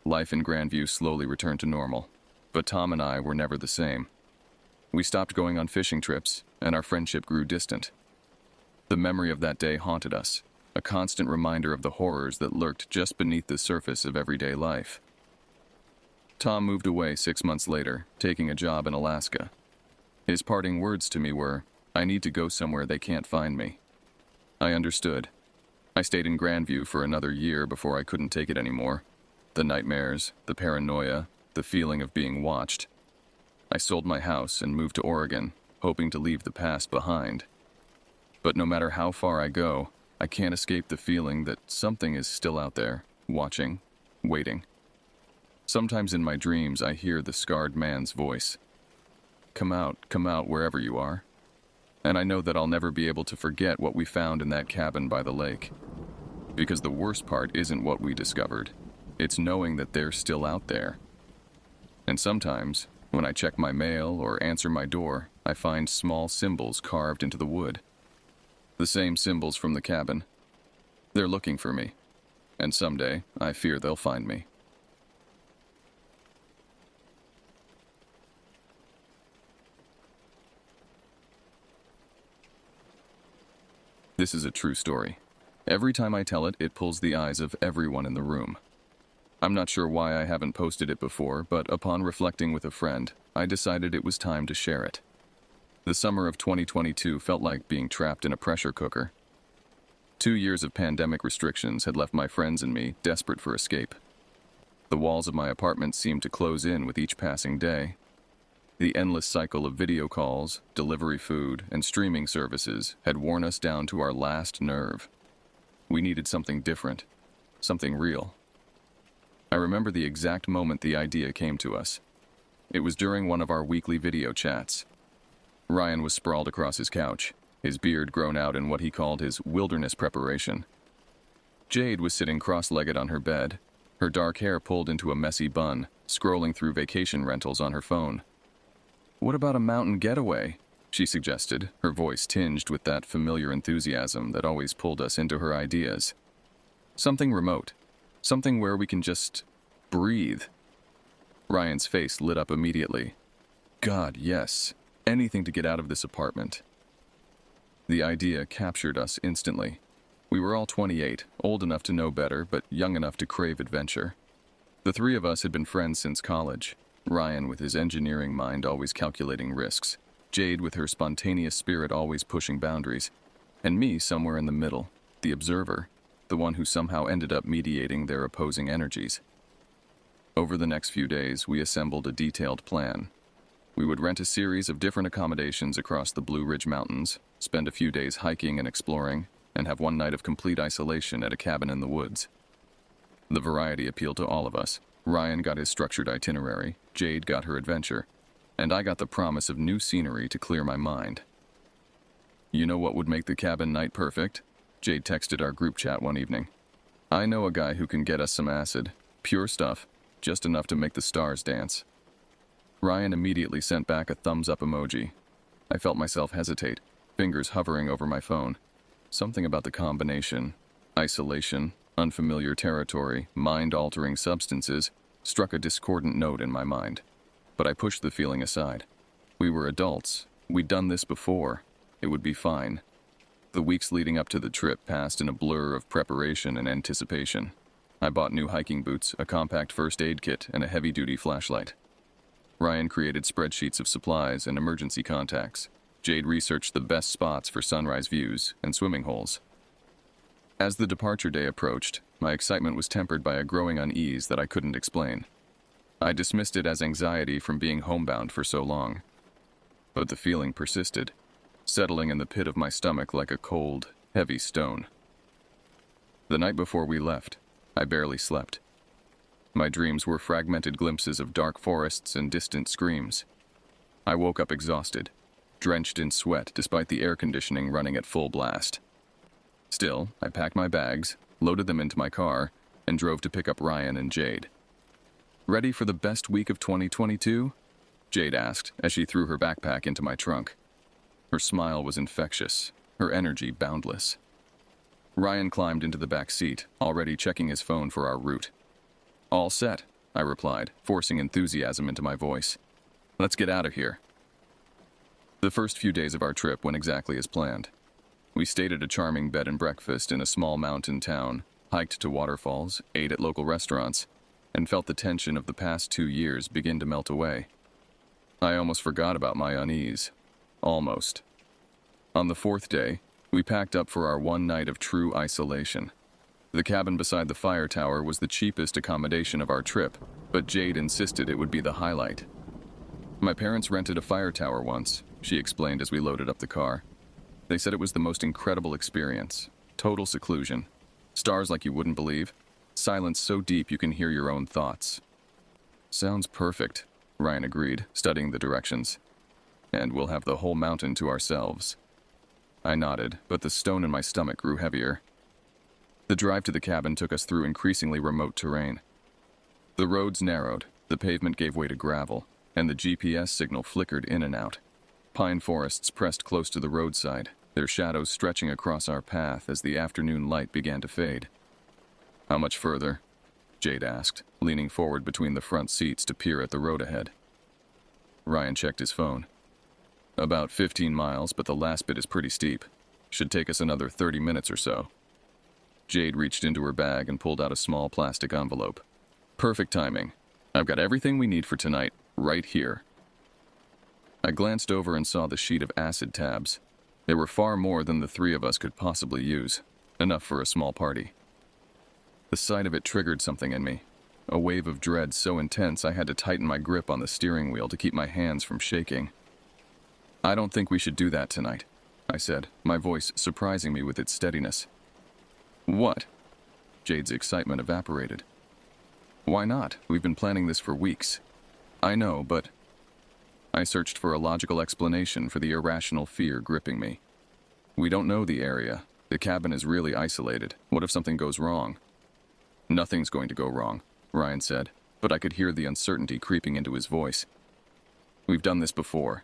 Life in Grandview slowly returned to normal, but Tom and I were never the same. We stopped going on fishing trips, and our friendship grew distant. The memory of that day haunted us, a constant reminder of the horrors that lurked just beneath the surface of everyday life. Tom moved away 6 months later, taking a job in Alaska. His parting words to me were, "I need to go somewhere they can't find me." I understood. I stayed in Grandview for another year before I couldn't take it anymore. The nightmares, the paranoia, the feeling of being watched. I sold my house and moved to Oregon, hoping to leave the past behind. But no matter how far I go, I can't escape the feeling that something is still out there, watching, waiting. Sometimes in my dreams I hear the scarred man's voice. Come out wherever you are. And I know that I'll never be able to forget what we found in that cabin by the lake. Because the worst part isn't what we discovered. It's knowing that they're still out there. And sometimes, when I check my mail or answer my door, I find small symbols carved into the wood. The same symbols from the cabin. They're looking for me. And someday, I fear they'll find me. This is a true story. Every time I tell it, it pulls the eyes of everyone in the room. I'm not sure why I haven't posted it before, but upon reflecting with a friend, I decided it was time to share it. The summer of 2022 felt like being trapped in a pressure cooker. 2 years of pandemic restrictions had left my friends and me desperate for escape. The walls of my apartment seemed to close in with each passing day. The endless cycle of video calls, delivery food, and streaming services had worn us down to our last nerve. We needed something different, something real. I remember the exact moment the idea came to us. It was during one of our weekly video chats. Ryan was sprawled across his couch, his beard grown out in what he called his wilderness preparation. Jade was sitting cross-legged on her bed, her dark hair pulled into a messy bun, scrolling through vacation rentals on her phone. "What about a mountain getaway?" she suggested, her voice tinged with that familiar enthusiasm that always pulled us into her ideas. Something remote, something where we can just breathe. Ryan's face lit up immediately. God, yes. Anything to get out of this apartment. The idea captured us instantly. We were all 28, old enough to know better, but young enough to crave adventure. The 3 of us had been friends since college. Ryan with his engineering mind always calculating risks, Jade with her spontaneous spirit always pushing boundaries, and me somewhere in the middle, the observer, the one who somehow ended up mediating their opposing energies. Over the next few days, we assembled a detailed plan. We would rent a series of different accommodations across the Blue Ridge Mountains, spend a few days hiking and exploring, and have one night of complete isolation at a cabin in the woods. The variety appealed to all of us. Ryan got his structured itinerary, Jade got her adventure, and I got the promise of new scenery to clear my mind. "You know what would make the cabin night perfect?" Jade texted our group chat one evening. "I know a guy who can get us some acid. Pure stuff, just enough to make the stars dance." Ryan immediately sent back a thumbs-up emoji. I felt myself hesitate, fingers hovering over my phone. Something about the combination, isolation, unfamiliar territory, mind-altering substances, struck a discordant note in my mind. But I pushed the feeling aside. We were adults. We'd done this before. It would be fine. The weeks leading up to the trip passed in a blur of preparation and anticipation. I bought new hiking boots, a compact first aid kit, and a heavy-duty flashlight. Ryan created spreadsheets of supplies and emergency contacts. Jade researched the best spots for sunrise views and swimming holes. As the departure day approached, my excitement was tempered by a growing unease that I couldn't explain. I dismissed it as anxiety from being homebound for so long. But the feeling persisted, settling in the pit of my stomach like a cold, heavy stone. The night before we left, I barely slept. My dreams were fragmented glimpses of dark forests and distant screams. I woke up exhausted, drenched in sweat despite the air conditioning running at full blast. Still, I packed my bags, loaded them into my car, and drove to pick up Ryan and Jade. "Ready for the best week of 2022? Jade asked as she threw her backpack into my trunk. Her smile was infectious, her energy boundless. Ryan climbed into the back seat, already checking his phone for our route. "All set," I replied, forcing enthusiasm into my voice. "Let's get out of here." The first few days of our trip went exactly as planned. We stayed at a charming bed and breakfast in a small mountain town, hiked to waterfalls, ate at local restaurants, and felt the tension of the past 2 years begin to melt away. I almost forgot about my unease. Almost. On the 4th day, we packed up for our one night of true isolation. The cabin beside the fire tower was the cheapest accommodation of our trip, but Jade insisted it would be the highlight. "My parents rented a fire tower once," she explained as we loaded up the car. "They said it was the most incredible experience. Total seclusion. Stars like you wouldn't believe. Silence so deep you can hear your own thoughts." "Sounds perfect," Ryan agreed, studying the directions. "And we'll have the whole mountain to ourselves." I nodded, but the stone in my stomach grew heavier. The drive to the cabin took us through increasingly remote terrain. The roads narrowed, the pavement gave way to gravel, and the GPS signal flickered in and out. Pine forests pressed close to the roadside, their shadows stretching across our path as the afternoon light began to fade. "How much further?" Jade asked, leaning forward between the front seats to peer at the road ahead. Ryan checked his phone. "About 15 miles, but the last bit is pretty steep. Should take us another 30 minutes or so." Jade reached into her bag and pulled out a small plastic envelope. "Perfect timing. I've got everything we need for tonight, right here." I glanced over and saw the sheet of acid tabs. There were far more than the 3 of us could possibly use, enough for a small party. The sight of it triggered something in me, a wave of dread so intense I had to tighten my grip on the steering wheel to keep my hands from shaking. "I don't think we should do that tonight," I said, my voice surprising me with its steadiness. "What?" Jade's excitement evaporated. "Why not? We've been planning this for weeks." "I know, but..." I searched for a logical explanation for the irrational fear gripping me. "We don't know the area. The cabin is really isolated. What if something goes wrong?" "Nothing's going to go wrong," Ryan said, but I could hear the uncertainty creeping into his voice. "We've done this before."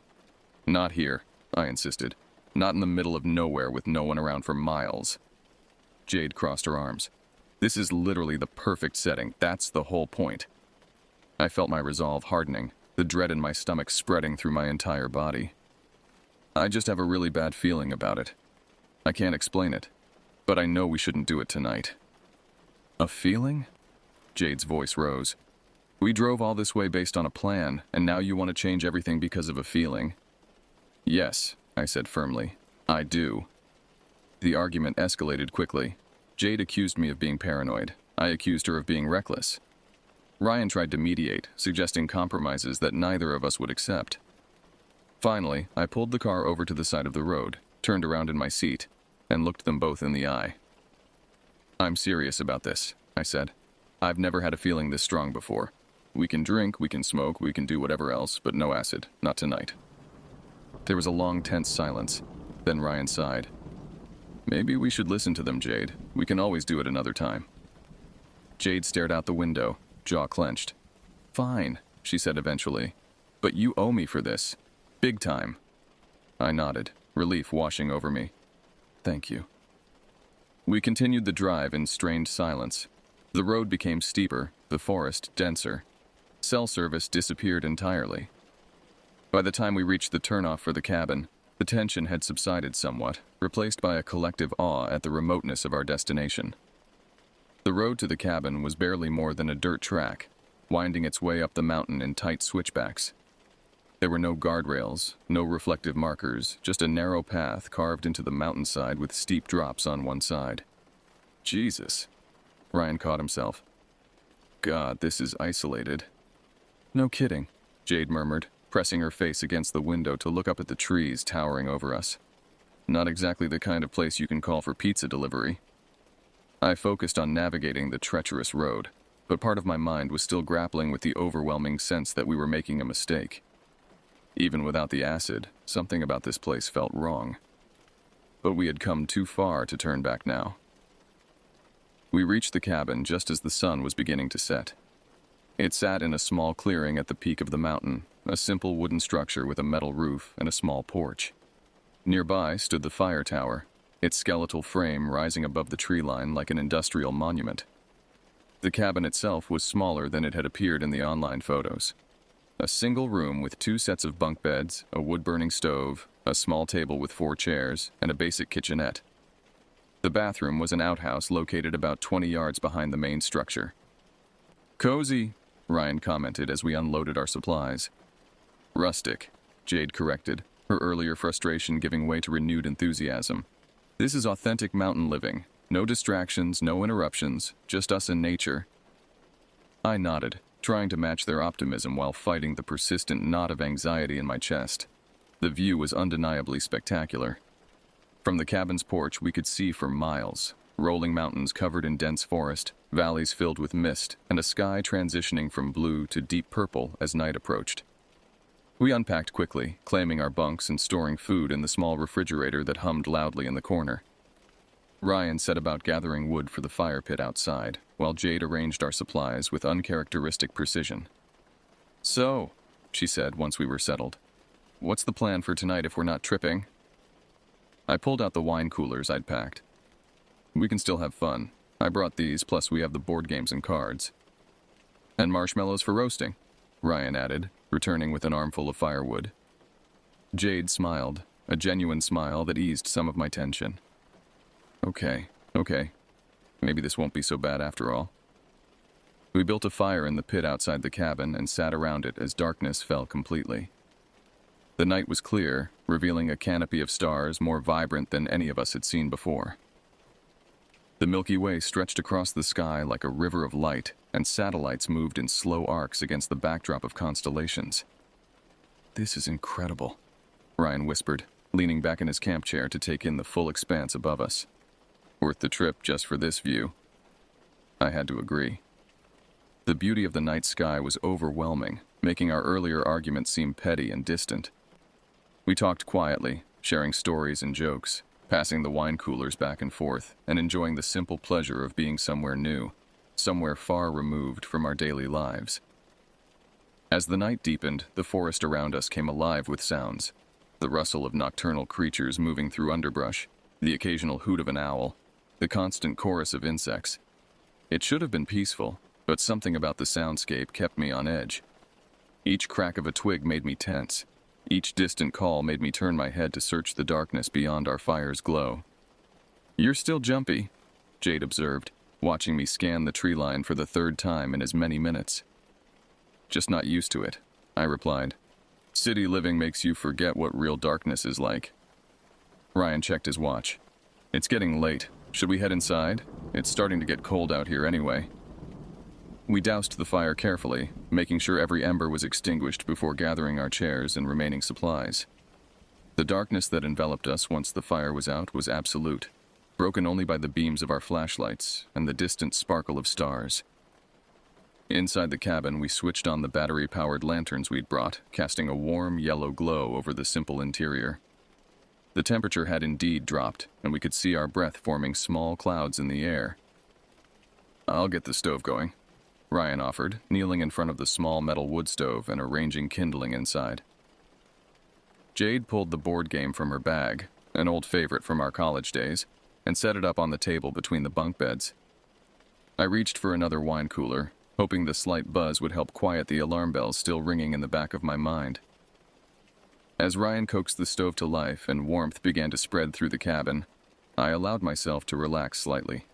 "Not here," I insisted. "Not in the middle of nowhere with no one around for miles." Jade crossed her arms. "This is literally the perfect setting. That's the whole point." I felt my resolve hardening, the dread in my stomach spreading through my entire body. "I just have a really bad feeling about it. I can't explain it, but I know we shouldn't do it tonight." "A feeling?" Jade's voice rose. "We drove all this way based on a plan, and now you want to change everything because of a feeling?" "Yes," I said firmly. "I do." The argument escalated quickly. Jade accused me of being paranoid. I accused her of being reckless. Ryan tried to mediate, suggesting compromises that neither of us would accept. Finally, I pulled the car over to the side of the road, turned around in my seat, and looked them both in the eye. "I'm serious about this," I said. "I've never had a feeling this strong before. We can drink, we can smoke, we can do whatever else, but no acid, not tonight." There was a long, tense silence. Then Ryan sighed. "Maybe we should listen to them, Jade. We can always do it another time." Jade stared out the window, jaw clenched. "Fine," she said eventually. "But you owe me for this. Big time." I nodded, relief washing over me. "Thank you." We continued the drive in strained silence. The road became steeper, the forest denser. Cell service disappeared entirely. By the time we reached the turnoff for the cabin, the tension had subsided somewhat, replaced by a collective awe at the remoteness of our destination. The road to the cabin was barely more than a dirt track, winding its way up the mountain in tight switchbacks. There were no guardrails, no reflective markers, just a narrow path carved into the mountainside with steep drops on one side. "Jesus." Ryan caught himself. "God, this is isolated." "No kidding," Jade murmured, pressing her face against the window to look up at the trees towering over us. "Not exactly the kind of place you can call for pizza delivery." I focused on navigating the treacherous road, but part of my mind was still grappling with the overwhelming sense that we were making a mistake. Even without the acid, something about this place felt wrong. But we had come too far to turn back now. We reached the cabin just as the sun was beginning to set. It sat in a small clearing at the peak of the mountain, a simple wooden structure with a metal roof and a small porch. Nearby stood the fire tower, its skeletal frame rising above the tree line like an industrial monument. The cabin itself was smaller than it had appeared in the online photos. A single room with 2 sets of bunk beds, a wood-burning stove, a small table with 4 chairs, and a basic kitchenette. The bathroom was an outhouse located about 20 yards behind the main structure. "Cozy," Ryan commented as we unloaded our supplies. "Rustic," Jade corrected, her earlier frustration giving way to renewed enthusiasm. "This is authentic mountain living. No distractions, no interruptions, just us and nature." I nodded, trying to match their optimism while fighting the persistent knot of anxiety in my chest. The view was undeniably spectacular. From the cabin's porch, we could see for miles, rolling mountains covered in dense forest, valleys filled with mist, and a sky transitioning from blue to deep purple as night approached. We unpacked quickly, claiming our bunks and storing food in the small refrigerator that hummed loudly in the corner. Ryan set about gathering wood for the fire pit outside, while Jade arranged our supplies with uncharacteristic precision. "So," she said once we were settled, "what's the plan for tonight if we're not tripping?" I pulled out the wine coolers I'd packed. "We can still have fun. I brought these, plus we have the board games and cards." "And marshmallows for roasting," Ryan added, returning with an armful of firewood. Jade smiled, a genuine smile that eased some of my tension. Okay. Maybe this won't be so bad after all." We built a fire in the pit outside the cabin and sat around it as darkness fell completely. The night was clear, revealing a canopy of stars more vibrant than any of us had seen before. The Milky Way stretched across the sky like a river of light, and satellites moved in slow arcs against the backdrop of constellations. "This is incredible," Ryan whispered, leaning back in his camp chair to take in the full expanse above us. "Worth the trip just for this view." I had to agree. The beauty of the night sky was overwhelming, making our earlier argument seem petty and distant. We talked quietly, sharing stories and jokes, passing the wine coolers back and forth, and enjoying the simple pleasure of being somewhere new, somewhere far removed from our daily lives. As the night deepened, the forest around us came alive with sounds. The rustle of nocturnal creatures moving through underbrush, the occasional hoot of an owl, the constant chorus of insects. It should have been peaceful, but something about the soundscape kept me on edge. Each crack of a twig made me tense. Each distant call made me turn my head to search the darkness beyond our fire's glow. "You're still jumpy," Jade observed, watching me scan the tree line for the 3rd time in as many minutes. "Just not used to it," I replied. "City living makes you forget what real darkness is like." Ryan checked his watch. "It's getting late. Should we head inside? It's starting to get cold out here anyway." We doused the fire carefully, making sure every ember was extinguished before gathering our chairs and remaining supplies. The darkness that enveloped us once the fire was out was absolute, broken only by the beams of our flashlights and the distant sparkle of stars. Inside the cabin, we switched on the battery-powered lanterns we'd brought, casting a warm yellow glow over the simple interior. The temperature had indeed dropped, and we could see our breath forming small clouds in the air. "I'll get the stove going," Ryan offered, kneeling in front of the small metal wood stove and arranging kindling inside. Jade pulled the board game from her bag, an old favorite from our college days, and set it up on the table between the bunk beds. I reached for another wine cooler, hoping the slight buzz would help quiet the alarm bells still ringing in the back of my mind. As Ryan coaxed the stove to life and warmth began to spread through the cabin, I allowed myself to relax slightly.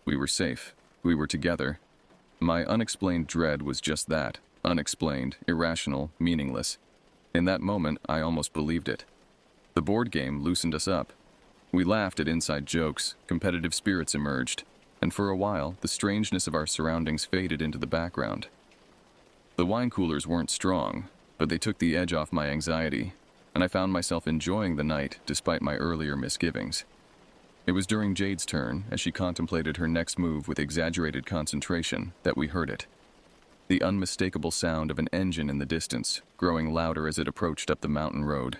We were safe. We were together. My unexplained dread was just that, unexplained, irrational, meaningless. In that moment, I almost believed it. The board game loosened us up. We laughed at inside jokes, competitive spirits emerged, and for a while, the strangeness of our surroundings faded into the background. The wine coolers weren't strong, but they took the edge off my anxiety, and I found myself enjoying the night despite my earlier misgivings. It was during Jade's turn, as she contemplated her next move with exaggerated concentration, that we heard it. The unmistakable sound of an engine in the distance, growing louder as it approached up the mountain road.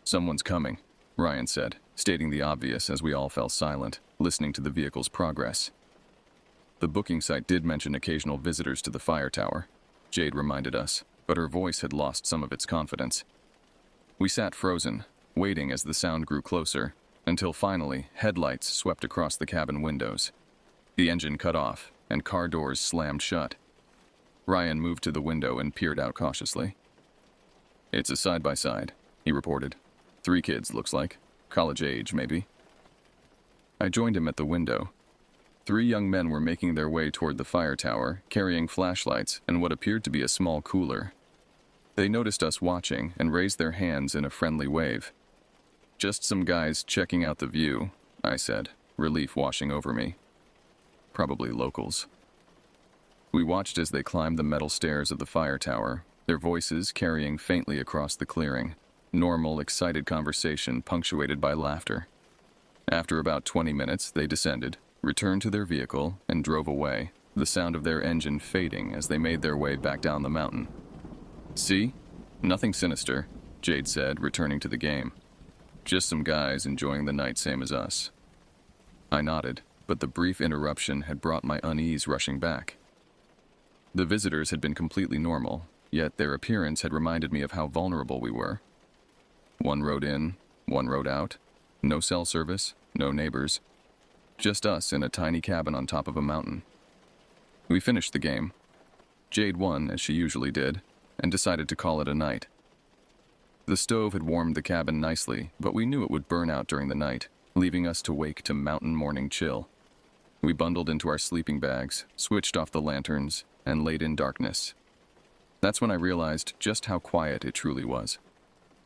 "Someone's coming," Ryan said, stating the obvious as we all fell silent, listening to the vehicle's progress. The booking site did mention occasional visitors to the fire tower, Jade reminded us, but her voice had lost some of its confidence. We sat frozen, waiting as the sound grew closer, until finally headlights swept across the cabin windows. The engine cut off, and car doors slammed shut. Ryan moved to the window and peered out cautiously. "It's a side-by-side," he reported. 3 kids, looks like. College age, maybe. I joined him at the window. 3 young men were making their way toward the fire tower, carrying flashlights and what appeared to be a small cooler. They noticed us watching and raised their hands in a friendly wave. "Just some guys checking out the view," I said, relief washing over me. "Probably locals." We watched as they climbed the metal stairs of the fire tower, their voices carrying faintly across the clearing. Normal, excited conversation punctuated by laughter. After about 20 minutes, they descended, returned to their vehicle, and drove away, the sound of their engine fading as they made their way back down the mountain. "See? Nothing sinister," Jade said, returning to the game. "Just some guys enjoying the night same as us." I nodded, but the brief interruption had brought my unease rushing back. The visitors had been completely normal, yet their appearance had reminded me of how vulnerable we were. One road in, one road out. No cell service, no neighbors. Just us in a tiny cabin on top of a mountain. We finished the game. Jade won, as she usually did, and decided to call it a night. The stove had warmed the cabin nicely, but we knew it would burn out during the night, leaving us to wake to mountain morning chill. We bundled into our sleeping bags, switched off the lanterns, and laid in darkness. That's when I realized just how quiet it truly was.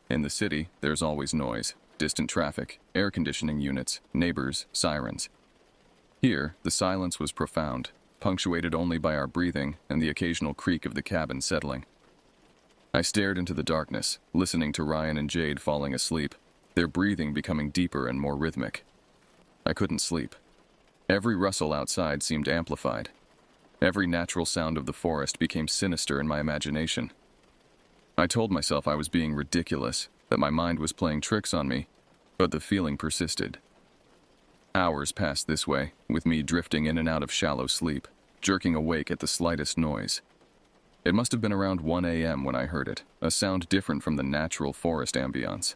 In the city, there's always noise, distant traffic, air conditioning units, neighbors, sirens. Here, the silence was profound, punctuated only by our breathing and the occasional creak of the cabin settling. I stared into the darkness, listening to Ryan and Jade falling asleep, their breathing becoming deeper and more rhythmic. I couldn't sleep. Every rustle outside seemed amplified. Every natural sound of the forest became sinister in my imagination. I told myself I was being ridiculous, that my mind was playing tricks on me, but the feeling persisted. Hours passed this way, with me drifting in and out of shallow sleep, jerking awake at the slightest noise. It must have been around 1 a.m. when I heard it, a sound different from the natural forest ambience.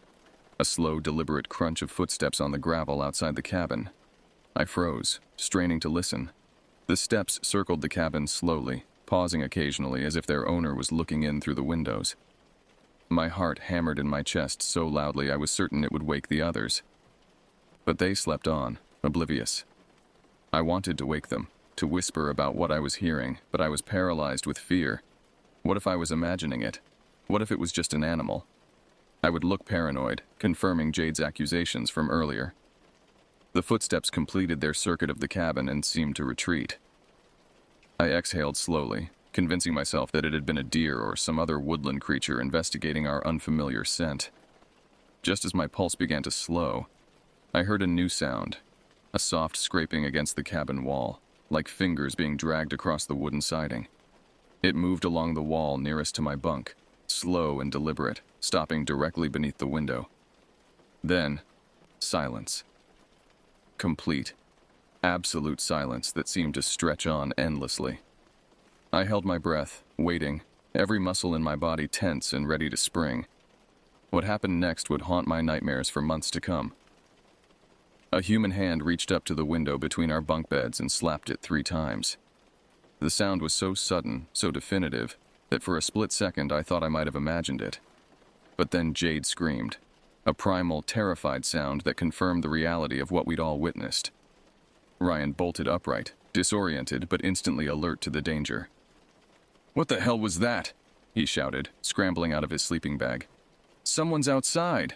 A slow, deliberate crunch of footsteps on the gravel outside the cabin. I froze, straining to listen. The steps circled the cabin slowly, pausing occasionally as if their owner was looking in through the windows. My heart hammered in my chest so loudly I was certain it would wake the others. But they slept on, oblivious. I wanted to wake them, to whisper about what I was hearing, but I was paralyzed with fear. What if I was imagining it? What if it was just an animal? I would look paranoid, confirming Jade's accusations from earlier. The footsteps completed their circuit of the cabin and seemed to retreat. I exhaled slowly, convincing myself that it had been a deer or some other woodland creature investigating our unfamiliar scent. Just as my pulse began to slow, I heard a new sound, a soft scraping against the cabin wall, like fingers being dragged across the wooden siding. It moved along the wall nearest to my bunk, slow and deliberate, stopping directly beneath the window. Then, silence. Complete, absolute silence that seemed to stretch on endlessly. I held my breath, waiting, every muscle in my body tense and ready to spring. What happened next would haunt my nightmares for months to come. A human hand reached up to the window between our bunk beds and slapped it 3 times. The sound was so sudden, so definitive, that for a split second I thought I might have imagined it. But then Jade screamed, a primal, terrified sound that confirmed the reality of what we'd all witnessed. Ryan bolted upright, disoriented but instantly alert to the danger. "What the hell was that?" he shouted, scrambling out of his sleeping bag. "Someone's outside!"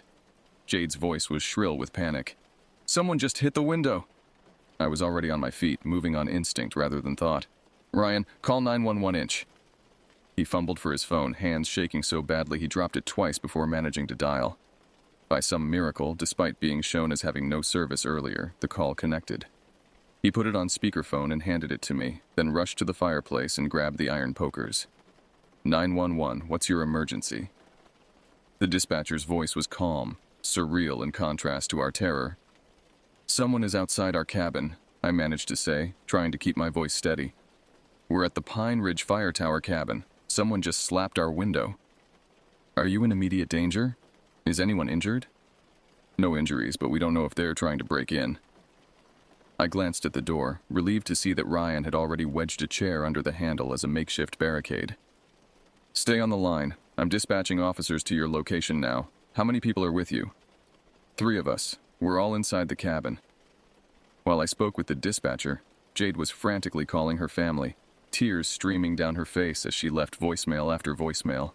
Jade's voice was shrill with panic. "Someone just hit the window!" I was already on my feet, moving on instinct rather than thought. "Ryan, call 911-inch." He fumbled for his phone, hands shaking so badly he dropped it twice before managing to dial. By some miracle, despite being shown as having no service earlier, the call connected. He put it on speakerphone and handed it to me, then rushed to the fireplace and grabbed the iron pokers. 911, what's your emergency? The dispatcher's voice was calm, surreal in contrast to our terror. Someone is outside our cabin, I managed to say, trying to keep my voice steady. We're at the Pine Ridge Fire Tower cabin. Someone just slapped our window. Are you in immediate danger? Is anyone injured? No injuries, but we don't know if they're trying to break in. I glanced at the door, relieved to see that Ryan had already wedged a chair under the handle as a makeshift barricade. Stay on the line. I'm dispatching officers to your location now. How many people are with you? 3 of us. We're all inside the cabin. While I spoke with the dispatcher, Jade was frantically calling her family, tears streaming down her face as she left voicemail after voicemail.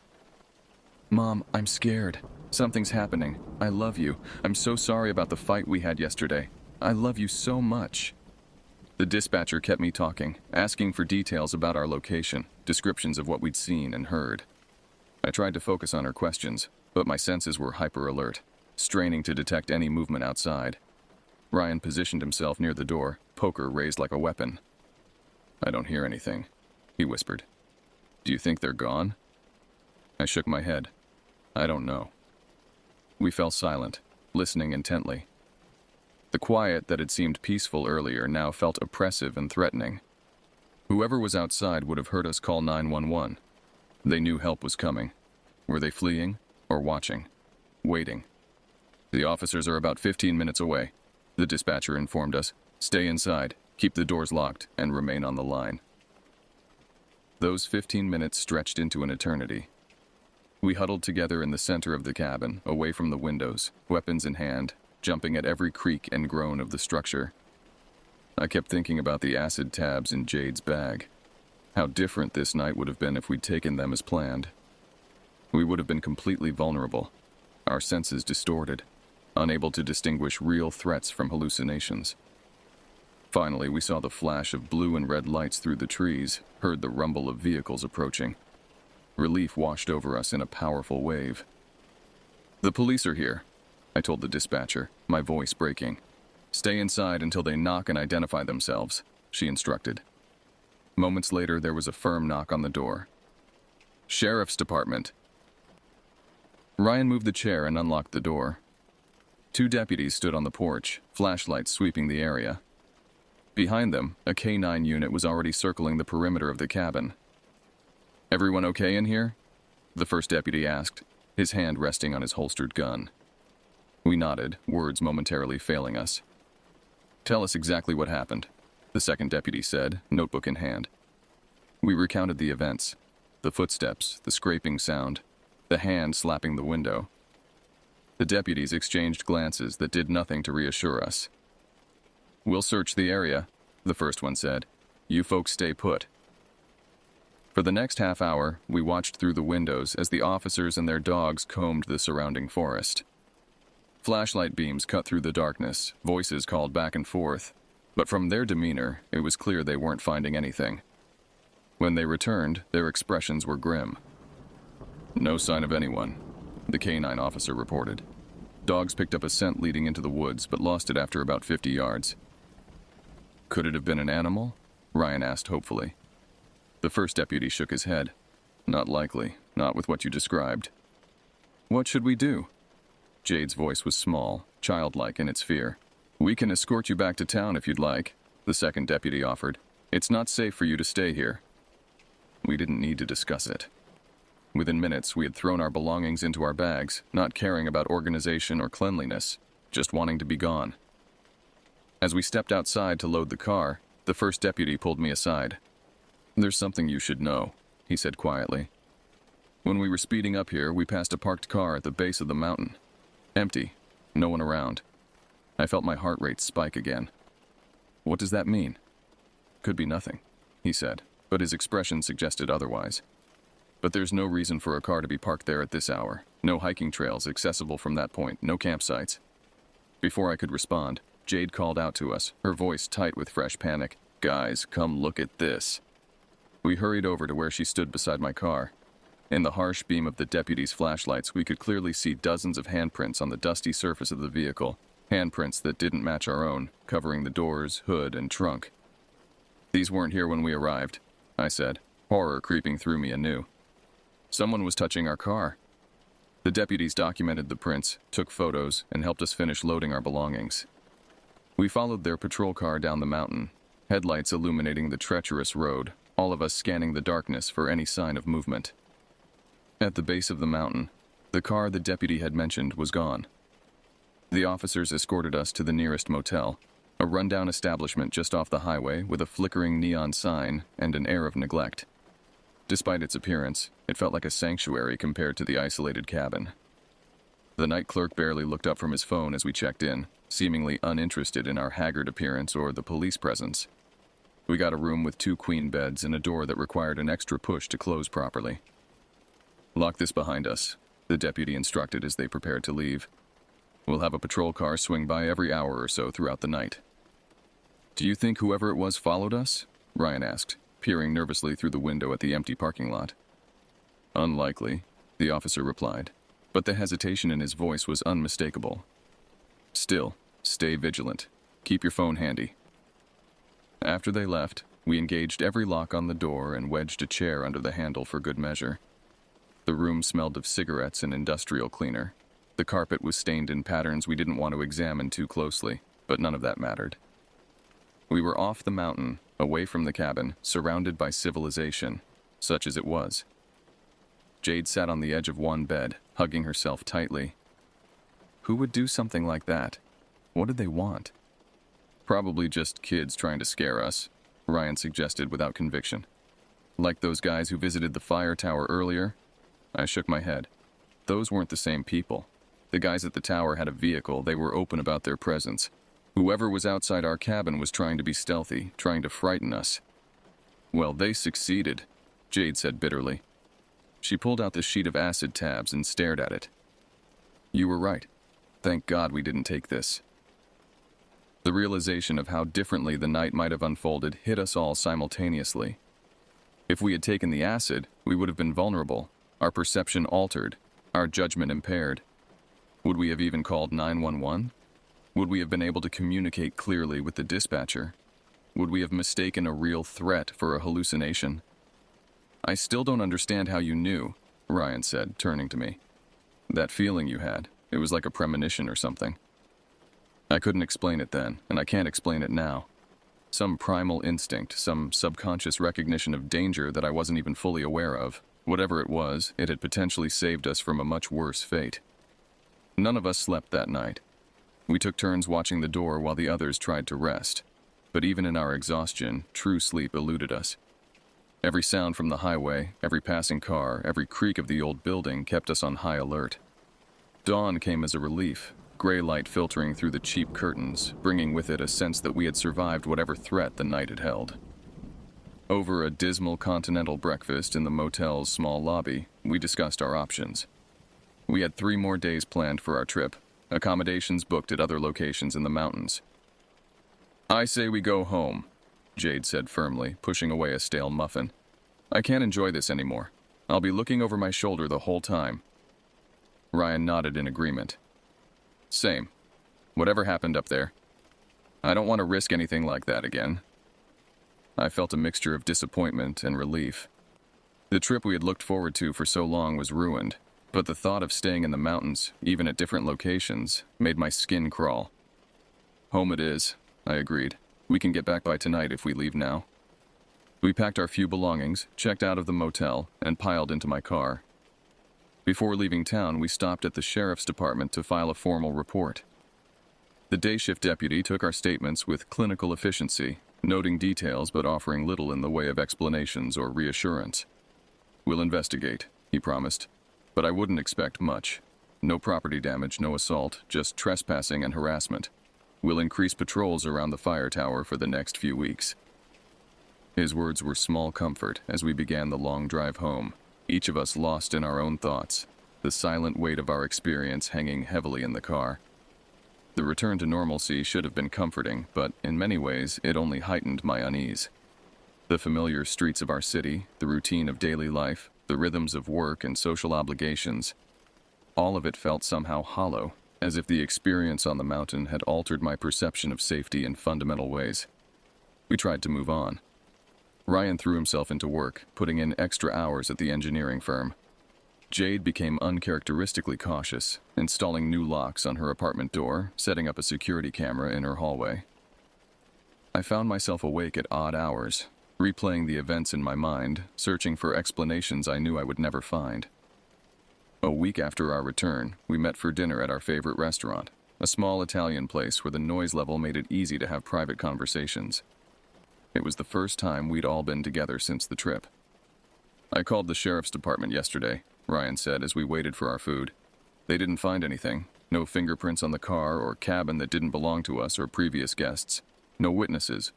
Mom, I'm scared. Something's happening. I love you. I'm so sorry about the fight we had yesterday. I love you so much. The dispatcher kept me talking, asking for details about our location, descriptions of what we'd seen and heard. I tried to focus on her questions, but my senses were hyper-alert, straining to detect any movement outside. Ryan positioned himself near the door, poker raised like a weapon. I don't hear anything, he whispered. Do you think they're gone? I shook my head. I don't know. We fell silent, listening intently. The quiet that had seemed peaceful earlier now felt oppressive and threatening. Whoever was outside would have heard us call 911. They knew help was coming. Were they fleeing or watching? Waiting. The officers are about 15 minutes away, the dispatcher informed us. Stay inside, keep the doors locked, and remain on the line. Those 15 minutes stretched into an eternity. We huddled together in the center of the cabin, away from the windows, weapons in hand, jumping at every creak and groan of the structure. I kept thinking about the acid tabs in Jade's bag. How different this night would have been if we'd taken them as planned. We would have been completely vulnerable, our senses distorted, unable to distinguish real threats from hallucinations. Finally, we saw the flash of blue and red lights through the trees, heard the rumble of vehicles approaching. Relief washed over us in a powerful wave. The police are here, I told the dispatcher, my voice breaking. Stay inside until they knock and identify themselves, she instructed. Moments later, there was a firm knock on the door. Sheriff's Department. Ryan moved the chair and unlocked the door. 2 deputies stood on the porch, flashlights sweeping the area. Behind them, a K-9 unit was already circling the perimeter of the cabin. Everyone okay in here? The first deputy asked, his hand resting on his holstered gun. We nodded, words momentarily failing us. Tell us exactly what happened, the second deputy said, notebook in hand. We recounted the events, the footsteps, the scraping sound, the hand slapping the window. The deputies exchanged glances that did nothing to reassure us. We'll search the area, the first one said. You folks stay put. For the next half hour, we watched through the windows as the officers and their dogs combed the surrounding forest. Flashlight beams cut through the darkness, voices called back and forth, but from their demeanor, it was clear they weren't finding anything. When they returned, their expressions were grim. No sign of anyone, the K-9 officer reported. Dogs picked up a scent leading into the woods, but lost it after about 50 yards. Could it have been an animal? Ryan asked hopefully. The first deputy shook his head. Not likely, not with what you described. What should we do? Jade's voice was small, childlike in its fear. We can escort you back to town if you'd like, the second deputy offered. It's not safe for you to stay here. We didn't need to discuss it. Within minutes, we had thrown our belongings into our bags, not caring about organization or cleanliness, just wanting to be gone. As we stepped outside to load the car, the first deputy pulled me aside. There's something you should know, he said quietly. When we were speeding up here, we passed a parked car at the base of the mountain. Empty, no one around. I felt my heart rate spike again. What does that mean? Could be nothing, he said, but his expression suggested otherwise. But there's no reason for a car to be parked there at this hour. No hiking trails accessible from that point, no campsites. Before I could respond, Jade called out to us, her voice tight with fresh panic. Guys, come look at this. We hurried over to where she stood beside my car. In the harsh beam of the deputy's flashlights, we could clearly see dozens of handprints on the dusty surface of the vehicle, handprints that didn't match our own, covering the doors, hood, and trunk. "These weren't here when we arrived," I said, horror creeping through me anew. "Someone was touching our car." The deputies documented the prints, took photos, and helped us finish loading our belongings. We followed their patrol car down the mountain, headlights illuminating the treacherous road, all of us scanning the darkness for any sign of movement. At the base of the mountain, the car the deputy had mentioned was gone. The officers escorted us to the nearest motel, a rundown establishment just off the highway with a flickering neon sign and an air of neglect. Despite its appearance, it felt like a sanctuary compared to the isolated cabin. The night clerk barely looked up from his phone as we checked in, seemingly uninterested in our haggard appearance or the police presence. We got a room with 2 queen beds and a door that required an extra push to close properly. "Lock this behind us," the deputy instructed as they prepared to leave. "We'll have a patrol car swing by every hour or so throughout the night." "Do you think whoever it was followed us?" Ryan asked, peering nervously through the window at the empty parking lot. "Unlikely," the officer replied, but the hesitation in his voice was unmistakable. "Still, stay vigilant. Keep your phone handy." After they left, we engaged every lock on the door and wedged a chair under the handle for good measure. The room smelled of cigarettes and industrial cleaner. The carpet was stained in patterns we didn't want to examine too closely, but none of that mattered. We were off the mountain, away from the cabin, surrounded by civilization, such as it was. Jade sat on the edge of one bed, hugging herself tightly. Who would do something like that? What did they want? "Probably just kids trying to scare us," Ryan suggested without conviction. "Like those guys who visited the fire tower earlier?" I shook my head. Those weren't the same people. The guys at the tower had a vehicle, they were open about their presence. Whoever was outside our cabin was trying to be stealthy, trying to frighten us. "Well, they succeeded," Jade said bitterly. She pulled out the sheet of acid tabs and stared at it. "You were right. Thank God we didn't take this." The realization of how differently the night might have unfolded hit us all simultaneously. If we had taken the acid, we would have been vulnerable, our perception altered, our judgment impaired. Would we have even called 911? Would we have been able to communicate clearly with the dispatcher? Would we have mistaken a real threat for a hallucination? "I still don't understand how you knew," Ryan said, turning to me. "That feeling you had, it was like a premonition or something." I couldn't explain it then, and I can't explain it now. Some primal instinct, some subconscious recognition of danger that I wasn't even fully aware of. Whatever it was, it had potentially saved us from a much worse fate. None of us slept that night. We took turns watching the door while the others tried to rest. But even in our exhaustion, true sleep eluded us. Every sound from the highway, every passing car, every creak of the old building kept us on high alert. Dawn came as a relief, gray light filtering through the cheap curtains, bringing with it a sense that we had survived whatever threat the night had held. Over a dismal continental breakfast in the motel's small lobby, we discussed our options. We had 3 more days planned for our trip, accommodations booked at other locations in the mountains. "I say we go home," Jade said firmly, pushing away a stale muffin. "I can't enjoy this anymore. I'll be looking over my shoulder the whole time." Ryan nodded in agreement. "Same. Whatever happened up there. I don't want to risk anything like that again." I felt a mixture of disappointment and relief. The trip we had looked forward to for so long was ruined, but the thought of staying in the mountains, even at different locations, made my skin crawl. "Home it is," I agreed. "We can get back by tonight if we leave now." We packed our few belongings, checked out of the motel, and piled into my car. Before leaving town, we stopped at the sheriff's department to file a formal report. The day shift deputy took our statements with clinical efficiency, noting details but offering little in the way of explanations or reassurance. "We'll investigate," he promised, but I wouldn't expect much. No property damage, no assault, just trespassing and harassment. We'll increase patrols around the fire tower for the next few weeks. His words were small comfort as we began the long drive home, each of us lost in our own thoughts, the silent weight of our experience hanging heavily in the car. The return to normalcy should have been comforting, but in many ways it only heightened my unease. The familiar streets of our city, the routine of daily life, the rhythms of work and social obligations. All of it felt somehow hollow, as if the experience on the mountain had altered my perception of safety in fundamental ways. We tried to move on. Ryan threw himself into work, putting in extra hours at the engineering firm. Jade became uncharacteristically cautious, installing new locks on her apartment door, setting up a security camera in her hallway. I found myself awake at odd hours, replaying the events in my mind, searching for explanations I knew I would never find. A week after our return, we met for dinner at our favorite restaurant, a small Italian place where the noise level made it easy to have private conversations. It was the first time we'd all been together since the trip. "I called the sheriff's department yesterday," Ryan said as we waited for our food. "They didn't find anything. No fingerprints on the car or cabin that didn't belong to us or previous guests. No witnesses.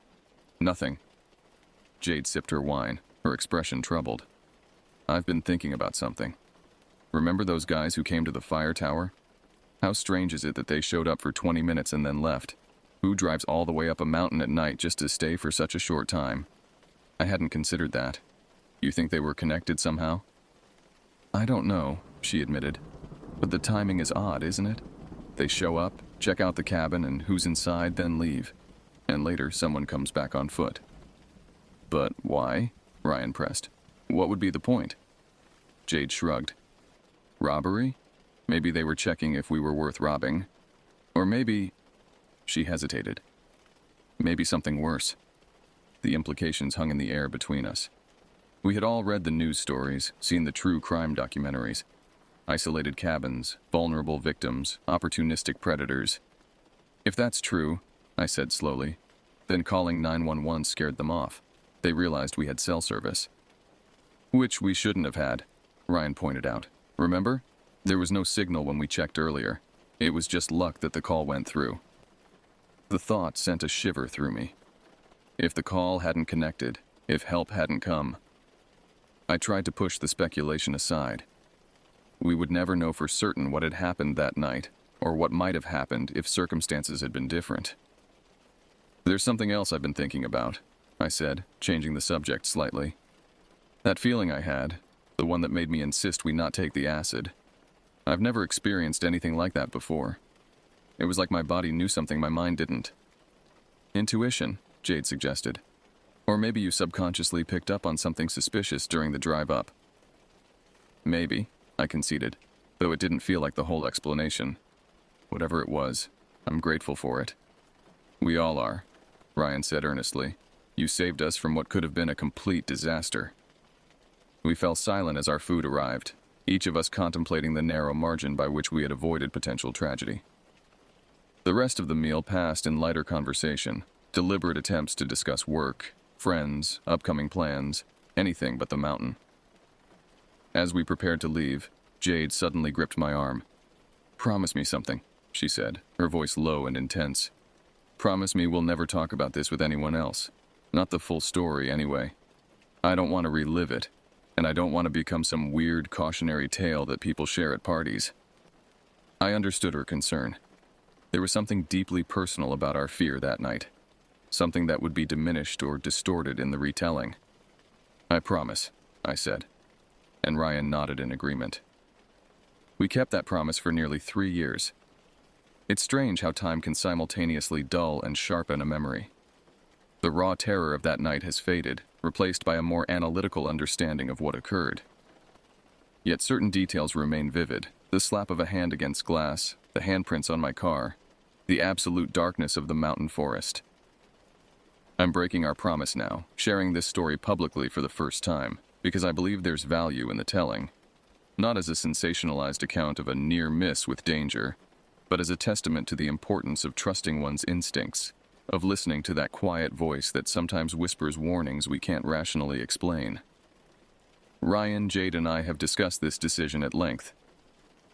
Nothing." Jade sipped her wine, her expression troubled. "I've been thinking about something. Remember those guys who came to the fire tower? How strange is it that they showed up for 20 minutes and then left? Who drives all the way up a mountain at night just to stay for such a short time? I hadn't considered that. You think they were connected somehow?" "I don't know," she admitted. "But the timing is odd, isn't it? They show up, check out the cabin and who's inside, then leave. And later someone comes back on foot." "But why?" Ryan pressed. "What would be the point?" Jade shrugged. "Robbery? Maybe they were checking if we were worth robbing. Or maybe..." She hesitated. "Maybe something worse." The implications hung in the air between us. We had all read the news stories, seen the true crime documentaries. Isolated cabins, vulnerable victims, opportunistic predators. "If that's true," I said slowly, "then calling 911 scared them off. They realized we had cell service." "Which we shouldn't have had," Ryan pointed out. "Remember? There was no signal when we checked earlier. It was just luck that the call went through." The thought sent a shiver through me. If the call hadn't connected, if help hadn't come. I tried to push the speculation aside. We would never know for certain what had happened that night, or what might have happened if circumstances had been different. "There's something else I've been thinking about," I said, changing the subject slightly. "That feeling I had, the one that made me insist we not take the acid. I've never experienced anything like that before. It was like my body knew something my mind didn't." "Intuition," Jade suggested. "Or maybe you subconsciously picked up on something suspicious during the drive up." "Maybe," I conceded, though it didn't feel like the whole explanation. Whatever it was, I'm grateful for it. "We all are," Ryan said earnestly. "You saved us from what could have been a complete disaster." We fell silent as our food arrived, each of us contemplating the narrow margin by which we had avoided potential tragedy. The rest of the meal passed in lighter conversation, deliberate attempts to discuss work, friends, upcoming plans, anything but the mountain. As we prepared to leave, Jade suddenly gripped my arm. "Promise me something," she said, her voice low and intense. "Promise me we'll never talk about this with anyone else. Not the full story, anyway. I don't want to relive it, and I don't want to become some weird cautionary tale that people share at parties." I understood her concern. There was something deeply personal about our fear that night. Something that would be diminished or distorted in the retelling. "I promise," I said, and Ryan nodded in agreement. We kept that promise for nearly 3 years. It's strange how time can simultaneously dull and sharpen a memory. The raw terror of that night has faded, replaced by a more analytical understanding of what occurred. Yet certain details remain vivid: the slap of a hand against glass, the handprints on my car, the absolute darkness of the mountain forest. I'm breaking our promise now, sharing this story publicly for the first time, because I believe there's value in the telling. Not as a sensationalized account of a near miss with danger, but as a testament to the importance of trusting one's instincts, of listening to that quiet voice that sometimes whispers warnings we can't rationally explain. Ryan, Jade, and I have discussed this decision at length.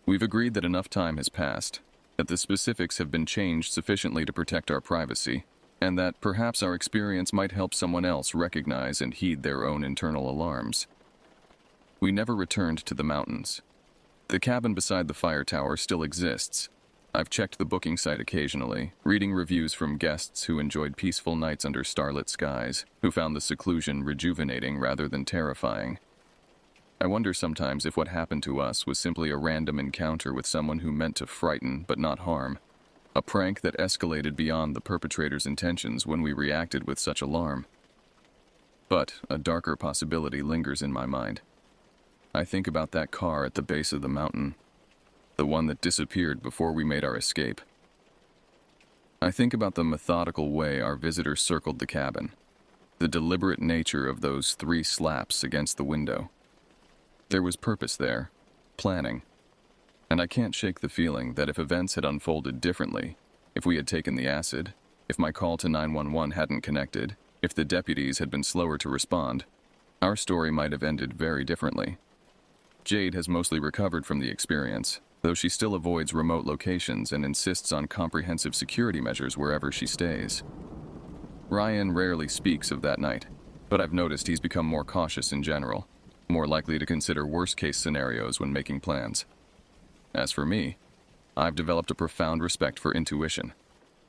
We've agreed that enough time has passed, that the specifics have been changed sufficiently to protect our privacy, and that perhaps our experience might help someone else recognize and heed their own internal alarms. We never returned to the mountains. The cabin beside the fire tower still exists. I've checked the booking site occasionally, reading reviews from guests who enjoyed peaceful nights under starlit skies, who found the seclusion rejuvenating rather than terrifying. I wonder sometimes if what happened to us was simply a random encounter with someone who meant to frighten but not harm. A prank that escalated beyond the perpetrator's intentions when we reacted with such alarm. But a darker possibility lingers in my mind. I think about that car at the base of the mountain, the one that disappeared before we made our escape. I think about the methodical way our visitor circled the cabin, the deliberate nature of those 3 slaps against the window. There was purpose there, planning, and I can't shake the feeling that if events had unfolded differently, if we had taken the acid, if my call to 911 hadn't connected, if the deputies had been slower to respond, our story might have ended very differently. Jade has mostly recovered from the experience, though she still avoids remote locations and insists on comprehensive security measures wherever she stays. Ryan rarely speaks of that night, but I've noticed he's become more cautious in general, more likely to consider worst-case scenarios when making plans. As for me, I've developed a profound respect for intuition,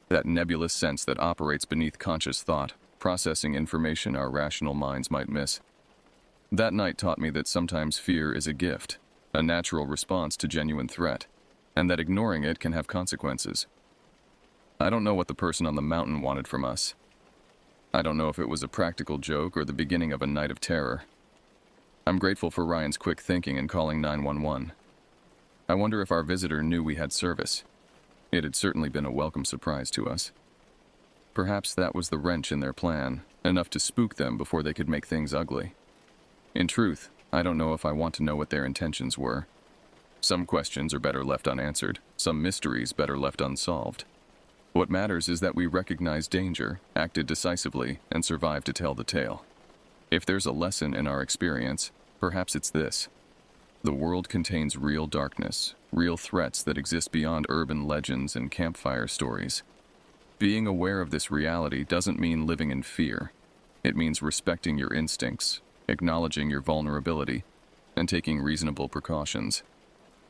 that nebulous sense that operates beneath conscious thought, processing information our rational minds might miss. That night taught me that sometimes fear is a gift, a natural response to genuine threat, and that ignoring it can have consequences. I don't know what the person on the mountain wanted from us. I don't know if it was a practical joke or the beginning of a night of terror. I'm grateful for Ryan's quick thinking in calling 911. I wonder if our visitor knew we had service. It had certainly been a welcome surprise to us. Perhaps that was the wrench in their plan, enough to spook them before they could make things ugly. In truth, I don't know if I want to know what their intentions were. Some questions are better left unanswered, some mysteries better left unsolved. What matters is that we recognized danger, acted decisively, and survived to tell the tale. If there's a lesson in our experience, perhaps it's this. The world contains real darkness, real threats that exist beyond urban legends and campfire stories. Being aware of this reality doesn't mean living in fear. It means respecting your instincts, acknowledging your vulnerability, and taking reasonable precautions.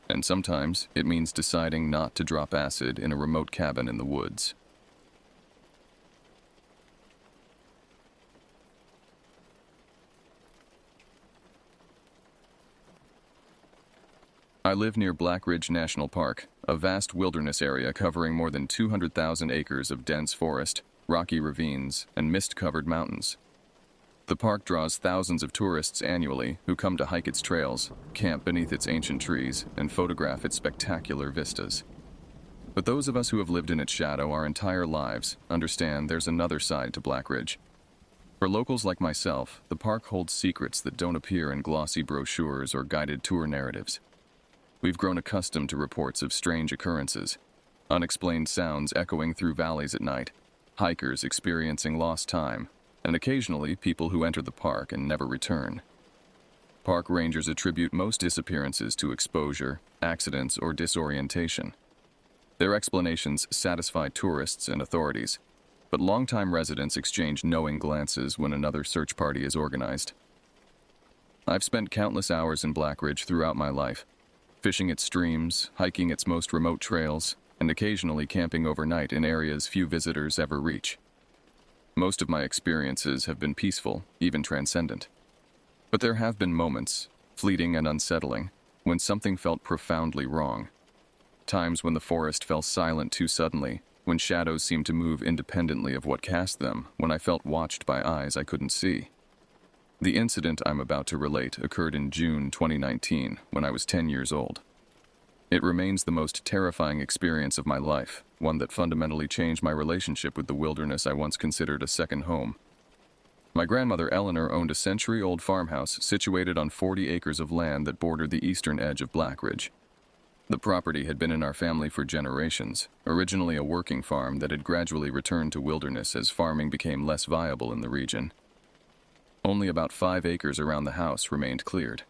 And sometimes it means deciding not to drop acid in a remote cabin in the woods. I live near Black Ridge National Park, a vast wilderness area covering more than 200,000 acres of dense forest, rocky ravines, and mist-covered mountains. The park draws thousands of tourists annually who come to hike its trails, camp beneath its ancient trees, and photograph its spectacular vistas. But those of us who have lived in its shadow our entire lives understand there's another side to Black Ridge. For locals like myself, the park holds secrets that don't appear in glossy brochures or guided tour narratives. We've grown accustomed to reports of strange occurrences, unexplained sounds echoing through valleys at night, hikers experiencing lost time, and occasionally people who enter the park and never return. Park rangers attribute most disappearances to exposure, accidents, or disorientation. Their explanations satisfy tourists and authorities, but longtime residents exchange knowing glances when another search party is organized. I've spent countless hours in Black Ridge throughout my life, fishing its streams, hiking its most remote trails, and occasionally camping overnight in areas few visitors ever reach. Most of my experiences have been peaceful, even transcendent. But there have been moments, fleeting and unsettling, when something felt profoundly wrong. Times when the forest fell silent too suddenly, when shadows seemed to move independently of what cast them, when I felt watched by eyes I couldn't see. The incident I'm about to relate occurred in June 2019, when I was 10 years old. It remains the most terrifying experience of my life, one that fundamentally changed my relationship with the wilderness I once considered a second home. My grandmother Eleanor owned a century-old farmhouse situated on 40 acres of land that bordered the eastern edge of Black Ridge. The property had been in our family for generations, originally a working farm that had gradually returned to wilderness as farming became less viable in the region. Only about 5 acres around the house remained cleared.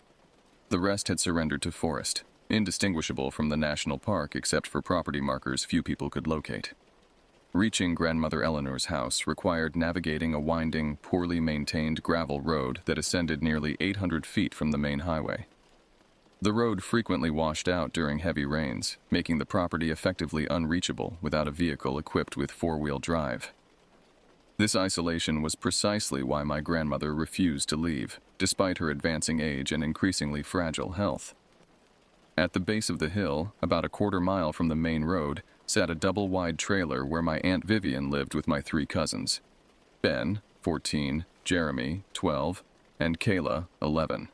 The rest had surrendered to forest, indistinguishable from the national park except for property markers few people could locate. Reaching Grandmother Eleanor's house required navigating a winding, poorly maintained gravel road that ascended nearly 800 feet from the main highway. The road frequently washed out during heavy rains, making the property effectively unreachable without a vehicle equipped with four-wheel drive. This isolation was precisely why my grandmother refused to leave, despite her advancing age and increasingly fragile health. At the base of the hill, about a quarter-mile from the main road, sat a double-wide trailer where my Aunt Vivian lived with my 3 cousins: Ben, 14, Jeremy, 12, and Kayla, 11.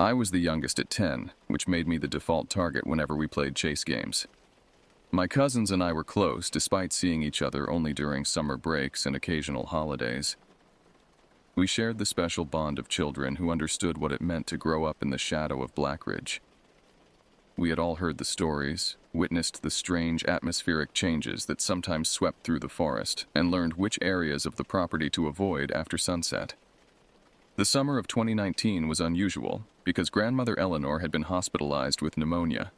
I was the youngest at 10, which made me the default target whenever we played chase games. My cousins and I were close, despite seeing each other only during summer breaks and occasional holidays. We shared the special bond of children who understood what it meant to grow up in the shadow of Blackridge. We had all heard the stories, witnessed the strange atmospheric changes that sometimes swept through the forest, and learned which areas of the property to avoid after sunset. The summer of 2019 was unusual because grandmother Eleanor had been hospitalized with pneumonia.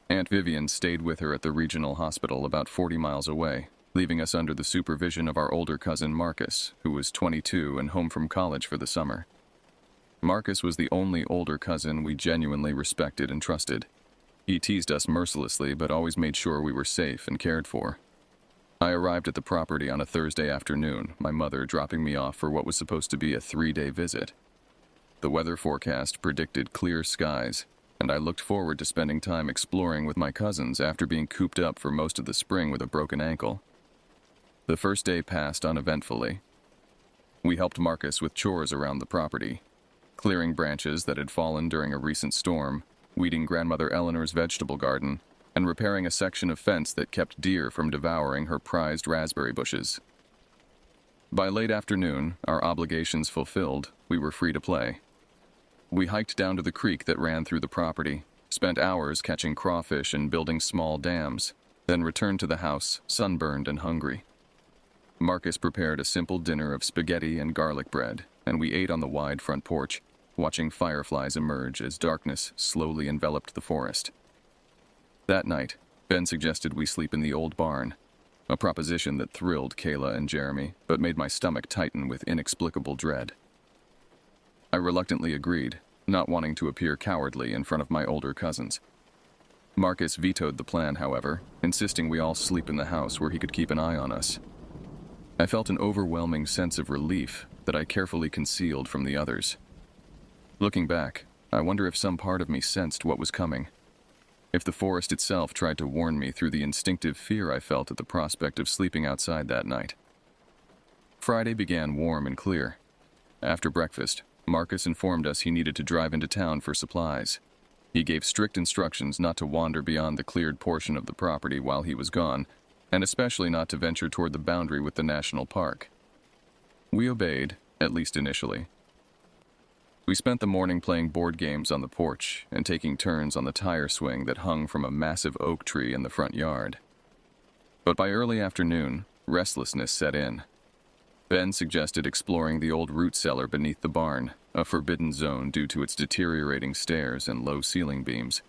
Aunt Vivian stayed with her at the regional hospital about 40 miles away, leaving us under the supervision of our older cousin Marcus, who was 22 and home from college for the summer. Marcus was the only older cousin we genuinely respected and trusted. He teased us mercilessly but always made sure we were safe and cared for. I arrived at the property on a Thursday afternoon, my mother dropping me off for what was supposed to be a 3-day visit. The weather forecast predicted clear skies, and I looked forward to spending time exploring with my cousins after being cooped up for most of the spring with a broken ankle. The first day passed uneventfully. We helped Marcus with chores around the property, clearing branches that had fallen during a recent storm, weeding grandmother Eleanor's vegetable garden, and repairing a section of fence that kept deer from devouring her prized raspberry bushes. By late afternoon, our obligations fulfilled, we were free to play. We hiked down to the creek that ran through the property, spent hours catching crawfish and building small dams, then returned to the house, sunburned and hungry. Marcus prepared a simple dinner of spaghetti and garlic bread, and we ate on the wide front porch, watching fireflies emerge as darkness slowly enveloped the forest. That night, Ben suggested we sleep in the old barn, a proposition that thrilled Kayla and Jeremy, but made my stomach tighten with inexplicable dread. I reluctantly agreed, not wanting to appear cowardly in front of my older cousins. Marcus vetoed the plan, however, insisting we all sleep in the house where he could keep an eye on us. I felt an overwhelming sense of relief that I carefully concealed from the others. Looking back, I wonder if some part of me sensed what was coming. If the forest itself tried to warn me through the instinctive fear I felt at the prospect of sleeping outside that night. Friday began warm and clear. After breakfast, Marcus informed us he needed to drive into town for supplies. He gave strict instructions not to wander beyond the cleared portion of the property while he was gone, and especially not to venture toward the boundary with the national park. We obeyed, at least initially. We spent the morning playing board games on the porch and taking turns on the tire swing that hung from a massive oak tree in the front yard. But by early afternoon, restlessness set in. Ben suggested exploring the old root cellar beneath the barn, a forbidden zone due to its deteriorating stairs and low ceiling beams.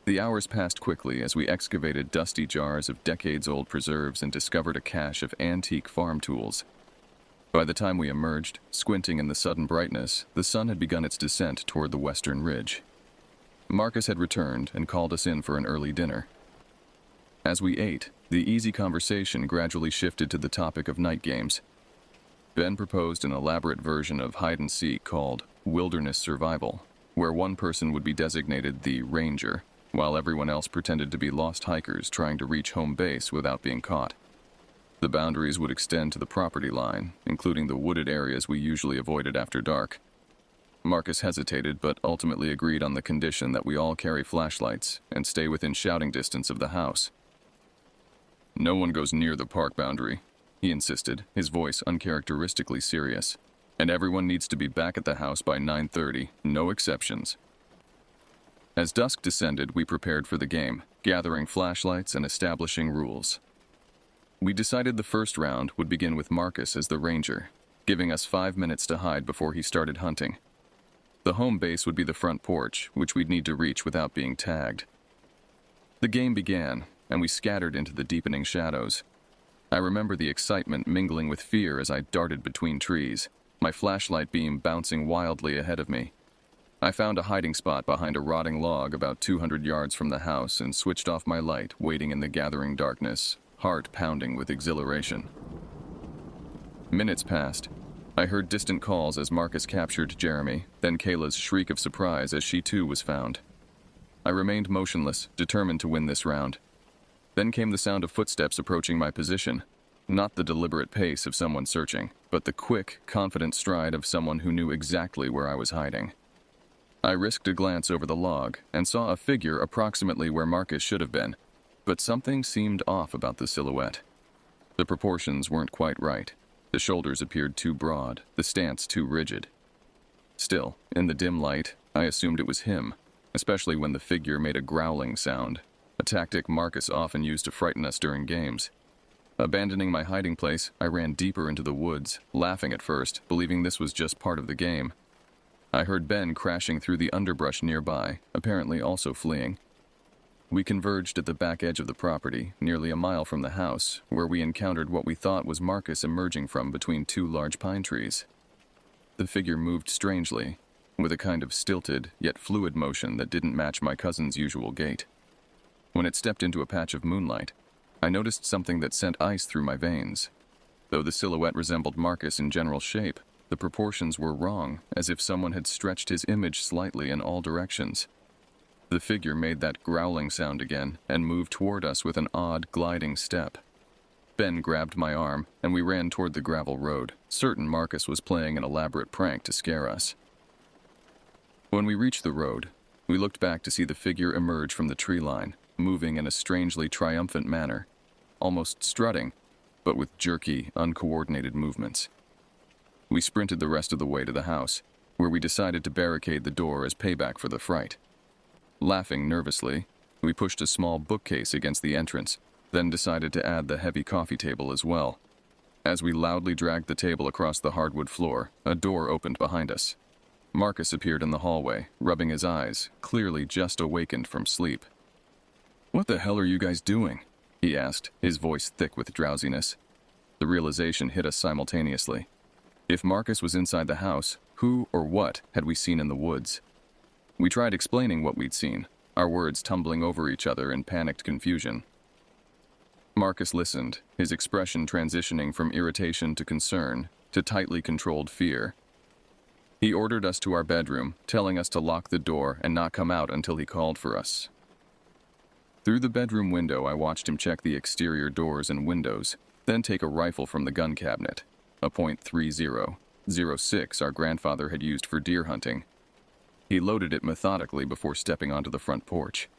The hours passed quickly as we excavated dusty jars of decades-old preserves and discovered a cache of antique farm tools. By the time we emerged, squinting in the sudden brightness, the sun had begun its descent toward the western ridge. Marcus had returned and called us in for an early dinner. As we ate, the easy conversation gradually shifted to the topic of night games. Ben proposed an elaborate version of hide-and-seek called Wilderness Survival, where one person would be designated the Ranger, while everyone else pretended to be lost hikers trying to reach home base without being caught. The boundaries would extend to the property line, including the wooded areas we usually avoided after dark. Marcus hesitated, but ultimately agreed on the condition that we all carry flashlights and stay within shouting distance of the house. "No one goes near the park boundary," he insisted, his voice uncharacteristically serious. "And everyone needs to be back at the house by 9:30, no exceptions." As dusk descended, we prepared for the game, gathering flashlights and establishing rules. We decided the first round would begin with Marcus as the ranger, giving us 5 minutes to hide before he started hunting. The home base would be the front porch, which we'd need to reach without being tagged. The game began, and we scattered into the deepening shadows. I remember the excitement mingling with fear as I darted between trees, my flashlight beam bouncing wildly ahead of me. I found a hiding spot behind a rotting log about 200 yards from the house and switched off my light, waiting in the gathering darkness, heart pounding with exhilaration. Minutes passed, I heard distant calls as Marcus captured Jeremy, then Kayla's shriek of surprise as she too was found. I remained motionless, determined to win this round. Then came the sound of footsteps approaching my position. Not the deliberate pace of someone searching, but the quick, confident stride of someone who knew exactly where I was hiding. I risked a glance over the log and saw a figure approximately where Marcus should have been, but something seemed off about the silhouette. The proportions weren't quite right. The shoulders appeared too broad, the stance too rigid. Still, in the dim light, I assumed it was him, especially when the figure made a growling sound, a tactic Marcus often used to frighten us during games. Abandoning my hiding place, I ran deeper into the woods, laughing at first, believing this was just part of the game. I heard Ben crashing through the underbrush nearby, apparently also fleeing. We converged at the back edge of the property, nearly a mile from the house, where we encountered what we thought was Marcus emerging from between two large pine trees. The figure moved strangely, with a kind of stilted, yet fluid motion that didn't match my cousin's usual gait. When it stepped into a patch of moonlight, I noticed something that sent ice through my veins. Though the silhouette resembled Marcus in general shape, the proportions were wrong, as if someone had stretched his image slightly in all directions. The figure made that growling sound again and moved toward us with an odd, gliding step. Ben grabbed my arm, and we ran toward the gravel road, certain Marcus was playing an elaborate prank to scare us. When we reached the road, we looked back to see the figure emerge from the tree line, moving in a strangely triumphant manner, almost strutting, but with jerky, uncoordinated movements. We sprinted the rest of the way to the house, where we decided to barricade the door as payback for the fright. Laughing nervously, we pushed a small bookcase against the entrance, then decided to add the heavy coffee table as well. As we loudly dragged the table across the hardwood floor, a door opened behind us. Marcus appeared in the hallway, rubbing his eyes, clearly just awakened from sleep. "What the hell are you guys doing?" he asked, his voice thick with drowsiness. The realization hit us simultaneously. If Marcus was inside the house, who or what had we seen in the woods? We tried explaining what we'd seen, our words tumbling over each other in panicked confusion. Marcus listened, his expression transitioning from irritation to concern, to tightly controlled fear. He ordered us to our bedroom, telling us to lock the door and not come out until he called for us. Through the bedroom window, I watched him check the exterior doors and windows, then take a rifle from the gun cabinet, a .30 .06 our grandfather had used for deer hunting. He loaded it methodically before stepping onto the front porch.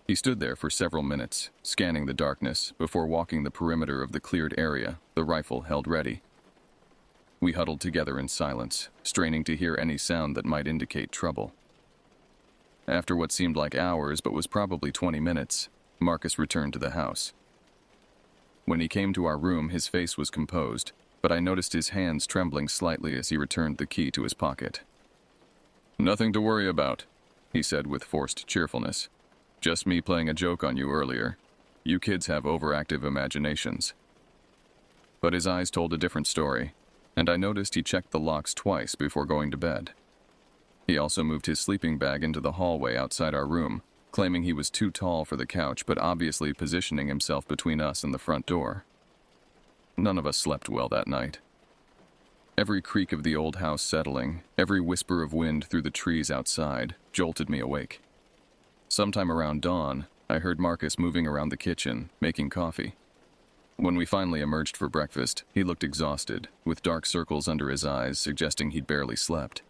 He stood there for several minutes, scanning the darkness, before walking the perimeter of the cleared area, the rifle held ready. We huddled together in silence, straining to hear any sound that might indicate trouble. After what seemed like hours but was probably 20 minutes, Marcus returned to the house. When he came to our room, his face was composed, but I noticed his hands trembling slightly as he returned the key to his pocket. "Nothing to worry about," he said with forced cheerfulness. "Just me playing a joke on you earlier. You kids have overactive imaginations." But his eyes told a different story, and I noticed he checked the locks twice before going to bed. He also moved his sleeping bag into the hallway outside our room, claiming he was too tall for the couch but obviously positioning himself between us and the front door. None of us slept well that night. Every creak of the old house settling, every whisper of wind through the trees outside, jolted me awake. Sometime around dawn, I heard Marcus moving around the kitchen, making coffee. When we finally emerged for breakfast, he looked exhausted, with dark circles under his eyes suggesting he'd barely slept.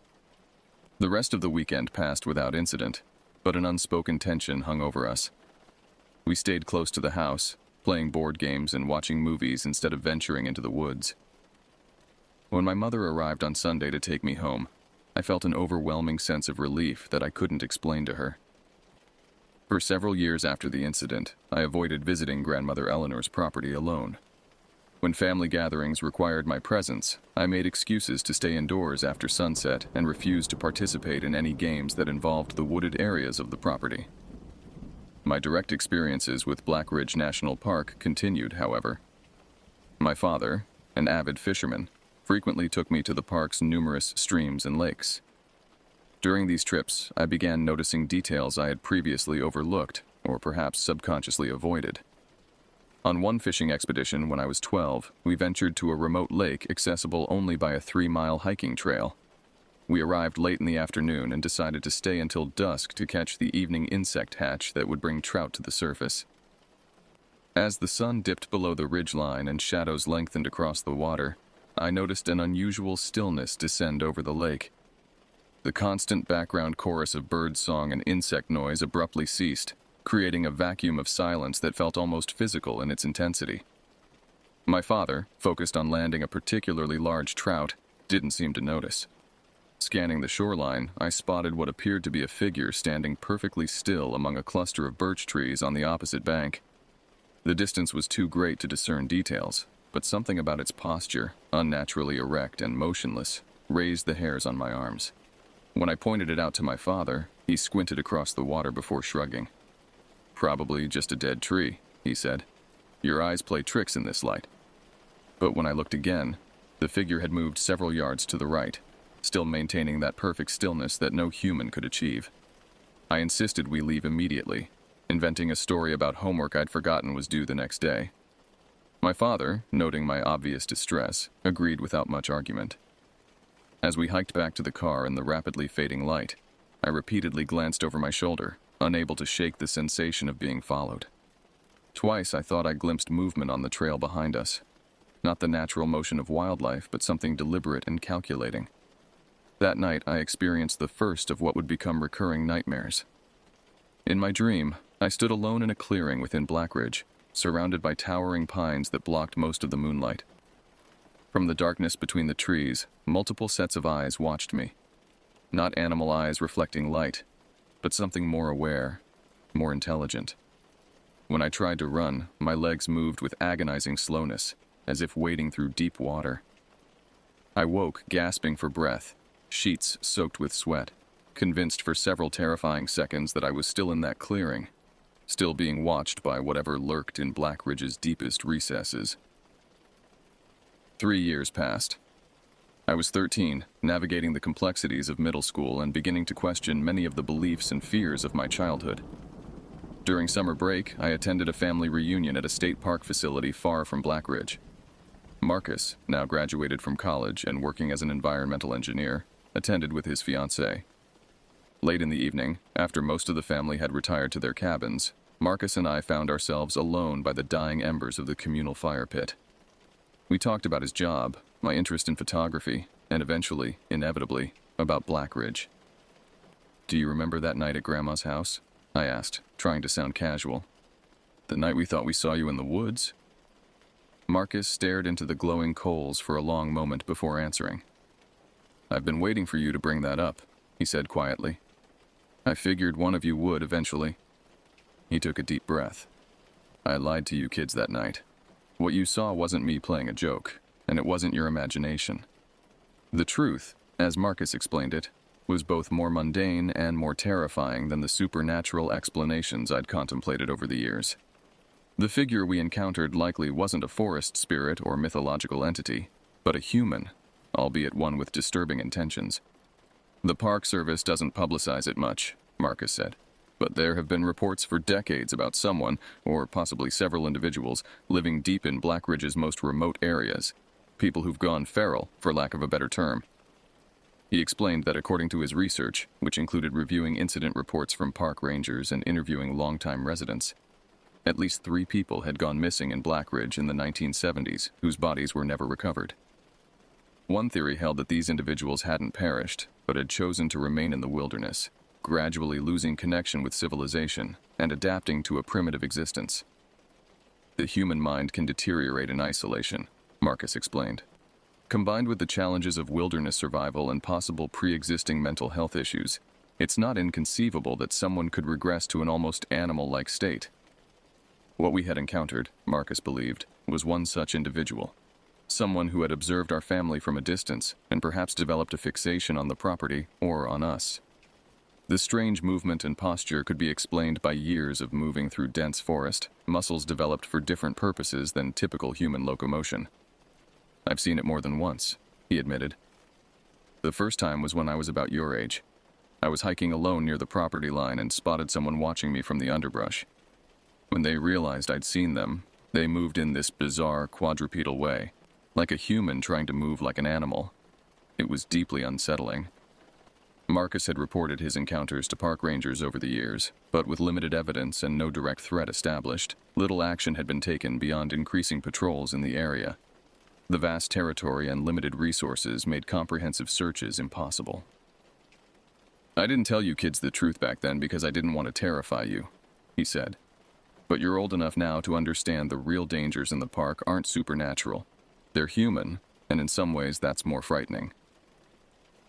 The rest of the weekend passed without incident, but an unspoken tension hung over us. We stayed close to the house, playing board games and watching movies instead of venturing into the woods. When my mother arrived on Sunday to take me home, I felt an overwhelming sense of relief that I couldn't explain to her. For several years after the incident, I avoided visiting Grandmother Eleanor's property alone. When family gatherings required my presence, I made excuses to stay indoors after sunset and refused to participate in any games that involved the wooded areas of the property. My direct experiences with Black Ridge National Park continued, however. My father, an avid fisherman, frequently took me to the park's numerous streams and lakes. During these trips, I began noticing details I had previously overlooked, or perhaps subconsciously avoided. On one fishing expedition when I was 12, we ventured to a remote lake accessible only by a 3-mile hiking trail. We arrived late in the afternoon and decided to stay until dusk to catch the evening insect hatch that would bring trout to the surface. As the sun dipped below the ridgeline and shadows lengthened across the water, I noticed an unusual stillness descend over the lake. The constant background chorus of bird song and insect noise abruptly ceased, creating a vacuum of silence that felt almost physical in its intensity. My father, focused on landing a particularly large trout, didn't seem to notice. Scanning the shoreline, I spotted what appeared to be a figure standing perfectly still among a cluster of birch trees on the opposite bank. The distance was too great to discern details, but something about its posture, unnaturally erect and motionless, raised the hairs on my arms. When I pointed it out to my father, he squinted across the water before shrugging. "Probably just a dead tree," he said. "Your eyes play tricks in this light." But when I looked again, the figure had moved several yards to the right, still maintaining that perfect stillness that no human could achieve. I insisted we leave immediately, inventing a story about homework I'd forgotten was due the next day. My father, noting my obvious distress, agreed without much argument. As we hiked back to the car in the rapidly fading light, I repeatedly glanced over my shoulder, unable to shake the sensation of being followed. Twice I thought I glimpsed movement on the trail behind us. Not the natural motion of wildlife, but something deliberate and calculating. That night I experienced the first of what would become recurring nightmares. In my dream, I stood alone in a clearing within Blackridge, surrounded by towering pines that blocked most of the moonlight. From the darkness between the trees, multiple sets of eyes watched me. Not animal eyes reflecting light, but something more aware, more intelligent. When I tried to run, my legs moved with agonizing slowness, as if wading through deep water. I woke, gasping for breath, sheets soaked with sweat, convinced for several terrifying seconds that I was still in that clearing, still being watched by whatever lurked in Blackridge's deepest recesses. 3 years passed. I was 13, navigating the complexities of middle school and beginning to question many of the beliefs and fears of my childhood. During summer break, I attended a family reunion at a state park facility far from Blackridge. Marcus, now graduated from college and working as an environmental engineer, attended with his fiancée. Late in the evening, after most of the family had retired to their cabins, Marcus and I found ourselves alone by the dying embers of the communal fire pit. We talked about his job, my interest in photography, and eventually, inevitably, about Blackridge. "Do you remember that night at Grandma's house?" I asked, trying to sound casual. "The night we thought we saw you in the woods?" Marcus stared into the glowing coals for a long moment before answering. "I've been waiting for you to bring that up," he said quietly. "I figured one of you would eventually." He took a deep breath. "I lied to you kids that night. What you saw wasn't me playing a joke, and it wasn't your imagination. The truth, as Marcus explained it, was both more mundane and more terrifying than the supernatural explanations I'd contemplated over the years. The figure we encountered likely wasn't a forest spirit or mythological entity, but a human, albeit one with disturbing intentions. "The Park Service doesn't publicize it much," Marcus said, "but there have been reports for decades about someone, or possibly several individuals, living deep in Blackridge's most remote areas. People who've gone feral, for lack of a better term." He explained that according to his research, which included reviewing incident reports from park rangers and interviewing longtime residents, at least 3 people had gone missing in Blackridge in the 1970s, whose bodies were never recovered. One theory held that these individuals hadn't perished, but had chosen to remain in the wilderness, gradually losing connection with civilization and adapting to a primitive existence. "The human mind can deteriorate in isolation," Marcus explained. "Combined with the challenges of wilderness survival and possible pre-existing mental health issues, it's not inconceivable that someone could regress to an almost animal-like state." What we had encountered, Marcus believed, was one such individual. Someone who had observed our family from a distance and perhaps developed a fixation on the property or on us. The strange movement and posture could be explained by years of moving through dense forest, muscles developed for different purposes than typical human locomotion. "I've seen it more than once," he admitted. "The first time was when I was about your age. I was hiking alone near the property line and spotted someone watching me from the underbrush. When they realized I'd seen them, They moved in this bizarre quadrupedal way, like a human trying to move like an animal. It was deeply unsettling. Marcus had reported his encounters to park rangers over the years, but with limited evidence and no direct threat established, little action had been taken beyond increasing patrols in the area. The vast territory and limited resources made comprehensive searches impossible. "I didn't tell you kids the truth back then because I didn't want to terrify you," he said. "But you're old enough now to understand the real dangers in the park aren't supernatural. They're human, and in some ways that's more frightening."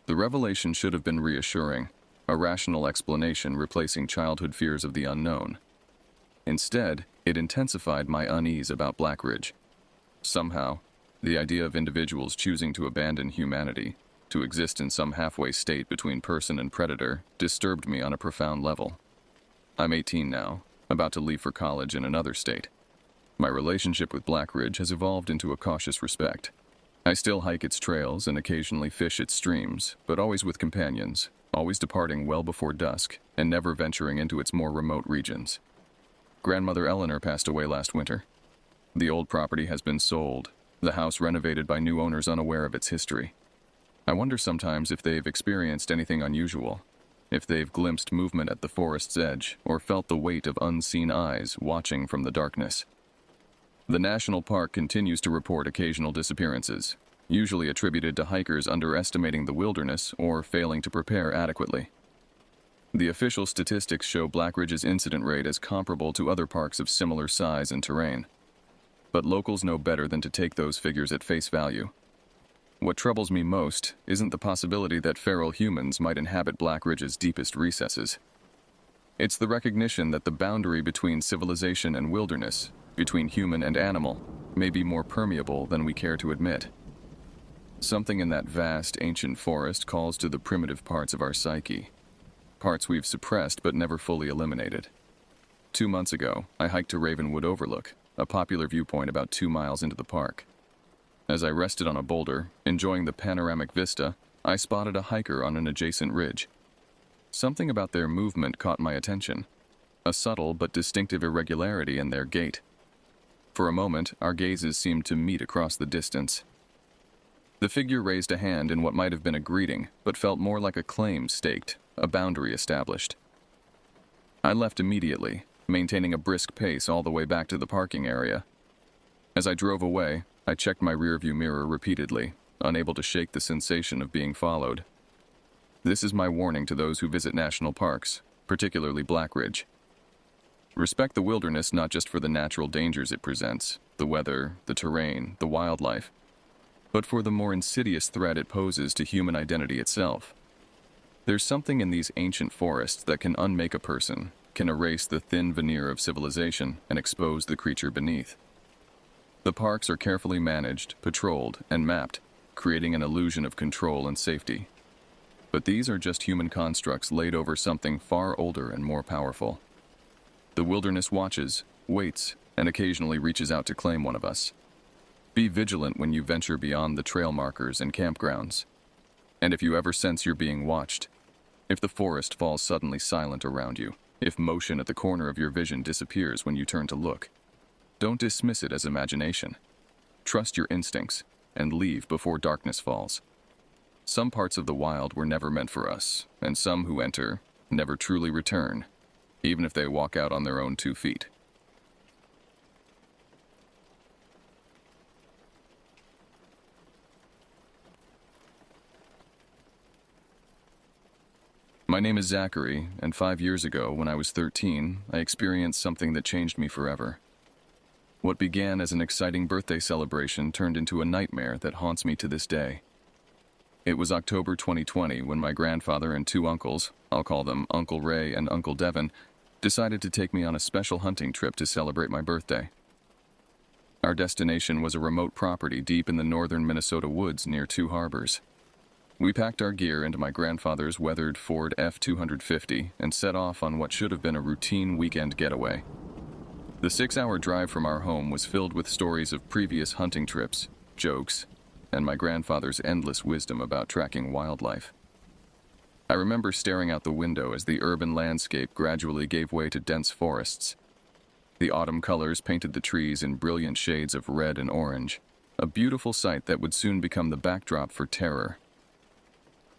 The revelation should have been reassuring, a rational explanation replacing childhood fears of the unknown. Instead, it intensified my unease about Black Ridge. Somehow, the idea of individuals choosing to abandon humanity, to exist in some halfway state between person and predator, disturbed me on a profound level. I'm 18 now, about to leave for college in another state. My relationship with Black Ridge has evolved into a cautious respect. I still hike its trails and occasionally fish its streams, but always with companions, always departing well before dusk, and never venturing into its more remote regions. Grandmother Eleanor passed away last winter. The old property has been sold, the house renovated by new owners unaware of its history. I wonder sometimes if they've experienced anything unusual, if they've glimpsed movement at the forest's edge, or felt the weight of unseen eyes watching from the darkness. The national park continues to report occasional disappearances, usually attributed to hikers underestimating the wilderness or failing to prepare adequately. The official statistics show Black Ridge's incident rate as comparable to other parks of similar size and terrain. But locals know better than to take those figures at face value. What troubles me most isn't the possibility that feral humans might inhabit Black Ridge's deepest recesses. It's the recognition that the boundary between civilization and wilderness, between human and animal, may be more permeable than we care to admit. Something in that vast, ancient forest calls to the primitive parts of our psyche, parts we've suppressed but never fully eliminated. 2 months ago, I hiked to Ravenwood Overlook, a popular viewpoint about 2 miles into the park. As I rested on a boulder, enjoying the panoramic vista, I spotted a hiker on an adjacent ridge. Something about their movement caught my attention, a subtle but distinctive irregularity in their gait. For a moment, our gazes seemed to meet across the distance. The figure raised a hand in what might have been a greeting, but felt more like a claim staked, a boundary established. I left immediately, maintaining a brisk pace all the way back to the parking area. As I drove away, I checked my rearview mirror repeatedly, unable to shake the sensation of being followed. This is my warning to those who visit national parks, particularly Black Ridge. Respect the wilderness not just for the natural dangers it presents, the weather, the terrain, the wildlife, but for the more insidious threat it poses to human identity itself. There's something in these ancient forests that can unmake a person, can erase the thin veneer of civilization and expose the creature beneath. The parks are carefully managed, patrolled, and mapped, creating an illusion of control and safety. But these are just human constructs laid over something far older and more powerful. The wilderness watches, waits, and occasionally reaches out to claim one of us. Be vigilant when you venture beyond the trail markers and campgrounds. And if you ever sense you're being watched, if the forest falls suddenly silent around you, if motion at the corner of your vision disappears when you turn to look, don't dismiss it as imagination. Trust your instincts and leave before darkness falls. Some parts of the wild were never meant for us, and some who enter never truly return, even if they walk out on their own 2 feet. My name is Zachary, and 5 years ago, when I was 13, I experienced something that changed me forever. What began as an exciting birthday celebration turned into a nightmare that haunts me to this day. It was October 2020 when my grandfather and 2 uncles, I'll call them Uncle Ray and Uncle Devin, decided to take me on a special hunting trip to celebrate my birthday. Our destination was a remote property deep in the northern Minnesota woods near 2 harbors. We packed our gear into my grandfather's weathered Ford F-250 and set off on what should have been a routine weekend getaway. The 6-hour drive from our home was filled with stories of previous hunting trips, jokes, and my grandfather's endless wisdom about tracking wildlife. I remember staring out the window as the urban landscape gradually gave way to dense forests. The autumn colors painted the trees in brilliant shades of red and orange, a beautiful sight that would soon become the backdrop for terror.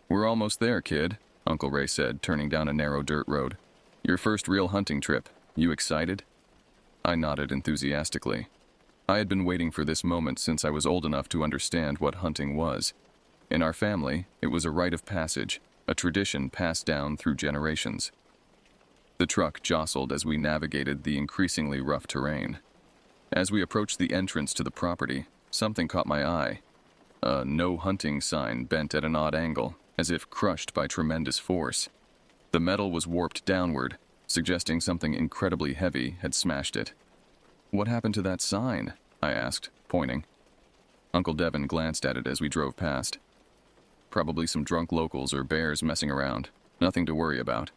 "We're almost there, kid," Uncle Ray said, turning down a narrow dirt road. "Your first real hunting trip. You excited?" I nodded enthusiastically. I had been waiting for this moment since I was old enough to understand what hunting was. In our family, it was a rite of passage, a tradition passed down through generations. The truck jostled as we navigated the increasingly rough terrain. As we approached the entrance to the property, something caught my eye. A "no hunting" sign bent at an odd angle, as if crushed by tremendous force. The metal was warped downward, suggesting something incredibly heavy had smashed it. "What happened to that sign?" I asked, pointing. Uncle Devin glanced at it as we drove past. "Probably some drunk locals or bears messing around. Nothing to worry about."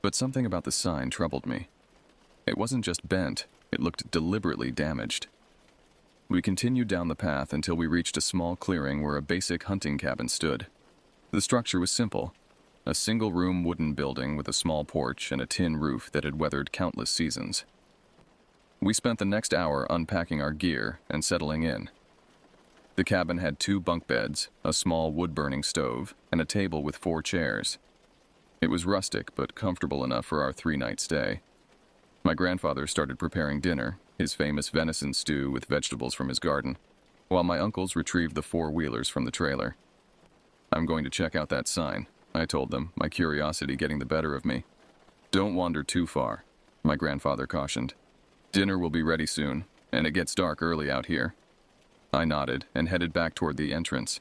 But something about the sign troubled me. It wasn't just bent, it looked deliberately damaged. We continued down the path until we reached a small clearing where a basic hunting cabin stood. The structure was simple, a single-room wooden building with a small porch and a tin roof that had weathered countless seasons. We spent the next hour unpacking our gear and settling in. The cabin had 2 bunk beds, a small wood-burning stove, and a table with 4 chairs. It was rustic but comfortable enough for our 3-night stay. My grandfather started preparing dinner, his famous venison stew with vegetables from his garden, while my uncles retrieved the 4-wheelers from the trailer. "I'm going to check out that sign," I told them, my curiosity getting the better of me. "Don't wander too far," my grandfather cautioned. "Dinner will be ready soon, and it gets dark early out here." I nodded and headed back toward the entrance.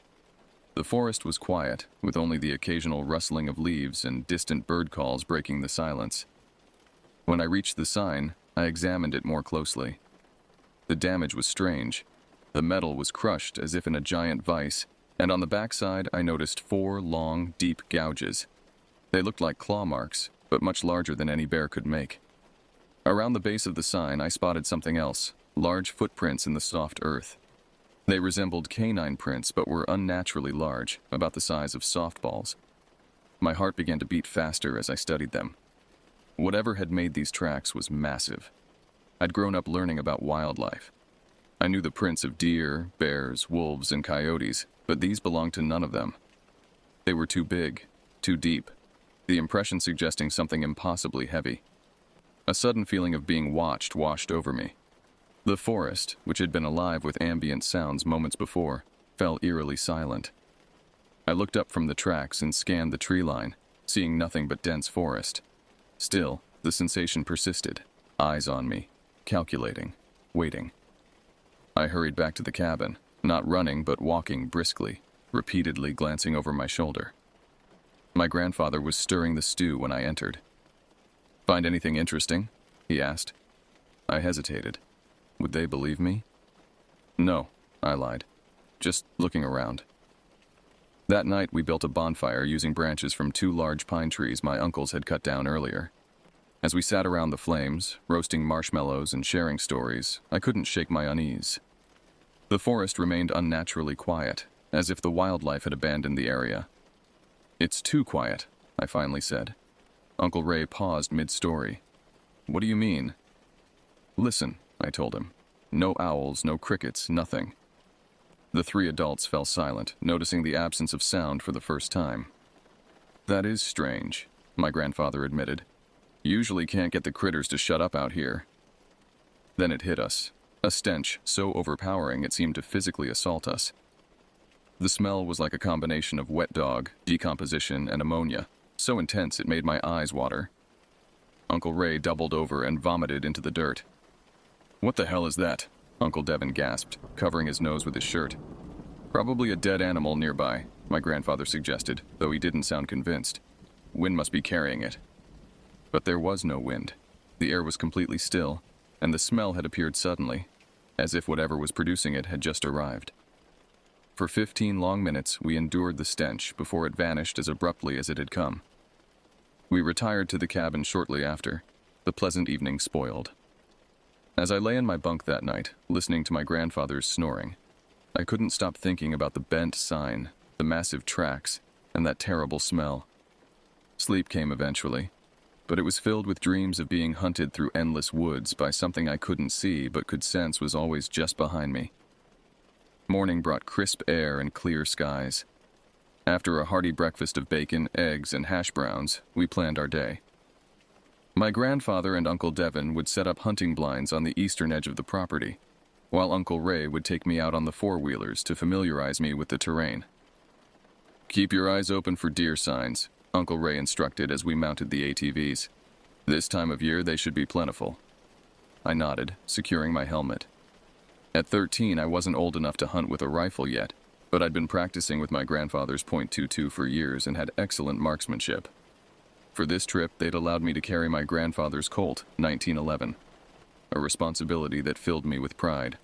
The forest was quiet, with only the occasional rustling of leaves and distant bird calls breaking the silence. When I reached the sign, I examined it more closely. The damage was strange. The metal was crushed as if in a giant vise, and on the backside I noticed 4 long, deep gouges. They looked like claw marks, but much larger than any bear could make. Around the base of the sign, I spotted something else, large footprints in the soft earth. They resembled canine prints but were unnaturally large, about the size of softballs. My heart began to beat faster as I studied them. Whatever had made these tracks was massive. I'd grown up learning about wildlife. I knew the prints of deer, bears, wolves, and coyotes, but these belonged to none of them. They were too big, too deep, the impression suggesting something impossibly heavy. A sudden feeling of being watched washed over me. The forest, which had been alive with ambient sounds moments before, fell eerily silent. I looked up from the tracks and scanned the tree line, seeing nothing but dense forest. Still, the sensation persisted, eyes on me, calculating, waiting. I hurried back to the cabin, not running but walking briskly, repeatedly glancing over my shoulder. My grandfather was stirring the stew when I entered. "Find anything interesting?" he asked. I hesitated. Would they believe me? "No," I lied. "Just looking around." That night we built a bonfire using branches from 2 large pine trees my uncles had cut down earlier. As we sat around the flames, roasting marshmallows and sharing stories, I couldn't shake my unease. The forest remained unnaturally quiet, as if the wildlife had abandoned the area. "It's too quiet," I finally said. Uncle Ray paused mid-story. "What do you mean?" "Listen," I told him. "No owls, no crickets, nothing." The 3 adults fell silent, noticing the absence of sound for the first time. "That is strange," my grandfather admitted. "Usually can't get the critters to shut up out here." Then it hit us, a stench so overpowering it seemed to physically assault us. The smell was like a combination of wet dog, decomposition, and ammonia, so intense it made my eyes water. Uncle Ray doubled over and vomited into the dirt. "What the hell is that?" Uncle Devin gasped, covering his nose with his shirt. "Probably a dead animal nearby," my grandfather suggested, though he didn't sound convinced. "Wind must be carrying it." But there was no wind. The air was completely still, and the smell had appeared suddenly, as if whatever was producing it had just arrived. For 15 long minutes we endured the stench before it vanished as abruptly as it had come. We retired to the cabin shortly after, the pleasant evening spoiled. As I lay in my bunk that night, listening to my grandfather's snoring, I couldn't stop thinking about the bent sign, the massive tracks, and that terrible smell. Sleep came eventually, but it was filled with dreams of being hunted through endless woods by something I couldn't see but could sense was always just behind me. Morning brought crisp air and clear skies. After a hearty breakfast of bacon, eggs, and hash browns, we planned our day. My grandfather and Uncle Devin would set up hunting blinds on the eastern edge of the property, while Uncle Ray would take me out on the four-wheelers to familiarize me with the terrain. "Keep your eyes open for deer signs," Uncle Ray instructed as we mounted the ATVs. "This time of year they should be plentiful." I nodded, securing my helmet. At 13, I wasn't old enough to hunt with a rifle yet, but I'd been practicing with my grandfather's .22 for years and had excellent marksmanship. For this trip, they'd allowed me to carry my grandfather's Colt, 1911, a responsibility that filled me with pride.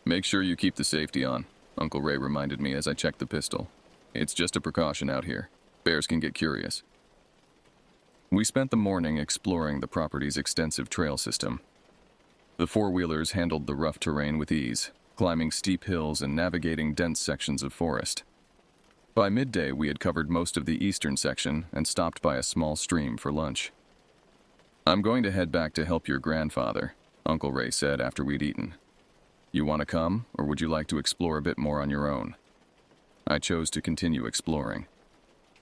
"Make sure you keep the safety on," Uncle Ray reminded me as I checked the pistol. "It's just a precaution out here. Bears can get curious." We spent the morning exploring the property's extensive trail system. The four-wheelers handled the rough terrain with ease, climbing steep hills and navigating dense sections of forest. By midday, we had covered most of the eastern section and stopped by a small stream for lunch. "I'm going to head back to help your grandfather," Uncle Ray said after we'd eaten. "You want to come, or would you like to explore a bit more on your own?" I chose to continue exploring.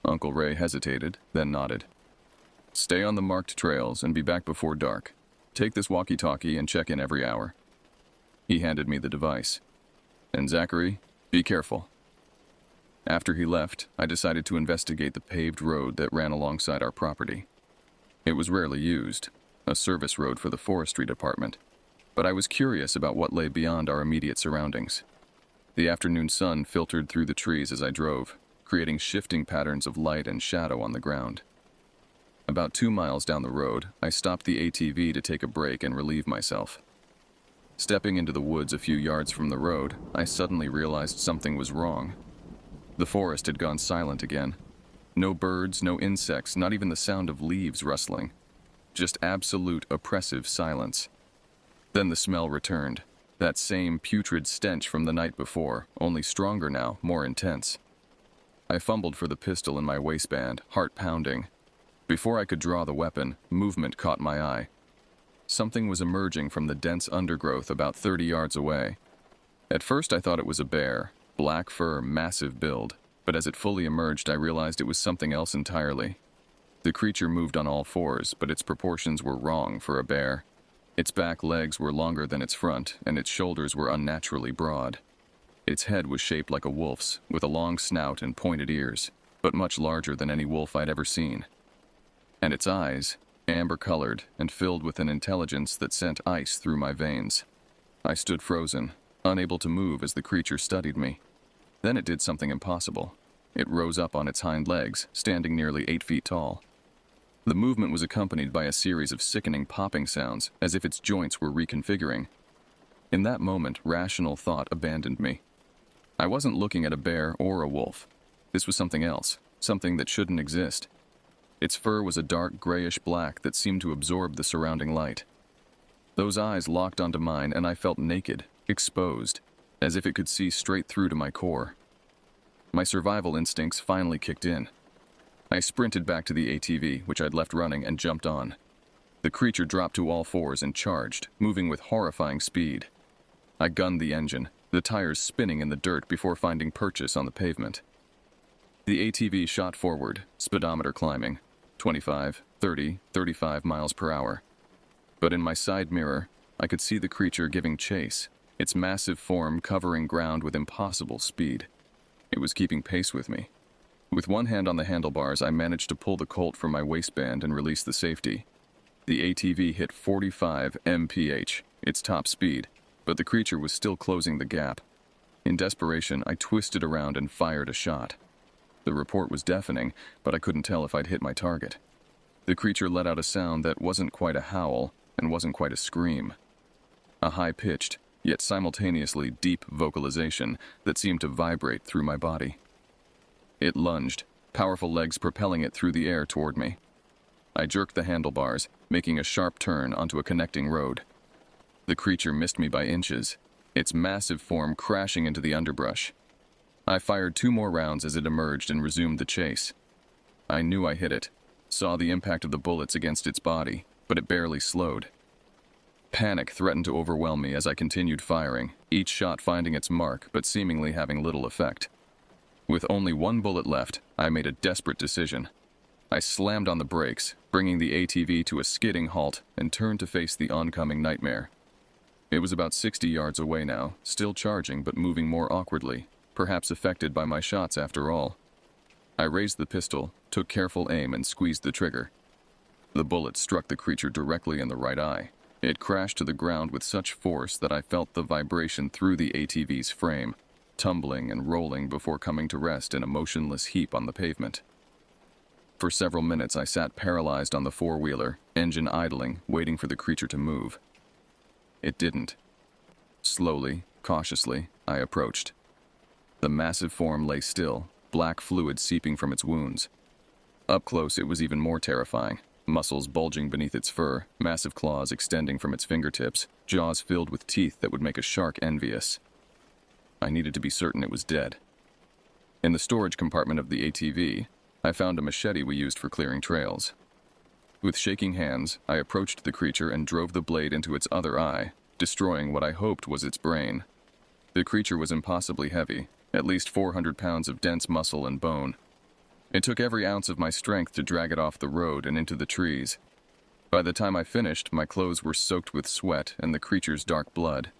Uncle Ray hesitated, then nodded. "Stay on the marked trails and be back before dark. Take this walkie-talkie and check in every hour." He handed me the device. "And Zachary, be careful." After he left, I decided to investigate the paved road that ran alongside our property. It was rarely used, a service road for the forestry department, but I was curious about what lay beyond our immediate surroundings. The afternoon sun filtered through the trees as I drove, creating shifting patterns of light and shadow on the ground. About 2 miles down the road, I stopped the ATV to take a break and relieve myself. Stepping into the woods a few yards from the road, I suddenly realized something was wrong. The forest had gone silent again. No birds, no insects, not even the sound of leaves rustling. Just absolute oppressive silence. Then the smell returned. That same putrid stench from the night before, only stronger now, more intense. I fumbled for the pistol in my waistband, heart pounding. Before I could draw the weapon, movement caught my eye. Something was emerging from the dense undergrowth about 30 yards away. At first I thought it was a bear, black fur, massive build, but as it fully emerged I realized it was something else entirely. The creature moved on all fours, but its proportions were wrong for a bear. Its back legs were longer than its front, and its shoulders were unnaturally broad. Its head was shaped like a wolf's, with a long snout and pointed ears, but much larger than any wolf I'd ever seen. And its eyes, amber-colored and filled with an intelligence that sent ice through my veins. I stood frozen, unable to move as the creature studied me. Then it did something impossible. It rose up on its hind legs, standing nearly 8 feet tall. The movement was accompanied by a series of sickening popping sounds, as if its joints were reconfiguring. In that moment, rational thought abandoned me. I wasn't looking at a bear or a wolf. This was something else, something that shouldn't exist. Its fur was a dark grayish-black that seemed to absorb the surrounding light. Those eyes locked onto mine, and I felt naked, exposed, as if it could see straight through to my core. My survival instincts finally kicked in. I sprinted back to the ATV, which I'd left running, and jumped on. The creature dropped to all fours and charged, moving with horrifying speed. I gunned the engine, the tires spinning in the dirt before finding purchase on the pavement. The ATV shot forward, speedometer climbing, 25, 30, 35 miles per hour. But in my side mirror, I could see the creature giving chase, its massive form covering ground with impossible speed. It was keeping pace with me. With one hand on the handlebars, I managed to pull the Colt from my waistband and release the safety. The ATV hit 45 mph, its top speed, but the creature was still closing the gap. In desperation, I twisted around and fired a shot. The report was deafening, but I couldn't tell if I'd hit my target. The creature let out a sound that wasn't quite a howl and wasn't quite a scream. A high-pitched, yet simultaneously deep vocalization that seemed to vibrate through my body. It lunged, powerful legs propelling it through the air toward me. I jerked the handlebars, making a sharp turn onto a connecting road. The creature missed me by inches, its massive form crashing into the underbrush. I fired 2 more rounds as it emerged and resumed the chase. I knew I hit it, saw the impact of the bullets against its body, but it barely slowed. Panic threatened to overwhelm me as I continued firing, each shot finding its mark but seemingly having little effect. With only one bullet left, I made a desperate decision. I slammed on the brakes, bringing the ATV to a skidding halt, and turned to face the oncoming nightmare. It was about 60 yards away now, still charging but moving more awkwardly, perhaps affected by my shots after all. I raised the pistol, took careful aim, and squeezed the trigger. The bullet struck the creature directly in the right eye. It crashed to the ground with such force that I felt the vibration through the ATV's frame, tumbling and rolling before coming to rest in a motionless heap on the pavement. For several minutes I sat paralyzed on the four-wheeler, engine idling, waiting for the creature to move. It didn't. Slowly, cautiously, I approached. The massive form lay still, black fluid seeping from its wounds. Up close it was even more terrifying. Muscles bulging beneath its fur, massive claws extending from its fingertips, jaws filled with teeth that would make a shark envious. I needed to be certain it was dead. In the storage compartment of the ATV, I found a machete we used for clearing trails. With shaking hands, I approached the creature and drove the blade into its other eye, destroying what I hoped was its brain. The creature was impossibly heavy, at least 400 pounds of dense muscle and bone. It took every ounce of my strength to drag it off the road and into the trees. By the time I finished, my clothes were soaked with sweat and the creature's dark blood.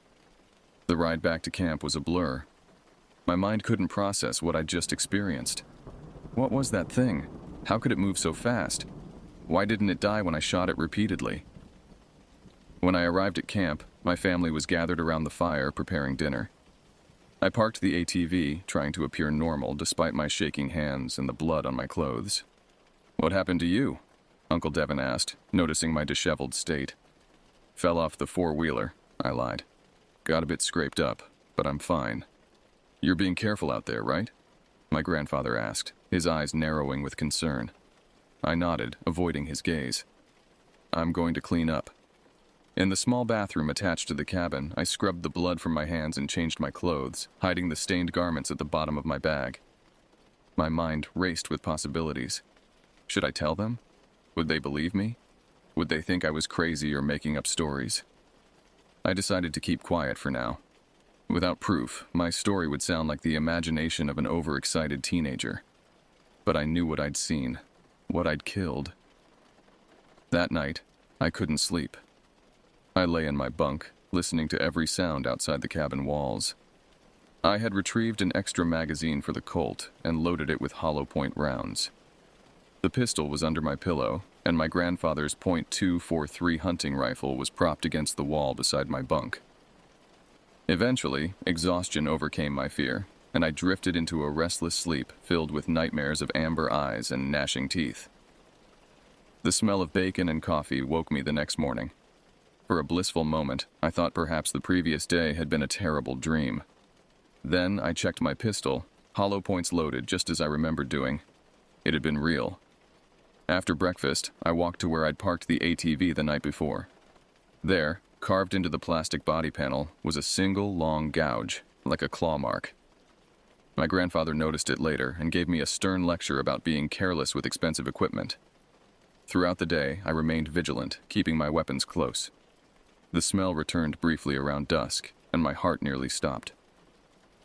The ride back to camp was a blur. My mind couldn't process what I'd just experienced. What was that thing? How could it move so fast? Why didn't it die when I shot it repeatedly? When I arrived at camp, my family was gathered around the fire preparing dinner. I parked the ATV, trying to appear normal despite my shaking hands and the blood on my clothes. "What happened to you?" Uncle Devin asked, noticing my disheveled state. "Fell off the four-wheeler," I lied. "Got a bit scraped up, but I'm fine." "You're being careful out there, right?" my grandfather asked, his eyes narrowing with concern. I nodded, avoiding his gaze. "I'm going to clean up." In the small bathroom attached to the cabin, I scrubbed the blood from my hands and changed my clothes, hiding the stained garments at the bottom of my bag. My mind raced with possibilities. Should I tell them? Would they believe me? Would they think I was crazy or making up stories? I decided to keep quiet for now. Without proof, my story would sound like the imagination of an overexcited teenager. But I knew what I'd seen, what I'd killed. That night, I couldn't sleep. I lay in my bunk, listening to every sound outside the cabin walls. I had retrieved an extra magazine for the Colt and loaded it with hollow point rounds. The pistol was under my pillow, and my grandfather's .243 hunting rifle was propped against the wall beside my bunk. Eventually, exhaustion overcame my fear, and I drifted into a restless sleep filled with nightmares of amber eyes and gnashing teeth. The smell of bacon and coffee woke me the next morning. For a blissful moment, I thought perhaps the previous day had been a terrible dream. Then I checked my pistol, hollow points loaded just as I remembered doing. It had been real. After breakfast, I walked to where I'd parked the ATV the night before. There, carved into the plastic body panel, was a single long gouge, like a claw mark. My grandfather noticed it later and gave me a stern lecture about being careless with expensive equipment. Throughout the day, I remained vigilant, keeping my weapons close. The smell returned briefly around dusk, and my heart nearly stopped.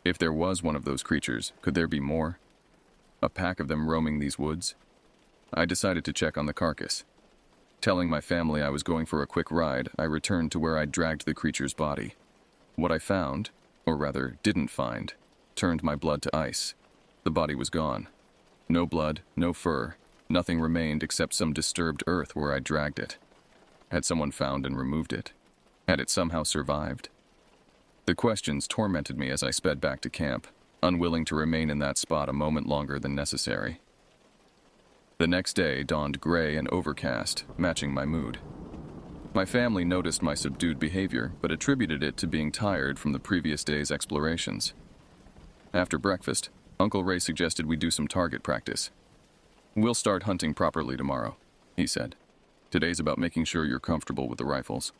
If there was one of those creatures, could there be more? A pack of them roaming these woods? I decided to check on the carcass. Telling my family I was going for a quick ride, I returned to where I'd dragged the creature's body. What I found, or rather didn't find, turned my blood to ice. The body was gone. No blood, no fur, nothing remained except some disturbed earth where I dragged it. Had someone found and removed it? Had it somehow survived? The questions tormented me as I sped back to camp, unwilling to remain in that spot a moment longer than necessary. The next day dawned gray and overcast, matching my mood. My family noticed my subdued behavior, but attributed it to being tired from the previous day's explorations. After breakfast, Uncle Ray suggested we do some target practice. "We'll start hunting properly tomorrow," he said. "Today's about making sure you're comfortable with the rifles."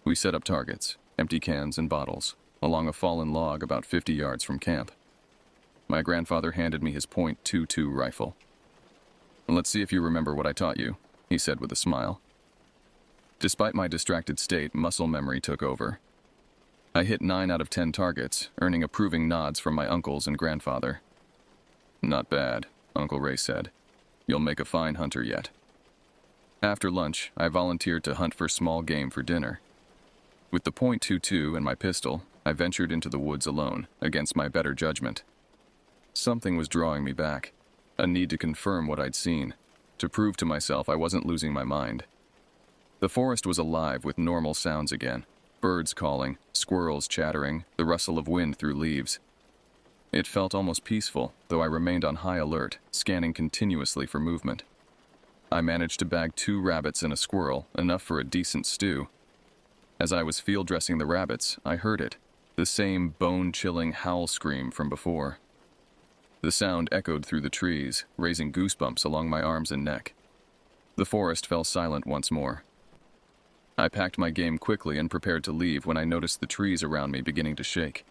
We set up targets, empty cans and bottles, along a fallen log about 50 yards from camp. My grandfather handed me his .22 rifle. Let's see if you remember what I taught you, he said with a smile. Despite my distracted state, muscle memory took over. I hit 9 out of 10 targets, earning approving nods from my uncles and grandfather. Not bad, Uncle Ray said. You'll make a fine hunter yet. After lunch, I volunteered to hunt for small game for dinner. With the .22 and my pistol, I ventured into the woods alone, against my better judgment. Something was drawing me back, a need to confirm what I'd seen, to prove to myself I wasn't losing my mind. The forest was alive with normal sounds again, birds calling, squirrels chattering, the rustle of wind through leaves. It felt almost peaceful, though I remained on high alert, scanning continuously for movement. I managed to bag 2 rabbits and a squirrel, enough for a decent stew. As I was field dressing the rabbits, I heard it, the same bone-chilling howl scream from before. The sound echoed through the trees, raising goosebumps along my arms and neck. The forest fell silent once more. I packed my game quickly and prepared to leave when I noticed the trees around me beginning to shake.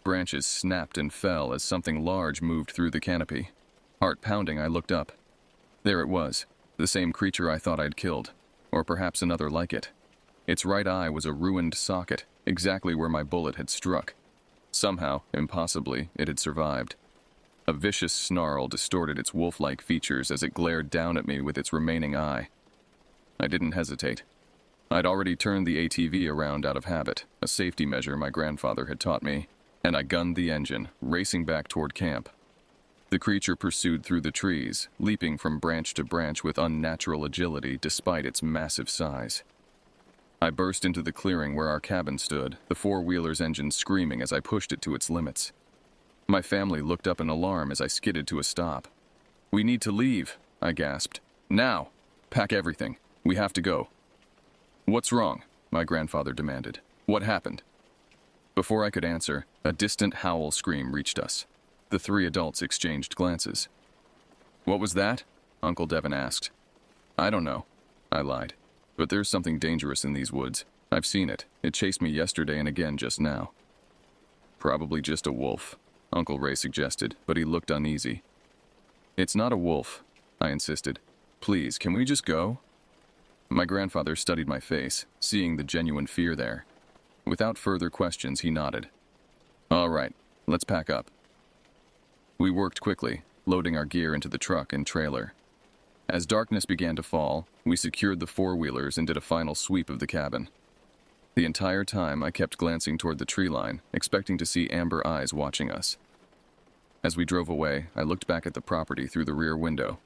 Branches snapped and fell as something large moved through the canopy. Heart pounding, I looked up. There it was, the same creature I thought I'd killed, or perhaps another like it. Its right eye was a ruined socket, exactly where my bullet had struck. Somehow, impossibly, it had survived. A vicious snarl distorted its wolf-like features as it glared down at me with its remaining eye. I didn't hesitate. I'd already turned the ATV around out of habit, a safety measure my grandfather had taught me, and I gunned the engine, racing back toward camp. The creature pursued through the trees, leaping from branch to branch with unnatural agility despite its massive size. I burst into the clearing where our cabin stood, the four-wheeler's engine screaming as I pushed it to its limits. My family looked up in alarm as I skidded to a stop. "We need to leave," I gasped. "Now! Pack everything. We have to go." "What's wrong?" my grandfather demanded. "What happened?" Before I could answer, a distant howl scream reached us. The 3 adults exchanged glances. "What was that?" Uncle Devin asked. "I don't know," I lied. "But there's something dangerous in these woods. I've seen it. It chased me yesterday and again just now." "Probably just a wolf," Uncle Ray suggested, but he looked uneasy. "It's not a wolf," I insisted. "Please, can we just go?" My grandfather studied my face, seeing the genuine fear there. Without further questions, he nodded. "All right, let's pack up." We worked quickly, loading our gear into the truck and trailer. As darkness began to fall, we secured the four-wheelers and did a final sweep of the cabin. The entire time, I kept glancing toward the tree line, expecting to see amber eyes watching us. As we drove away, I looked back at the property through the rear window.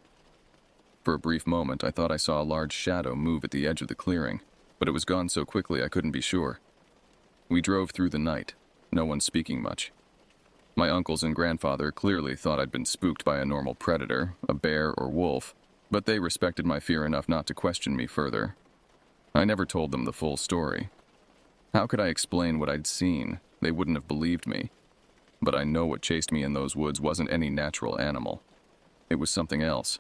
For a brief moment, I thought I saw a large shadow move at the edge of the clearing, but it was gone so quickly I couldn't be sure. We drove through the night, no one speaking much. My uncles and grandfather clearly thought I'd been spooked by a normal predator, a bear or wolf, but they respected my fear enough not to question me further. I never told them the full story. How could I explain what I'd seen? They wouldn't have believed me. But I know what chased me in those woods wasn't any natural animal. It was something else.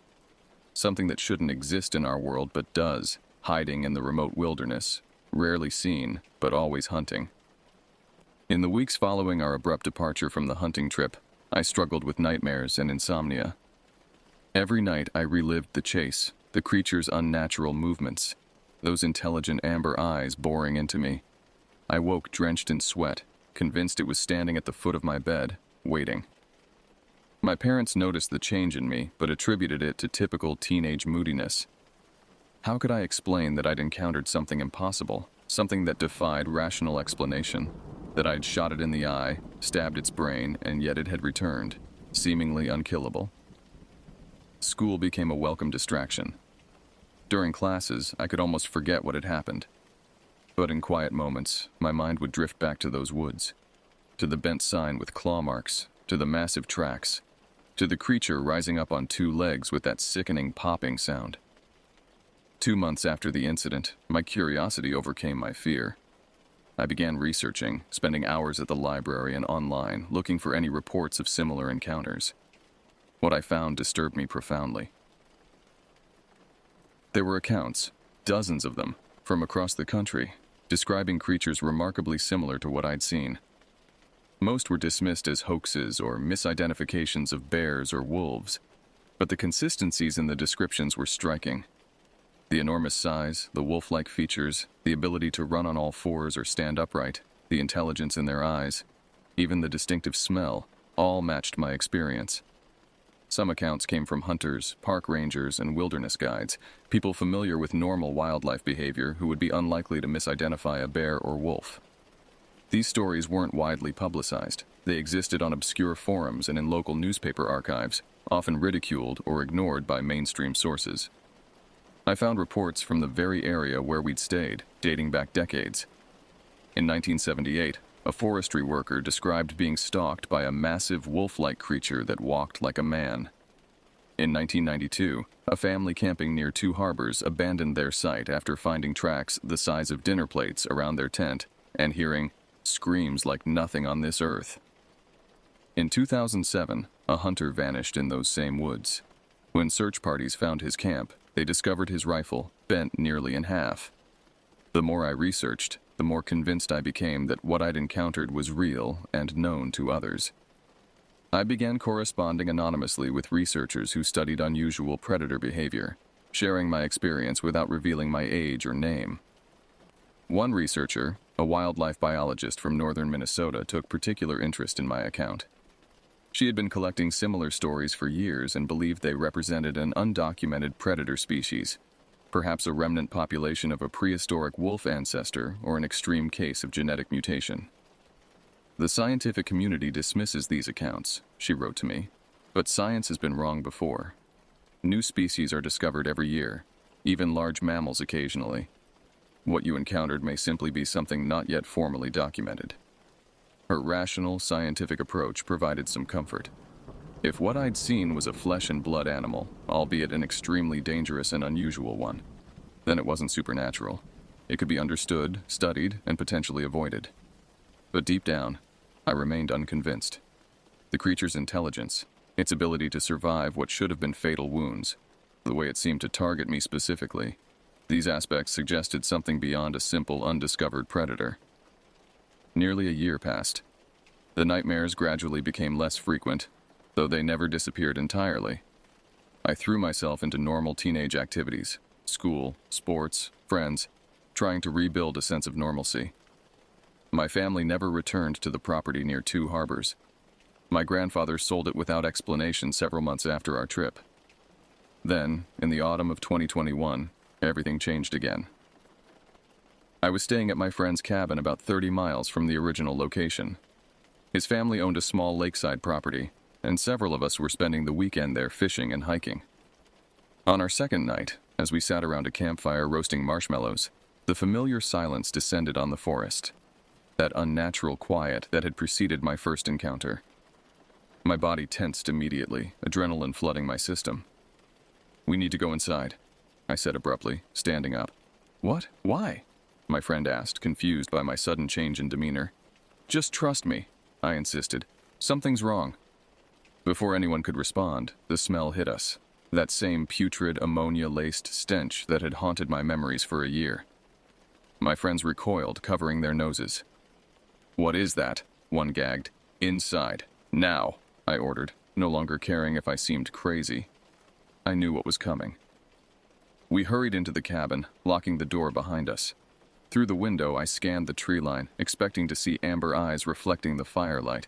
Something that shouldn't exist in our world but does, hiding in the remote wilderness, rarely seen, but always hunting. In the weeks following our abrupt departure from the hunting trip, I struggled with nightmares and insomnia. Every night I relived the chase, the creature's unnatural movements, those intelligent amber eyes boring into me. I woke drenched in sweat, convinced it was standing at the foot of my bed, waiting. My parents noticed the change in me, but attributed it to typical teenage moodiness. How could I explain that I'd encountered something impossible, something that defied rational explanation? That I'd shot it in the eye, stabbed its brain, and yet it had returned, seemingly unkillable. School became a welcome distraction. During classes, I could almost forget what had happened. But in quiet moments, my mind would drift back to those woods, to the bent sign with claw marks, to the massive tracks, to the creature rising up on 2 legs with that sickening popping sound. 2 months after the incident, my curiosity overcame my fear. I began researching, spending hours at the library and online, looking for any reports of similar encounters. What I found disturbed me profoundly. There were accounts, dozens of them, from across the country, describing creatures remarkably similar to what I'd seen. Most were dismissed as hoaxes or misidentifications of bears or wolves, but the consistencies in the descriptions were striking. The enormous size, the wolf-like features, the ability to run on all fours or stand upright, the intelligence in their eyes, even the distinctive smell, all matched my experience. Some accounts came from hunters, park rangers, and wilderness guides, people familiar with normal wildlife behavior who would be unlikely to misidentify a bear or wolf. These stories weren't widely publicized. They existed on obscure forums and in local newspaper archives, often ridiculed or ignored by mainstream sources. I found reports from the very area where we'd stayed, dating back decades. In 1978, a forestry worker described being stalked by a massive wolf-like creature that walked like a man. In 1992, a family camping near two harbors abandoned their site after finding tracks the size of dinner plates around their tent and hearing screams like nothing on this earth. In 2007, a hunter vanished in those same woods. When search parties found his camp, they discovered his rifle bent nearly in half. The more I researched, the more convinced I became that what I'd encountered was real and known to others. I began corresponding anonymously with researchers who studied unusual predator behavior, sharing my experience without revealing my age or name. One researcher, a wildlife biologist from northern Minnesota, took particular interest in my account. She had been collecting similar stories for years and believed they represented an undocumented predator species, perhaps a remnant population of a prehistoric wolf ancestor or an extreme case of genetic mutation. The scientific community dismisses these accounts, she wrote to me, but science has been wrong before. New species are discovered every year, even large mammals occasionally. What you encountered may simply be something not yet formally documented. Her rational, scientific approach provided some comfort. If what I'd seen was a flesh and blood animal, albeit an extremely dangerous and unusual one, then it wasn't supernatural. It could be understood, studied, and potentially avoided. But deep down, I remained unconvinced. The creature's intelligence, its ability to survive what should have been fatal wounds, the way it seemed to target me specifically, these aspects suggested something beyond a simple, undiscovered predator. Nearly a year passed. The nightmares gradually became less frequent, though they never disappeared entirely. I threw myself into normal teenage activities, school, sports, friends, trying to rebuild a sense of normalcy. My family never returned to the property near two harbors. My grandfather sold it without explanation several months after our trip. Then, in the autumn of 2021, everything changed again. I was staying at my friend's cabin about 30 miles from the original location. His family owned a small lakeside property, and several of us were spending the weekend there fishing and hiking. On our second night, as we sat around a campfire roasting marshmallows, the familiar silence descended on the forest, that unnatural quiet that had preceded my first encounter. My body tensed immediately, adrenaline flooding my system. "We need to go inside," I said abruptly, standing up. "What? Why?" my friend asked, confused by my sudden change in demeanor. "Just trust me," I insisted. "Something's wrong." Before anyone could respond, the smell hit us, that same putrid, ammonia-laced stench that had haunted my memories for a year. My friends recoiled, covering their noses. "What is that?" one gagged. "Inside. Now," I ordered, no longer caring if I seemed crazy. I knew what was coming. We hurried into the cabin, locking the door behind us. Through the window, I scanned the tree line, expecting to see amber eyes reflecting the firelight.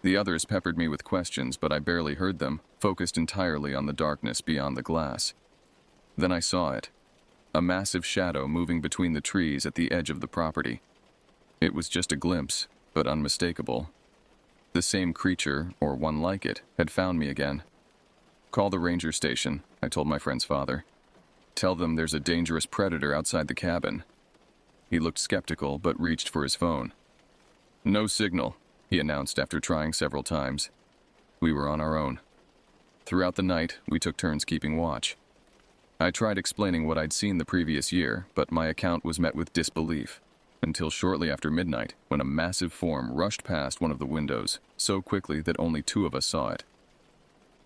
The others peppered me with questions, but I barely heard them, focused entirely on the darkness beyond the glass. Then I saw it. A massive shadow moving between the trees at the edge of the property. It was just a glimpse, but unmistakable. The same creature, or one like it, had found me again. "Call the ranger station," I told my friend's father. "Tell them there's a dangerous predator outside the cabin." He looked skeptical, but reached for his phone. "No signal," he announced after trying several times. We were on our own. Throughout the night, we took turns keeping watch. I tried explaining what I'd seen the previous year, but my account was met with disbelief, until shortly after midnight, when a massive form rushed past one of the windows, so quickly that only two of us saw it.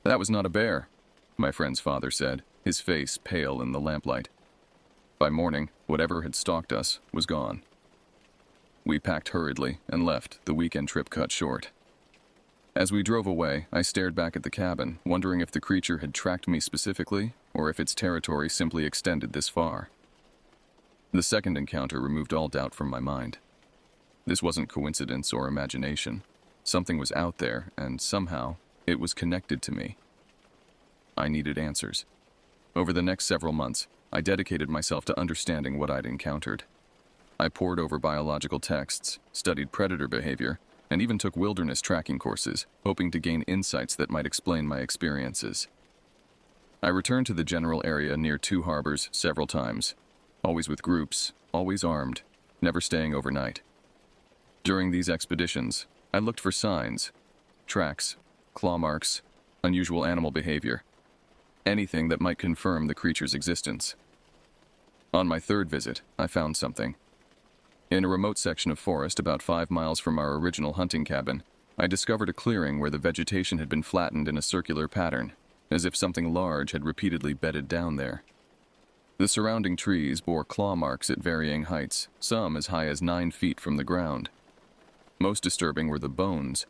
"That was not a bear," my friend's father said, his face pale in the lamplight. By morning, whatever had stalked us was gone. We packed hurriedly and left, the weekend trip cut short. As we drove away, I stared back at the cabin, wondering if the creature had tracked me specifically, or if its territory simply extended this far. The second encounter removed all doubt from my mind. This wasn't coincidence or imagination. Something was out there, and somehow, it was connected to me. I needed answers. Over the next several months, I dedicated myself to understanding what I'd encountered. I pored over biological texts, studied predator behavior, and even took wilderness tracking courses, hoping to gain insights that might explain my experiences. I returned to the general area near two harbors several times, always with groups, always armed, never staying overnight. During these expeditions, I looked for signs, tracks, claw marks, unusual animal behavior, anything that might confirm the creature's existence. On my third visit, I found something. In a remote section of forest about 5 miles from our original hunting cabin, I discovered a clearing where the vegetation had been flattened in a circular pattern, as if something large had repeatedly bedded down there. The surrounding trees bore claw marks at varying heights, some as high as 9 feet from the ground. Most disturbing were the bones.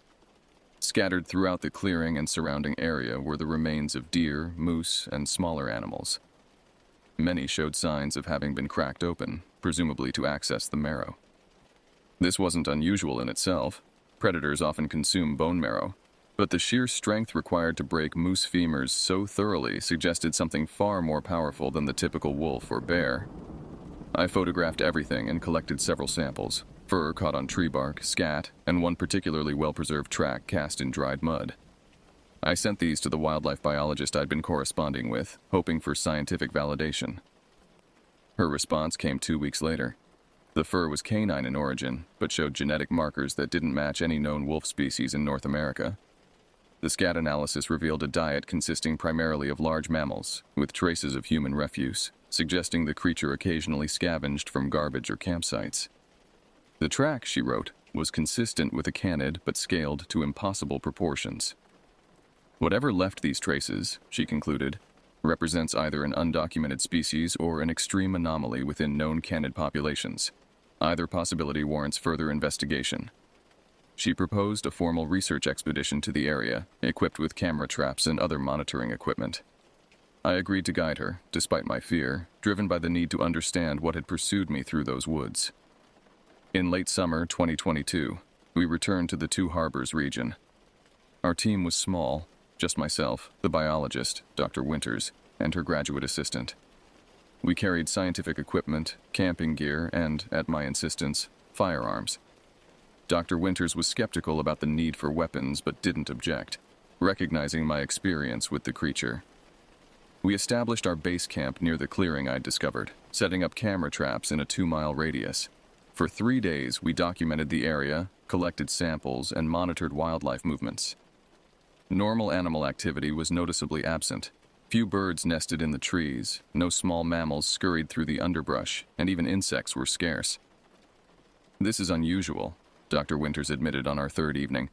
Scattered throughout the clearing and surrounding area were the remains of deer, moose, and smaller animals. Many showed signs of having been cracked open, presumably to access the marrow. This wasn't unusual in itself. Predators often consume bone marrow, but the sheer strength required to break moose femurs so thoroughly suggested something far more powerful than the typical wolf or bear. I photographed everything and collected several samples: fur caught on tree bark, scat, and one particularly well-preserved track cast in dried mud. I sent these to the wildlife biologist I'd been corresponding with, hoping for scientific validation. Her response came 2 weeks later. The fur was canine in origin, but showed genetic markers that didn't match any known wolf species in North America. The scat analysis revealed a diet consisting primarily of large mammals, with traces of human refuse, suggesting the creature occasionally scavenged from garbage or campsites. The track, she wrote, was consistent with a canid but scaled to impossible proportions. Whatever left these traces, she concluded, represents either an undocumented species or an extreme anomaly within known canid populations. Either possibility warrants further investigation. She proposed a formal research expedition to the area, equipped with camera traps and other monitoring equipment. I agreed to guide her, despite my fear, driven by the need to understand what had pursued me through those woods. In late summer 2022, we returned to the Two Harbors region. Our team was small, just myself, the biologist, Dr. Winters, and her graduate assistant. We carried scientific equipment, camping gear, and, at my insistence, firearms. Dr. Winters was skeptical about the need for weapons but didn't object, recognizing my experience with the creature. We established our base camp near the clearing I'd discovered, setting up camera traps in a 2-mile radius. For 3 days, we documented the area, collected samples, and monitored wildlife movements. Normal animal activity was noticeably absent. Few birds nested in the trees, no small mammals scurried through the underbrush, and even insects were scarce. This is unusual, Dr. Winters admitted on our third evening.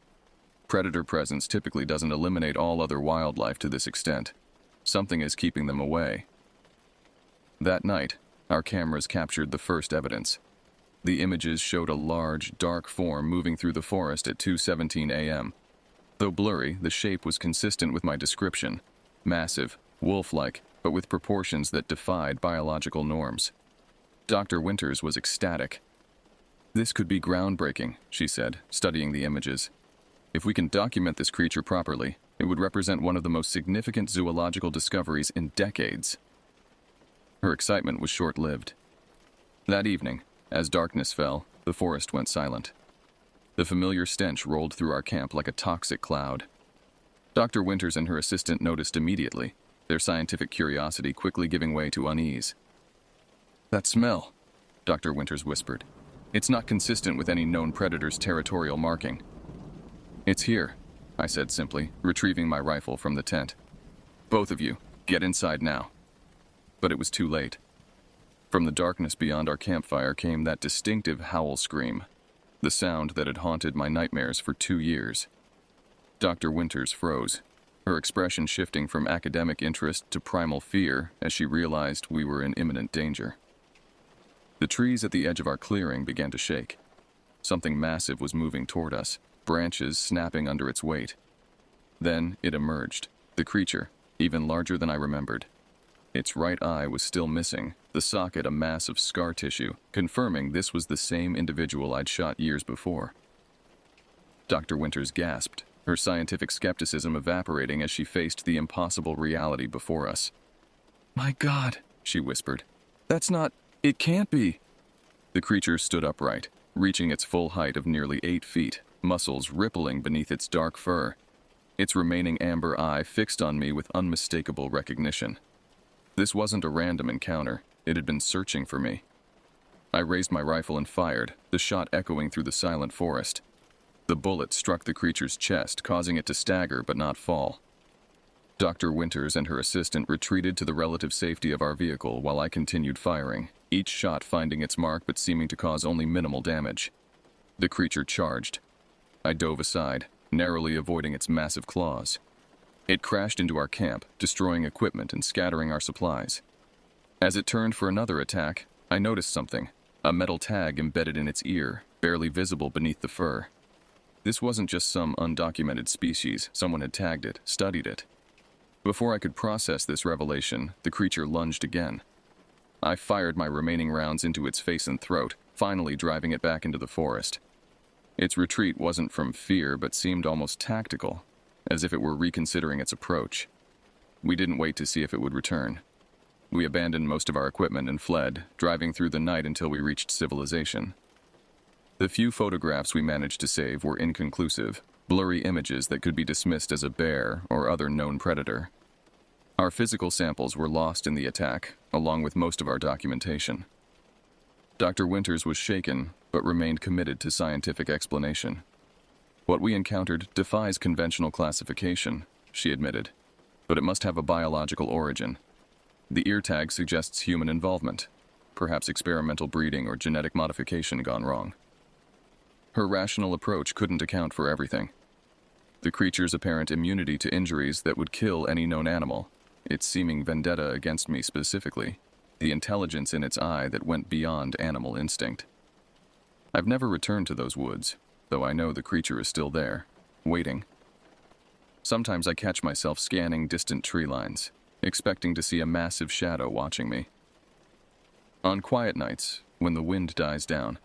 Predator presence typically doesn't eliminate all other wildlife to this extent. Something is keeping them away. That night, our cameras captured the first evidence. The images showed a large, dark form moving through the forest at 2:17 a.m. Though blurry, the shape was consistent with my description. Massive, wolf-like, but with proportions that defied biological norms. Dr. Winters was ecstatic. "This could be groundbreaking," she said, studying the images. "If we can document this creature properly, it would represent one of the most significant zoological discoveries in decades." Her excitement was short-lived. That evening, as darkness fell, the forest went silent. The familiar stench rolled through our camp like a toxic cloud. Dr. Winters and her assistant noticed immediately, their scientific curiosity quickly giving way to unease. "That smell," Dr. Winters whispered. "It's not consistent with any known predator's territorial marking." "It's here," I said simply, retrieving my rifle from the tent. "Both of you, get inside now." But it was too late. From the darkness beyond our campfire came that distinctive howl scream, the sound that had haunted my nightmares for 2 years. Dr. Winters froze, her expression shifting from academic interest to primal fear as she realized we were in imminent danger. The trees at the edge of our clearing began to shake. Something massive was moving toward us, branches snapping under its weight. Then it emerged, the creature, even larger than I remembered. Its right eye was still missing, the socket a mass of scar tissue, confirming this was the same individual I'd shot years before. Dr. Winters gasped, her scientific skepticism evaporating as she faced the impossible reality before us. "My God," she whispered. It can't be." The creature stood upright, reaching its full height of nearly 8 feet, muscles rippling beneath its dark fur. Its remaining amber eye fixed on me with unmistakable recognition. This wasn't a random encounter, it had been searching for me. I raised my rifle and fired, the shot echoing through the silent forest. The bullet struck the creature's chest, causing it to stagger but not fall. Dr. Winters and her assistant retreated to the relative safety of our vehicle while I continued firing, each shot finding its mark but seeming to cause only minimal damage. The creature charged. I dove aside, narrowly avoiding its massive claws. It crashed into our camp, destroying equipment and scattering our supplies. As it turned for another attack, I noticed something, a metal tag embedded in its ear, barely visible beneath the fur. This wasn't just some undocumented species, someone had tagged it, studied it. Before I could process this revelation, the creature lunged again. I fired my remaining rounds into its face and throat, finally driving it back into the forest. Its retreat wasn't from fear but seemed almost tactical, as if it were reconsidering its approach. We didn't wait to see if it would return. We abandoned most of our equipment and fled, driving through the night until we reached civilization. The few photographs we managed to save were inconclusive, blurry images that could be dismissed as a bear or other known predator. Our physical samples were lost in the attack, along with most of our documentation. Dr. Winters was shaken, but remained committed to scientific explanation. "What we encountered defies conventional classification," she admitted, "but it must have a biological origin. The ear tag suggests human involvement, perhaps experimental breeding or genetic modification gone wrong." Her rational approach couldn't account for everything. The creature's apparent immunity to injuries that would kill any known animal, its seeming vendetta against me specifically, the intelligence in its eye that went beyond animal instinct. I've never returned to those woods, though I know the creature is still there, waiting. Sometimes I catch myself scanning distant tree lines, expecting to see a massive shadow watching me. On quiet nights, when the wind dies down,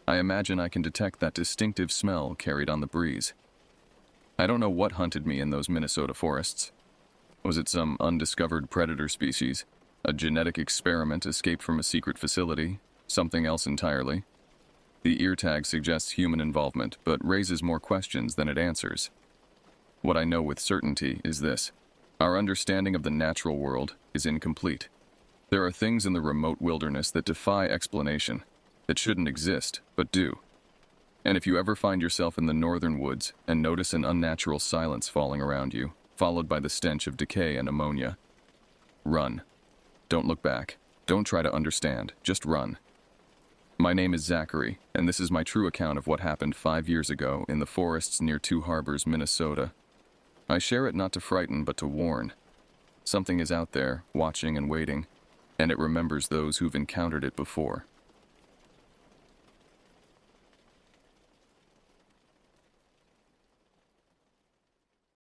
I imagine I can detect that distinctive smell carried on the breeze. I don't know what hunted me in those Minnesota forests. Was it some undiscovered predator species, a genetic experiment escaped from a secret facility, something else entirely? The ear tag suggests human involvement, but raises more questions than it answers. What I know with certainty is this: our understanding of the natural world is incomplete. There are things in the remote wilderness that defy explanation, that shouldn't exist, but do. And if you ever find yourself in the northern woods and notice an unnatural silence falling around you, followed by the stench of decay and ammonia, run. Don't look back. Don't try to understand. Just run. My name is Zachary, and this is my true account of what happened 5 years ago in the forests near Two Harbors, Minnesota. I share it not to frighten, but to warn. Something is out there, watching and waiting, and it remembers those who've encountered it before.